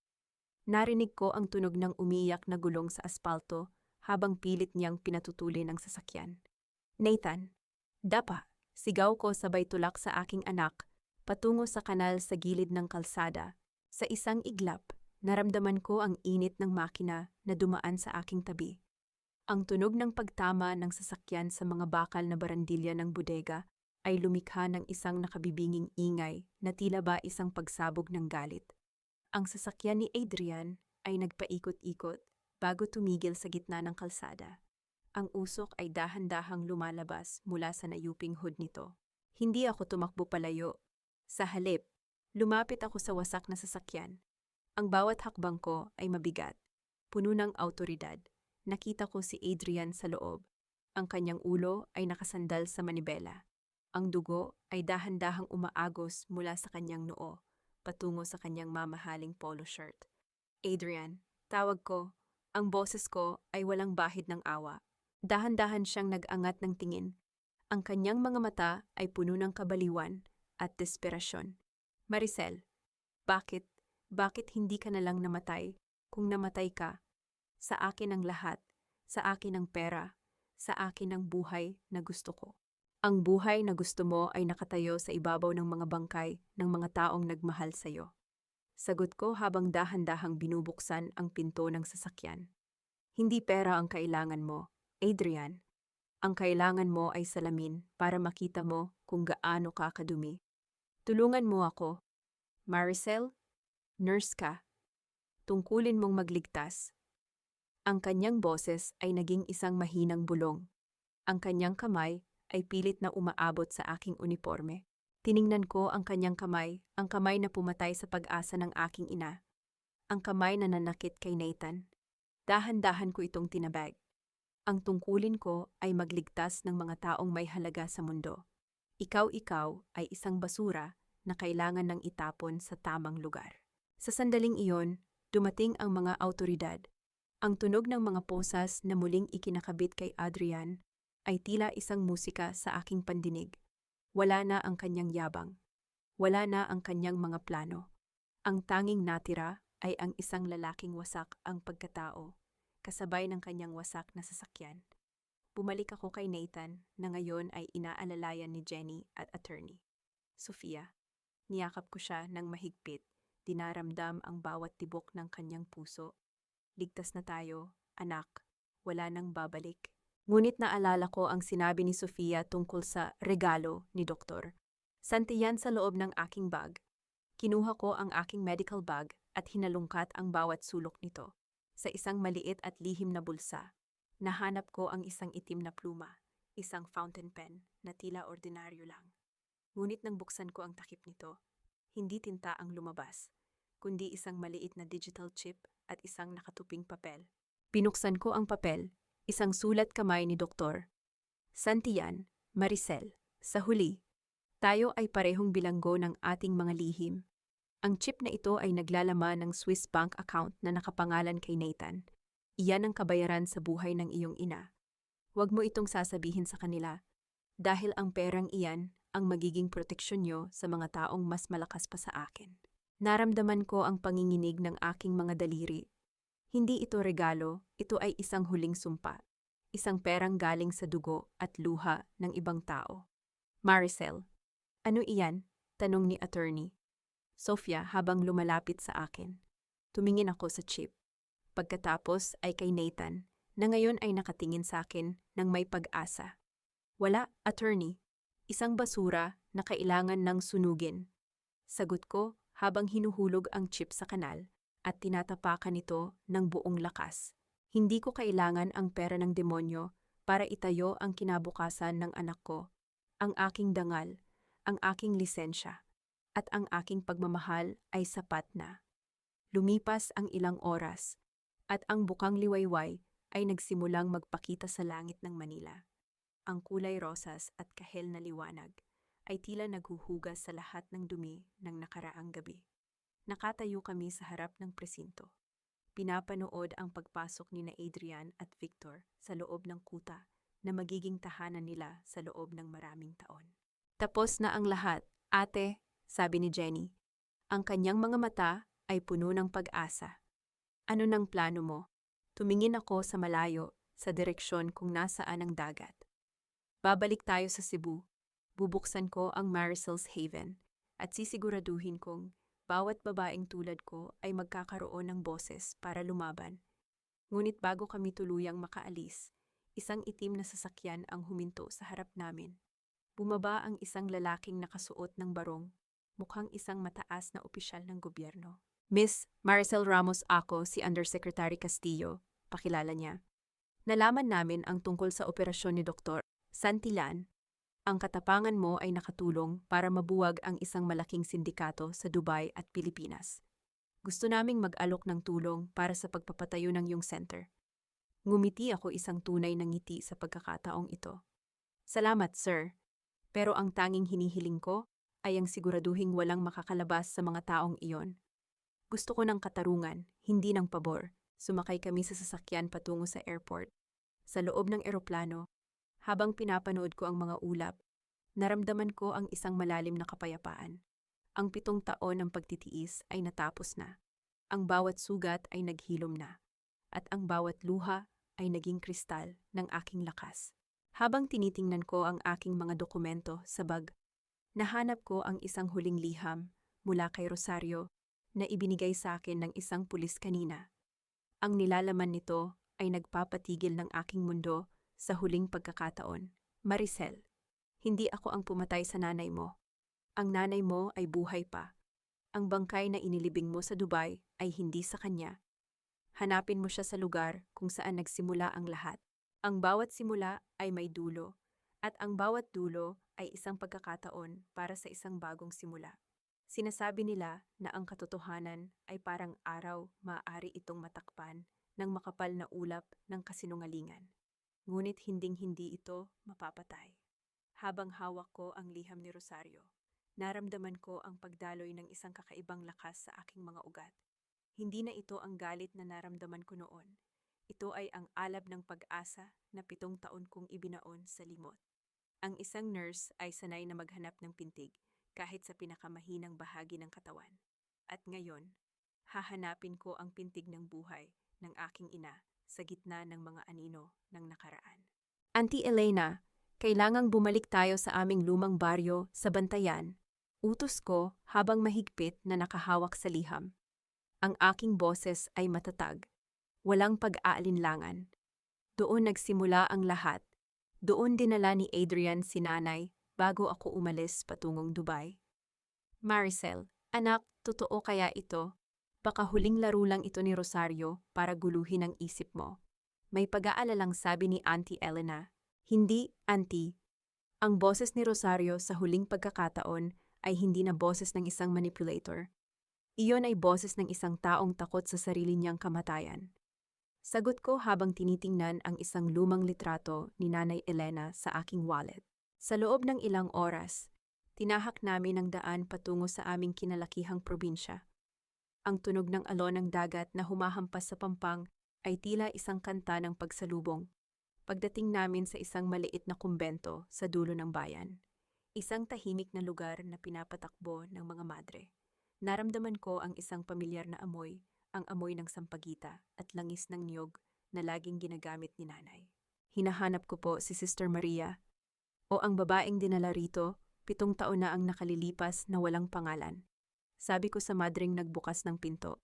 Speaker 1: Narinig ko ang tunog ng umiiyak na gulong sa aspalto habang pilit niyang pinatutuli ng sasakyan. Nathan, dapa! Sigaw ko sabay tulak sa aking anak patungo sa kanal sa gilid ng kalsada. Sa isang iglap, naramdaman ko ang init ng makina na dumaan sa aking tabi. Ang tunog ng pagtama ng sasakyan sa mga bakal na barandilya ng bodega ay lumikha ng isang nakabibinging ingay na tila ba isang pagsabog ng galit. Ang sasakyan ni Adrian ay nagpaikot-ikot bago tumigil sa gitna ng kalsada. Ang usok ay dahan-dahang lumalabas mula sa nayuping hood nito. Hindi ako tumakbo palayo. Sa halip, lumapit ako sa wasak na sasakyan. Ang bawat hakbang ko ay mabigat, puno ng awtoridad. Nakita ko si Adrian sa loob. Ang kanyang ulo ay nakasandal sa manibela. Ang dugo ay dahan-dahang umaagos mula sa kanyang noo, patungo sa kanyang mamahaling polo shirt. Adrian, tawag ko. Ang boses ko ay walang bahid ng awa. Dahan-dahan siyang nag-angat ng tingin. Ang kanyang mga mata ay puno ng kabaliwan at desperasyon. Maricel, bakit hindi ka na lang namatay? Kung namatay ka, sa akin ang lahat, sa akin ang pera, sa akin ang buhay na gusto ko. Ang buhay na gusto mo ay nakatayo sa ibabaw ng mga bangkay ng mga taong nagmahal sa'yo. Sagot ko habang dahan-dahang binubuksan ang pinto ng sasakyan. Hindi pera ang kailangan mo, Adrian. Ang kailangan mo ay salamin para makita mo kung gaano ka kadumi. Tulungan mo ako. Maricel, nurse ka. Tungkulin mong magligtas. Ang kanyang boses ay naging isang mahinang bulong. Ang kanyang kamay ay pilit na umaabot sa aking uniforme. Tiningnan ko ang kanyang kamay, ang kamay na pumatay sa pag-asa ng aking ina. Ang kamay na nanakit kay Nathan. Dahan-dahan ko itong tinabag. Ang tungkulin ko ay magligtas ng mga taong may halaga sa mundo. Ikaw ay isang basura na kailangan ng itapon sa tamang lugar. Sa sandaling iyon, dumating ang mga awtoridad. Ang tunog ng mga posas na muling ikinakabit kay Adrian ay tila isang musika sa aking pandinig. Wala na ang kanyang yabang. Wala na ang kanyang mga plano. Ang tanging natira ay ang isang lalaking wasak ang pagkatao, kasabay ng kanyang wasak na sasakyan. Bumalik ako kay Nathan na ngayon ay inaalalayan ni Jenny at attorney. Sofia, niyakap ko siya ng mahigpit, dinaramdam ang bawat tibok ng kanyang puso. Ligtas na tayo, anak, wala nang babalik. Ngunit naalala ko ang sinabi ni Sofia tungkol sa regalo ni Doktor. Santiyan sa loob ng aking bag. Kinuha ko ang aking medical bag at hinalungkat ang bawat sulok nito. Sa isang maliit at lihim na bulsa, nahanap ko ang isang itim na pluma, isang fountain pen na tila ordinaryo lang. Ngunit nang buksan ko ang takip nito, hindi tinta ang lumabas, kundi isang maliit na digital chip at isang nakatuping papel. Binuksan ko ang papel, isang sulat kamay ni Doktor. Santian, Maricel, sa huli, tayo ay parehong bilanggo ng ating mga lihim. Ang chip na ito ay naglalaman ng Swiss bank account na nakapangalan kay Nathan. Iyan ang kabayaran sa buhay ng iyong ina. Huwag mo itong sasabihin sa kanila, dahil ang perang iyan ang magiging proteksyon nyo sa mga taong mas malakas pa sa akin. Naramdaman ko ang panginginig ng aking mga daliri. Hindi ito regalo, ito ay isang huling sumpa. Isang perang galing sa dugo at luha ng ibang tao. Maricel, ano iyan? Tanong ni attorney. Sofia habang lumalapit sa akin. Tumingin ako sa chip. Pagkatapos ay kay Nathan, na ngayon ay nakatingin sa akin ng may pag-asa. Wala, attorney. Isang basura na kailangan ng sunugin. Sagot ko habang hinuhulog ang chip sa kanal at tinatapakan ito ng buong lakas. Hindi ko kailangan ang pera ng demonyo para itayo ang kinabukasan ng anak ko, ang aking dangal, ang aking lisensya, at ang aking pagmamahal ay sapat na. Lumipas ang ilang oras, at ang bukang liwayway ay nagsimulang magpakita sa langit ng Manila. Ang kulay rosas at kahel na liwanag ay tila naghuhugas sa lahat ng dumi ng nakaraang gabi. Nakatayo kami sa harap ng presinto. Pinapanood ang pagpasok ni na Adrian at Victor sa loob ng kuta na magiging tahanan nila sa loob ng maraming taon. Tapos na ang lahat, ate, sabi ni Jenny. Ang kanyang mga mata ay puno ng pag-asa. Ano nang plano mo? Tumingin ako sa malayo, sa direksyon kung nasaan ang dagat. Babalik tayo sa Cebu. Bubuksan ko ang Maricel's Haven at sisiguraduhin kong bawat babaeng tulad ko ay magkakaroon ng boses para lumaban. Ngunit bago kami tuluyang makaalis, isang itim na sasakyan ang huminto sa harap namin. Bumaba ang isang lalaking nakasuot ng barong, mukhang isang mataas na opisyal ng gobyerno. Miss Maricel Ramos ako, si Undersecretary Castillo, pakilala niya. Nalaman namin ang tungkol sa operasyon ni Dr. Santillan. Ang katapangan mo ay nakatulong para mabuwag ang isang malaking sindikato sa Dubai at Pilipinas. Gusto naming mag-alok ng tulong para sa pagpapatayo ng iyong center. Ngumiti ako isang tunay na ngiti sa pagkakataong ito. Salamat, sir. Pero ang tanging hinihiling ko ay ang siguraduhing walang makakalabas sa mga taong iyon. Gusto ko ng katarungan, hindi ng pabor. Sumakay kami sa sasakyan patungo sa airport. Sa loob ng eroplano, habang pinapanood ko ang mga ulap, naramdaman ko ang isang malalim na kapayapaan. Ang 7 taon ng pagtitiis ay natapos na. Ang bawat sugat ay naghilom na. At ang bawat luha ay naging kristal ng aking lakas. Habang tinitingnan ko ang aking mga dokumento sa bag, nahanap ko ang isang huling liham mula kay Rosario na ibinigay sa akin ng isang pulis kanina. Ang nilalaman nito ay nagpapatigil ng aking mundo sa huling pagkakataon. Maricel, hindi ako ang pumatay sa nanay mo. Ang nanay mo ay buhay pa. Ang bangkay na inilibing mo sa Dubai ay hindi sa kanya. Hanapin mo siya sa lugar kung saan nagsimula ang lahat. Ang bawat simula ay may dulo, at ang bawat dulo ay isang pagkakataon para sa isang bagong simula. Sinasabi nila na ang katotohanan ay parang araw, maaari itong matakpan ng makapal na ulap ng kasinungalingan. Ngunit hinding-hindi ito mapapatay. Habang hawak ko ang liham ni Rosario, naramdaman ko ang pagdaloy ng isang kakaibang lakas sa aking mga ugat. Hindi na ito ang galit na naramdaman ko noon. Ito ay ang alab ng pag-asa na 7 taon kong ibinaon sa limot. Ang isang nurse ay sanay na maghanap ng pintig kahit sa pinakamahinang bahagi ng katawan. At ngayon, hahanapin ko ang pintig ng buhay ng aking ina sa gitna ng mga anino ng nakaraan. Auntie Elena, kailangang bumalik tayo sa aming lumang baryo sa Bantayan. Utos ko habang mahigpit na nakahawak sa liham. Ang aking boses ay matatag. Walang pag-aalinlangan. Doon nagsimula ang lahat. Doon dinala ni Adrian si nanay bago ako umalis patungong Dubai. Maricel, anak, totoo kaya ito? Baka huling laro lang ito ni Rosario para guluhin ang isip mo. May pag-aalalang sabi ni Auntie Elena. Hindi, Auntie. Ang boses ni Rosario sa huling pagkakataon ay hindi na boses ng isang manipulator. Iyon ay boses ng isang taong takot sa sarili niyang kamatayan. Sagot ko habang tinitingnan ang isang lumang litrato ni Nanay Elena sa aking wallet. Sa loob ng ilang oras, tinahak namin ang daan patungo sa aming kinalakihang probinsya. Ang tunog ng alon ng dagat na humahampas sa pampang ay tila isang kanta ng pagsalubong. Pagdating namin sa isang maliit na kumbento sa dulo ng bayan, isang tahimik na lugar na pinapatakbo ng mga madre. Naramdaman ko ang isang pamilyar na amoy, ang amoy ng sampagita at langis ng niyog na laging ginagamit ni nanay. Hinahanap ko po si Sister Maria o ang babaeng dinala rito, 7 taon na ang nakalilipas na walang pangalan. Sabi ko sa madring nagbukas ng pinto.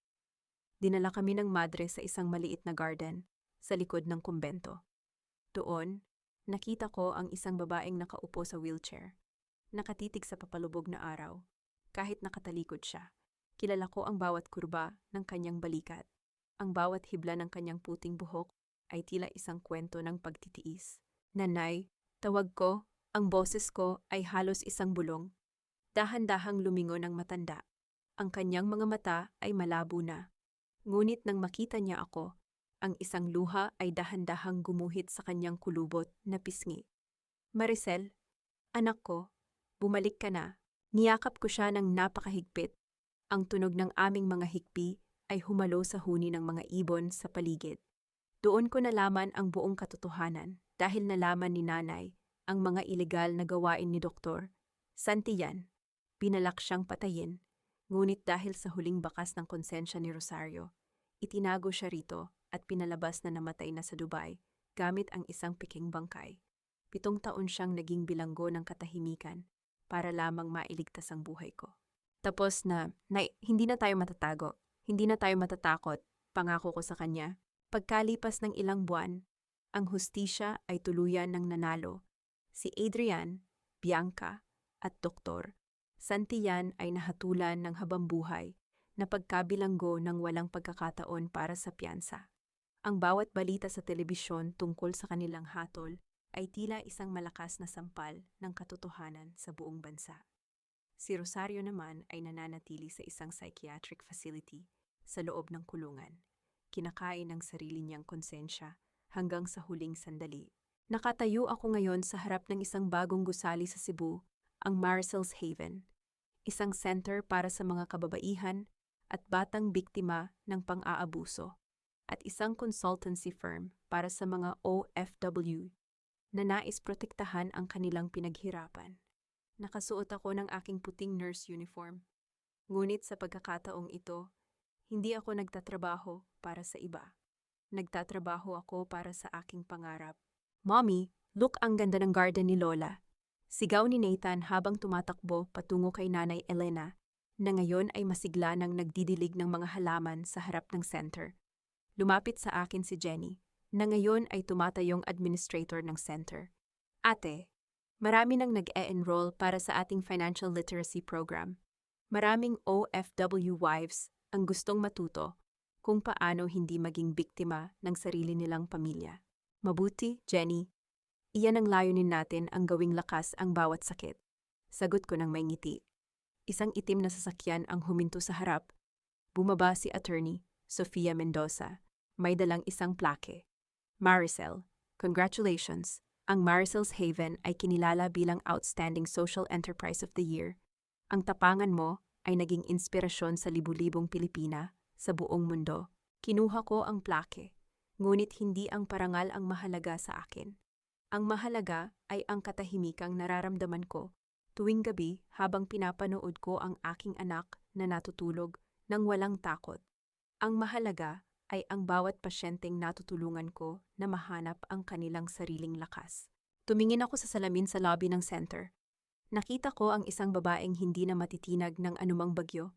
Speaker 1: Dinala kami ng madre sa isang maliit na garden sa likod ng kumbento. Doon, nakita ko ang isang babaeng nakaupo sa wheelchair, nakatitig sa papalubog na araw, kahit nakatalikod siya. Kilala ko ang bawat kurba ng kanyang balikat. Ang bawat hibla ng kanyang puting buhok ay tila isang kwento ng pagtitiis. Nanay, tawag ko, ang boses ko ay halos isang bulong. Dahan-dahang lumingon ang matanda. Ang kanyang mga mata ay malabo na. Ngunit nang makita niya ako, ang isang luha ay dahan-dahang gumuhit sa kanyang kulubot na pisngi. Maricel, anak ko, bumalik ka na. Niyakap ko siya ng napakahigpit. Ang tunog ng aming mga hikbi ay humalo sa huni ng mga ibon sa paligid. Doon ko nalaman ang buong katotohanan dahil nalaman ni nanay ang mga ilegal na gawain ni Doktor. Santiyan, pinalak siyang patayin, ngunit dahil sa huling bakas ng konsensya ni Rosario, itinago siya rito at pinalabas na namatay na sa Dubai gamit ang isang piking bangkay. 7 taon siyang naging bilanggo ng katahimikan para lamang mailigtas ang buhay ko. Tapos na hindi na tayo matatago, hindi na tayo matatakot, pangako ko sa kanya. Pagkalipas ng ilang buwan, ang hustisya ay tuluyan ng nanalo. Si Adrian, Bianca, at Doktor Santiyan ay nahatulan ng habambuhay na pagkabilanggo ng walang pagkakataon para sa piyansa. Ang bawat balita sa telebisyon tungkol sa kanilang hatol ay tila isang malakas na sampal ng katotohanan sa buong bansa. Si Rosario naman ay nananatili sa isang psychiatric facility sa loob ng kulungan. Kinakain ng sarili niyang konsensya hanggang sa huling sandali. Nakatayo ako ngayon sa harap ng isang bagong gusali sa Cebu, ang Maricel's Haven, isang center para sa mga kababaihan at batang biktima ng pang-aabuso, at isang consultancy firm para sa mga OFW na nais protektahan ang kanilang pinaghirapan. Nakasuot ako ng aking puting nurse uniform. Ngunit sa pagkakataong ito, hindi ako nagtatrabaho para sa iba. Nagtatrabaho ako para sa aking pangarap. Mommy, look, ang ganda ng garden ni Lola. Sigaw ni Nathan habang tumatakbo patungo kay Nanay Elena, na ngayon ay masigla ng nagdidilig ng mga halaman sa harap ng center. Lumapit sa akin si Jenny, na ngayon ay tumatayong administrator ng center. Ate, marami nang nag-e-enroll para sa ating financial literacy program. Maraming OFW wives ang gustong matuto kung paano hindi maging biktima ng sarili nilang pamilya. Mabuti, Jenny. Iyan ang layunin natin, ang gawing lakas ang bawat sakit. Sagot ko ng may ngiti. Isang itim na sasakyan ang huminto sa harap. Bumaba si Attorney Sofia Mendoza. May dalang isang plake. Maricel, congratulations. Ang Maricel's Haven ay kinilala bilang Outstanding Social Enterprise of the Year. Ang tapangan mo ay naging inspirasyon sa libu-libong Pilipina sa buong mundo. Kinuha ko ang plake. Ngunit hindi ang parangal ang mahalaga sa akin. Ang mahalaga ay ang katahimikang nararamdaman ko tuwing gabi habang pinapanood ko ang aking anak na natutulog nang walang takot. Ang mahalaga ay ang bawat pasyenteng natutulungan ko na mahanap ang kanilang sariling lakas. Tumingin ako sa salamin sa lobby ng center. Nakita ko ang isang babaeng hindi na matitinag ng anumang bagyo.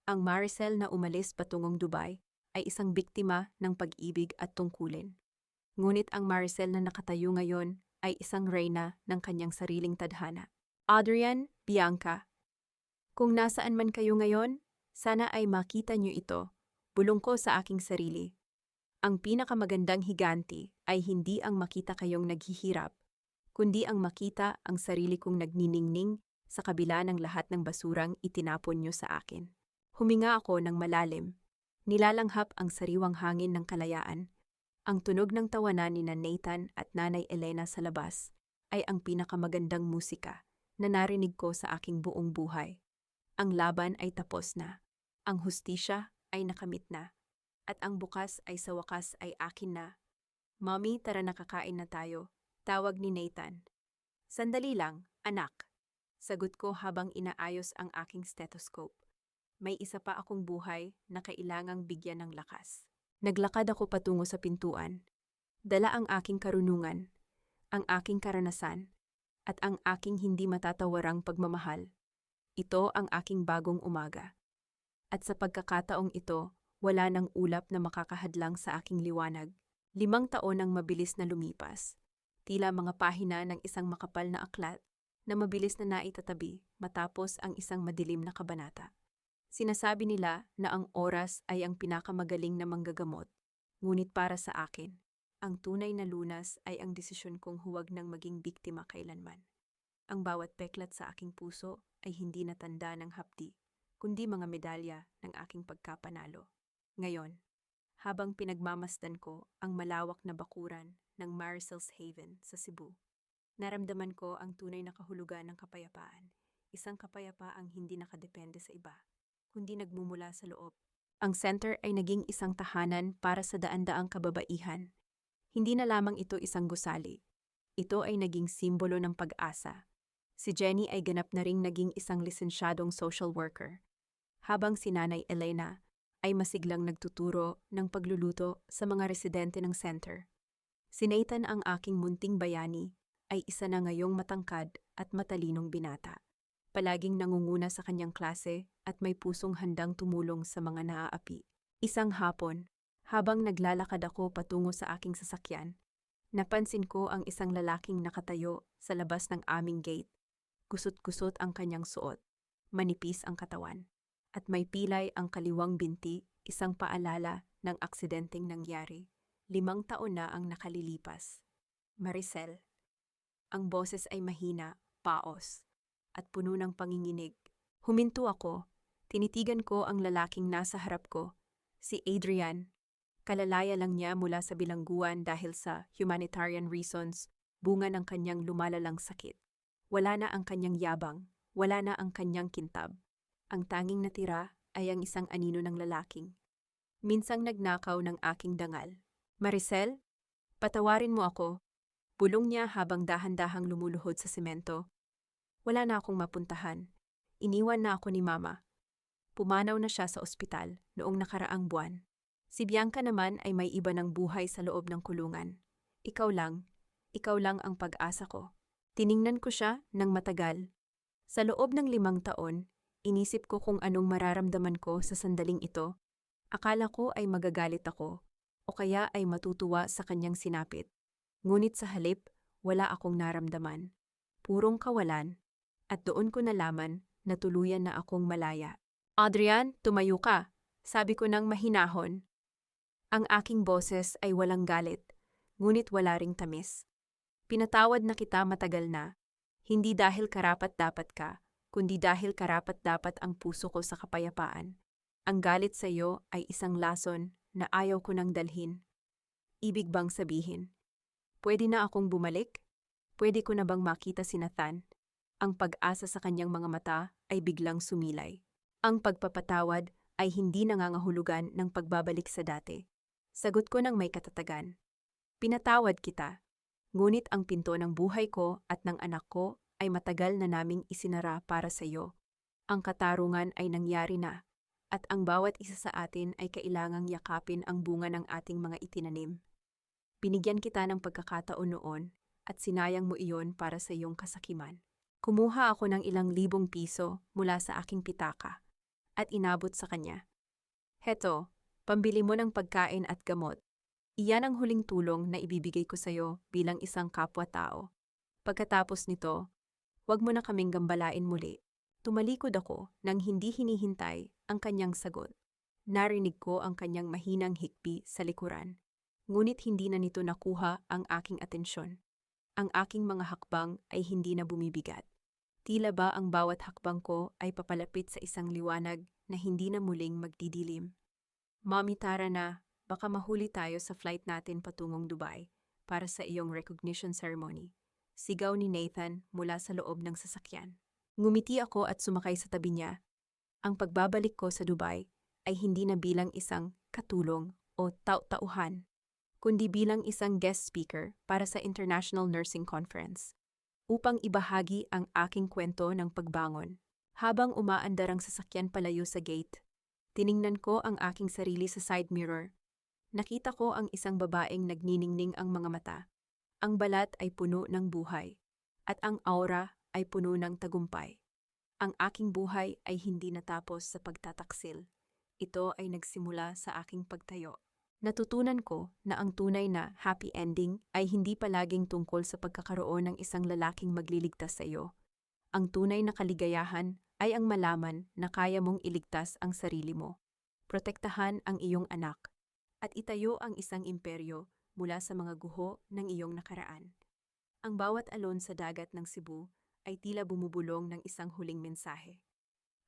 Speaker 1: Ang Maricel na umalis patungong Dubai ay isang biktima ng pag-ibig at tungkulin. Ngunit ang Maricel na nakatayo ngayon ay isang reyna ng kanyang sariling tadhana. Adrian, Bianca, kung nasaan man kayo ngayon, sana ay makita niyo ito. Bulong ko sa aking sarili. Ang pinakamagandang higanti ay hindi ang makita kayong naghihirap, kundi ang makita ang sarili kong nagniningning sa kabila ng lahat ng basurang itinapon niyo sa akin. Huminga ako ng malalim. Nilalanghap ang sariwang hangin ng kalayaan. Ang tunog ng tawanan ni Nathan at Nanay Elena sa labas ay ang pinakamagandang musika na narinig ko sa aking buong buhay. Ang laban ay tapos na. Ang hustisya ay nakamit na. At ang bukas ay sa wakas ay akin na. Mommy, tara na kakain na tayo. Tawag ni Nathan. Sandali lang, anak. Sagot ko habang inaayos ang aking stethoscope. May isa pa akong buhay na kailangang bigyan ng lakas. Naglakad ako patungo sa pintuan. Dala ang aking karunungan, ang aking karanasan, at ang aking hindi matatawarang pagmamahal. Ito ang aking bagong umaga. At sa pagkakataong ito, wala nang ulap na makakahadlang sa aking liwanag. 5 taon ang mabilis na lumipas. Tila mga pahina ng isang makapal na aklat na mabilis na naitatabi matapos ang isang madilim na kabanata. Sinasabi nila na ang oras ay ang pinakamagaling na manggagamot, ngunit para sa akin, ang tunay na lunas ay ang desisyon kong huwag nang maging biktima kailanman. Ang bawat peklat sa aking puso ay hindi na tanda ng hapdi, kundi mga medalya ng aking pagkapanalo. Ngayon, habang pinagmamasdan ko ang malawak na bakuran ng Maricel's Haven sa Cebu, naramdaman ko ang tunay na kahulugan ng kapayapaan, isang kapayapaang hindi nakadepende sa iba, kundi nagmumula sa loob. Ang center ay naging isang tahanan para sa daan-daang kababaihan. Hindi na lamang ito isang gusali. Ito ay naging simbolo ng pag-asa. Si Jenny ay ganap na ring naging isang lisensyadong social worker, habang si Nanay Elena ay masiglang nagtuturo ng pagluluto sa mga residente ng center. Si Nathan, ang aking munting bayani, ay isa na ngayong matangkad at matalinong binata. Palaging nangunguna sa kanyang klase at may pusong handang tumulong sa mga naaapi. Isang hapon, habang naglalakad ako patungo sa aking sasakyan, napansin ko ang isang lalaking nakatayo sa labas ng aming gate. Kusot-kusot ang kanyang suot, manipis ang katawan, at may pilay ang kaliwang binti, isang paalala ng aksidenteng nangyari. 5 taon na ang nakalilipas. Maricel. Ang boses ay mahina, paos, at puno ng panginginig. Huminto ako. Tinitigan ko ang lalaking nasa harap ko, si Adrian. Kalalaya lang niya mula sa bilangguan dahil sa humanitarian reasons, bunga ng kanyang lumalalang sakit. Wala na ang kanyang yabang, wala na ang kanyang kintab. Ang tanging natira ay ang isang anino ng lalaking minsang nagnakaw ng aking dangal. Maricel, patawarin mo ako. Bulong niya habang dahan-dahang lumuluhod sa semento. Wala na akong mapuntahan. Iniwan na ako ni Mama. Pumanaw na siya sa ospital noong nakaraang buwan. Si Bianca naman ay may iba ng buhay sa loob ng kulungan. Ikaw lang ang pag-asa ko. Tiningnan ko siya ng matagal. Sa loob ng 5 taon, inisip ko kung anong mararamdaman ko sa sandaling ito. Akala ko ay magagalit ako, o kaya ay matutuwa sa kanyang sinapit. Ngunit sa halip, wala akong naramdaman. Purong kawalan, at doon ko nalaman na tuluyan na akong malaya. Adrian, tumayo ka, sabi ko nang mahinahon. Ang aking boses ay walang galit, ngunit wala ring tamis. Pinatawad na kita matagal na, hindi dahil karapat-dapat ka, kundi dahil karapat-dapat ang puso ko sa kapayapaan. Ang galit sa iyo ay isang lason na ayaw ko nang dalhin. Ibig bang sabihin? Pwede na akong bumalik? Pwede ko na bang makita si Nathan? Ang pag-asa sa kanyang mga mata ay biglang sumilay. Ang pagpapatawad ay hindi nangangahulugan ng pagbabalik sa dati. Sagot ko ng may katatagan. Pinatawad kita. Ngunit ang pinto ng buhay ko at ng anak ko ay matagal na naming isinara para sa iyo. Ang katarungan ay nangyari na, at ang bawat isa sa atin ay kailangang yakapin ang bunga ng ating mga itinanim. Binigyan kita ng pagkakataon noon at sinayang mo iyon para sa iyong kasakiman. Kumuha ako ng ilang libong piso mula sa aking pitaka at inabot sa kanya. Heto, pambili mo ng pagkain at gamot. Iyan ang huling tulong na ibibigay ko sa iyo bilang isang kapwa-tao. Pagkatapos nito, huwag mo na kaming gambalain muli. Tumalikod ako nang hindi hinihintay ang kanyang sagot. Narinig ko ang kanyang mahinang hikbi sa likuran. Ngunit hindi na nito nakuha ang aking atensyon. Ang aking mga hakbang ay hindi na bumibigat. Tila ba ang bawat hakbang ko ay papalapit sa isang liwanag na hindi na muling magdidilim. Mommy, tara na, baka mahuli tayo sa flight natin patungong Dubai para sa iyong recognition ceremony. Sigaw ni Nathan mula sa loob ng sasakyan. Ngumiti ako at sumakay sa tabi niya. Ang pagbabalik ko sa Dubai ay hindi na bilang isang katulong o tauhan, kundi bilang isang guest speaker para sa International Nursing Conference upang ibahagi ang aking kwento ng pagbangon. Habang umaandar ang sasakyan palayo sa gate, tiningnan ko ang aking sarili sa side mirror. Nakita ko ang isang babaeng nagniningning ang mga mata. Ang balat ay puno ng buhay, at ang aura ay puno ng tagumpay. Ang aking buhay ay hindi natapos sa pagtataksil. Ito ay nagsimula sa aking pagtayo. Natutunan ko na ang tunay na happy ending ay hindi palaging tungkol sa pagkakaroon ng isang lalaking magliligtas sa iyo. Ang tunay na kaligayahan ay ang malaman na kaya mong iligtas ang sarili mo, protektahan ang iyong anak, at itayo ang isang imperyo mula sa mga guho ng iyong nakaraan. Ang bawat alon sa dagat ng Cebu ay tila bumubulong ng isang huling mensahe.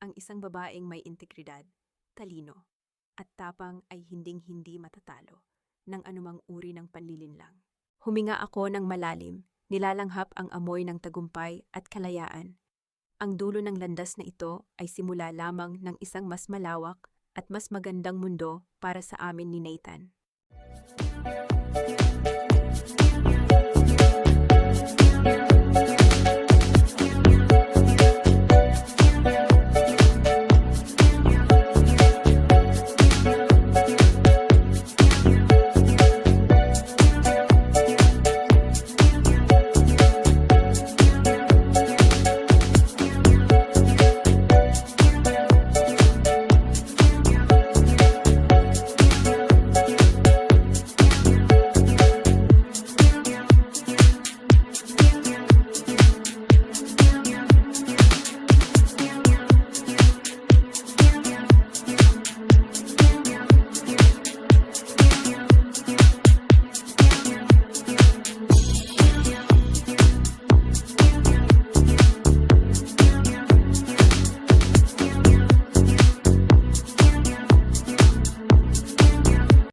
Speaker 1: Ang isang babaeng may integridad, talino, at tapang ay hinding-hindi matatalo ng anumang uri ng panlilinlang. Huminga ako ng malalim, nilalanghap ang amoy ng tagumpay at kalayaan. Ang dulo ng landas na ito ay simula lamang ng isang mas malawak at mas magandang mundo para sa amin ni Nathan.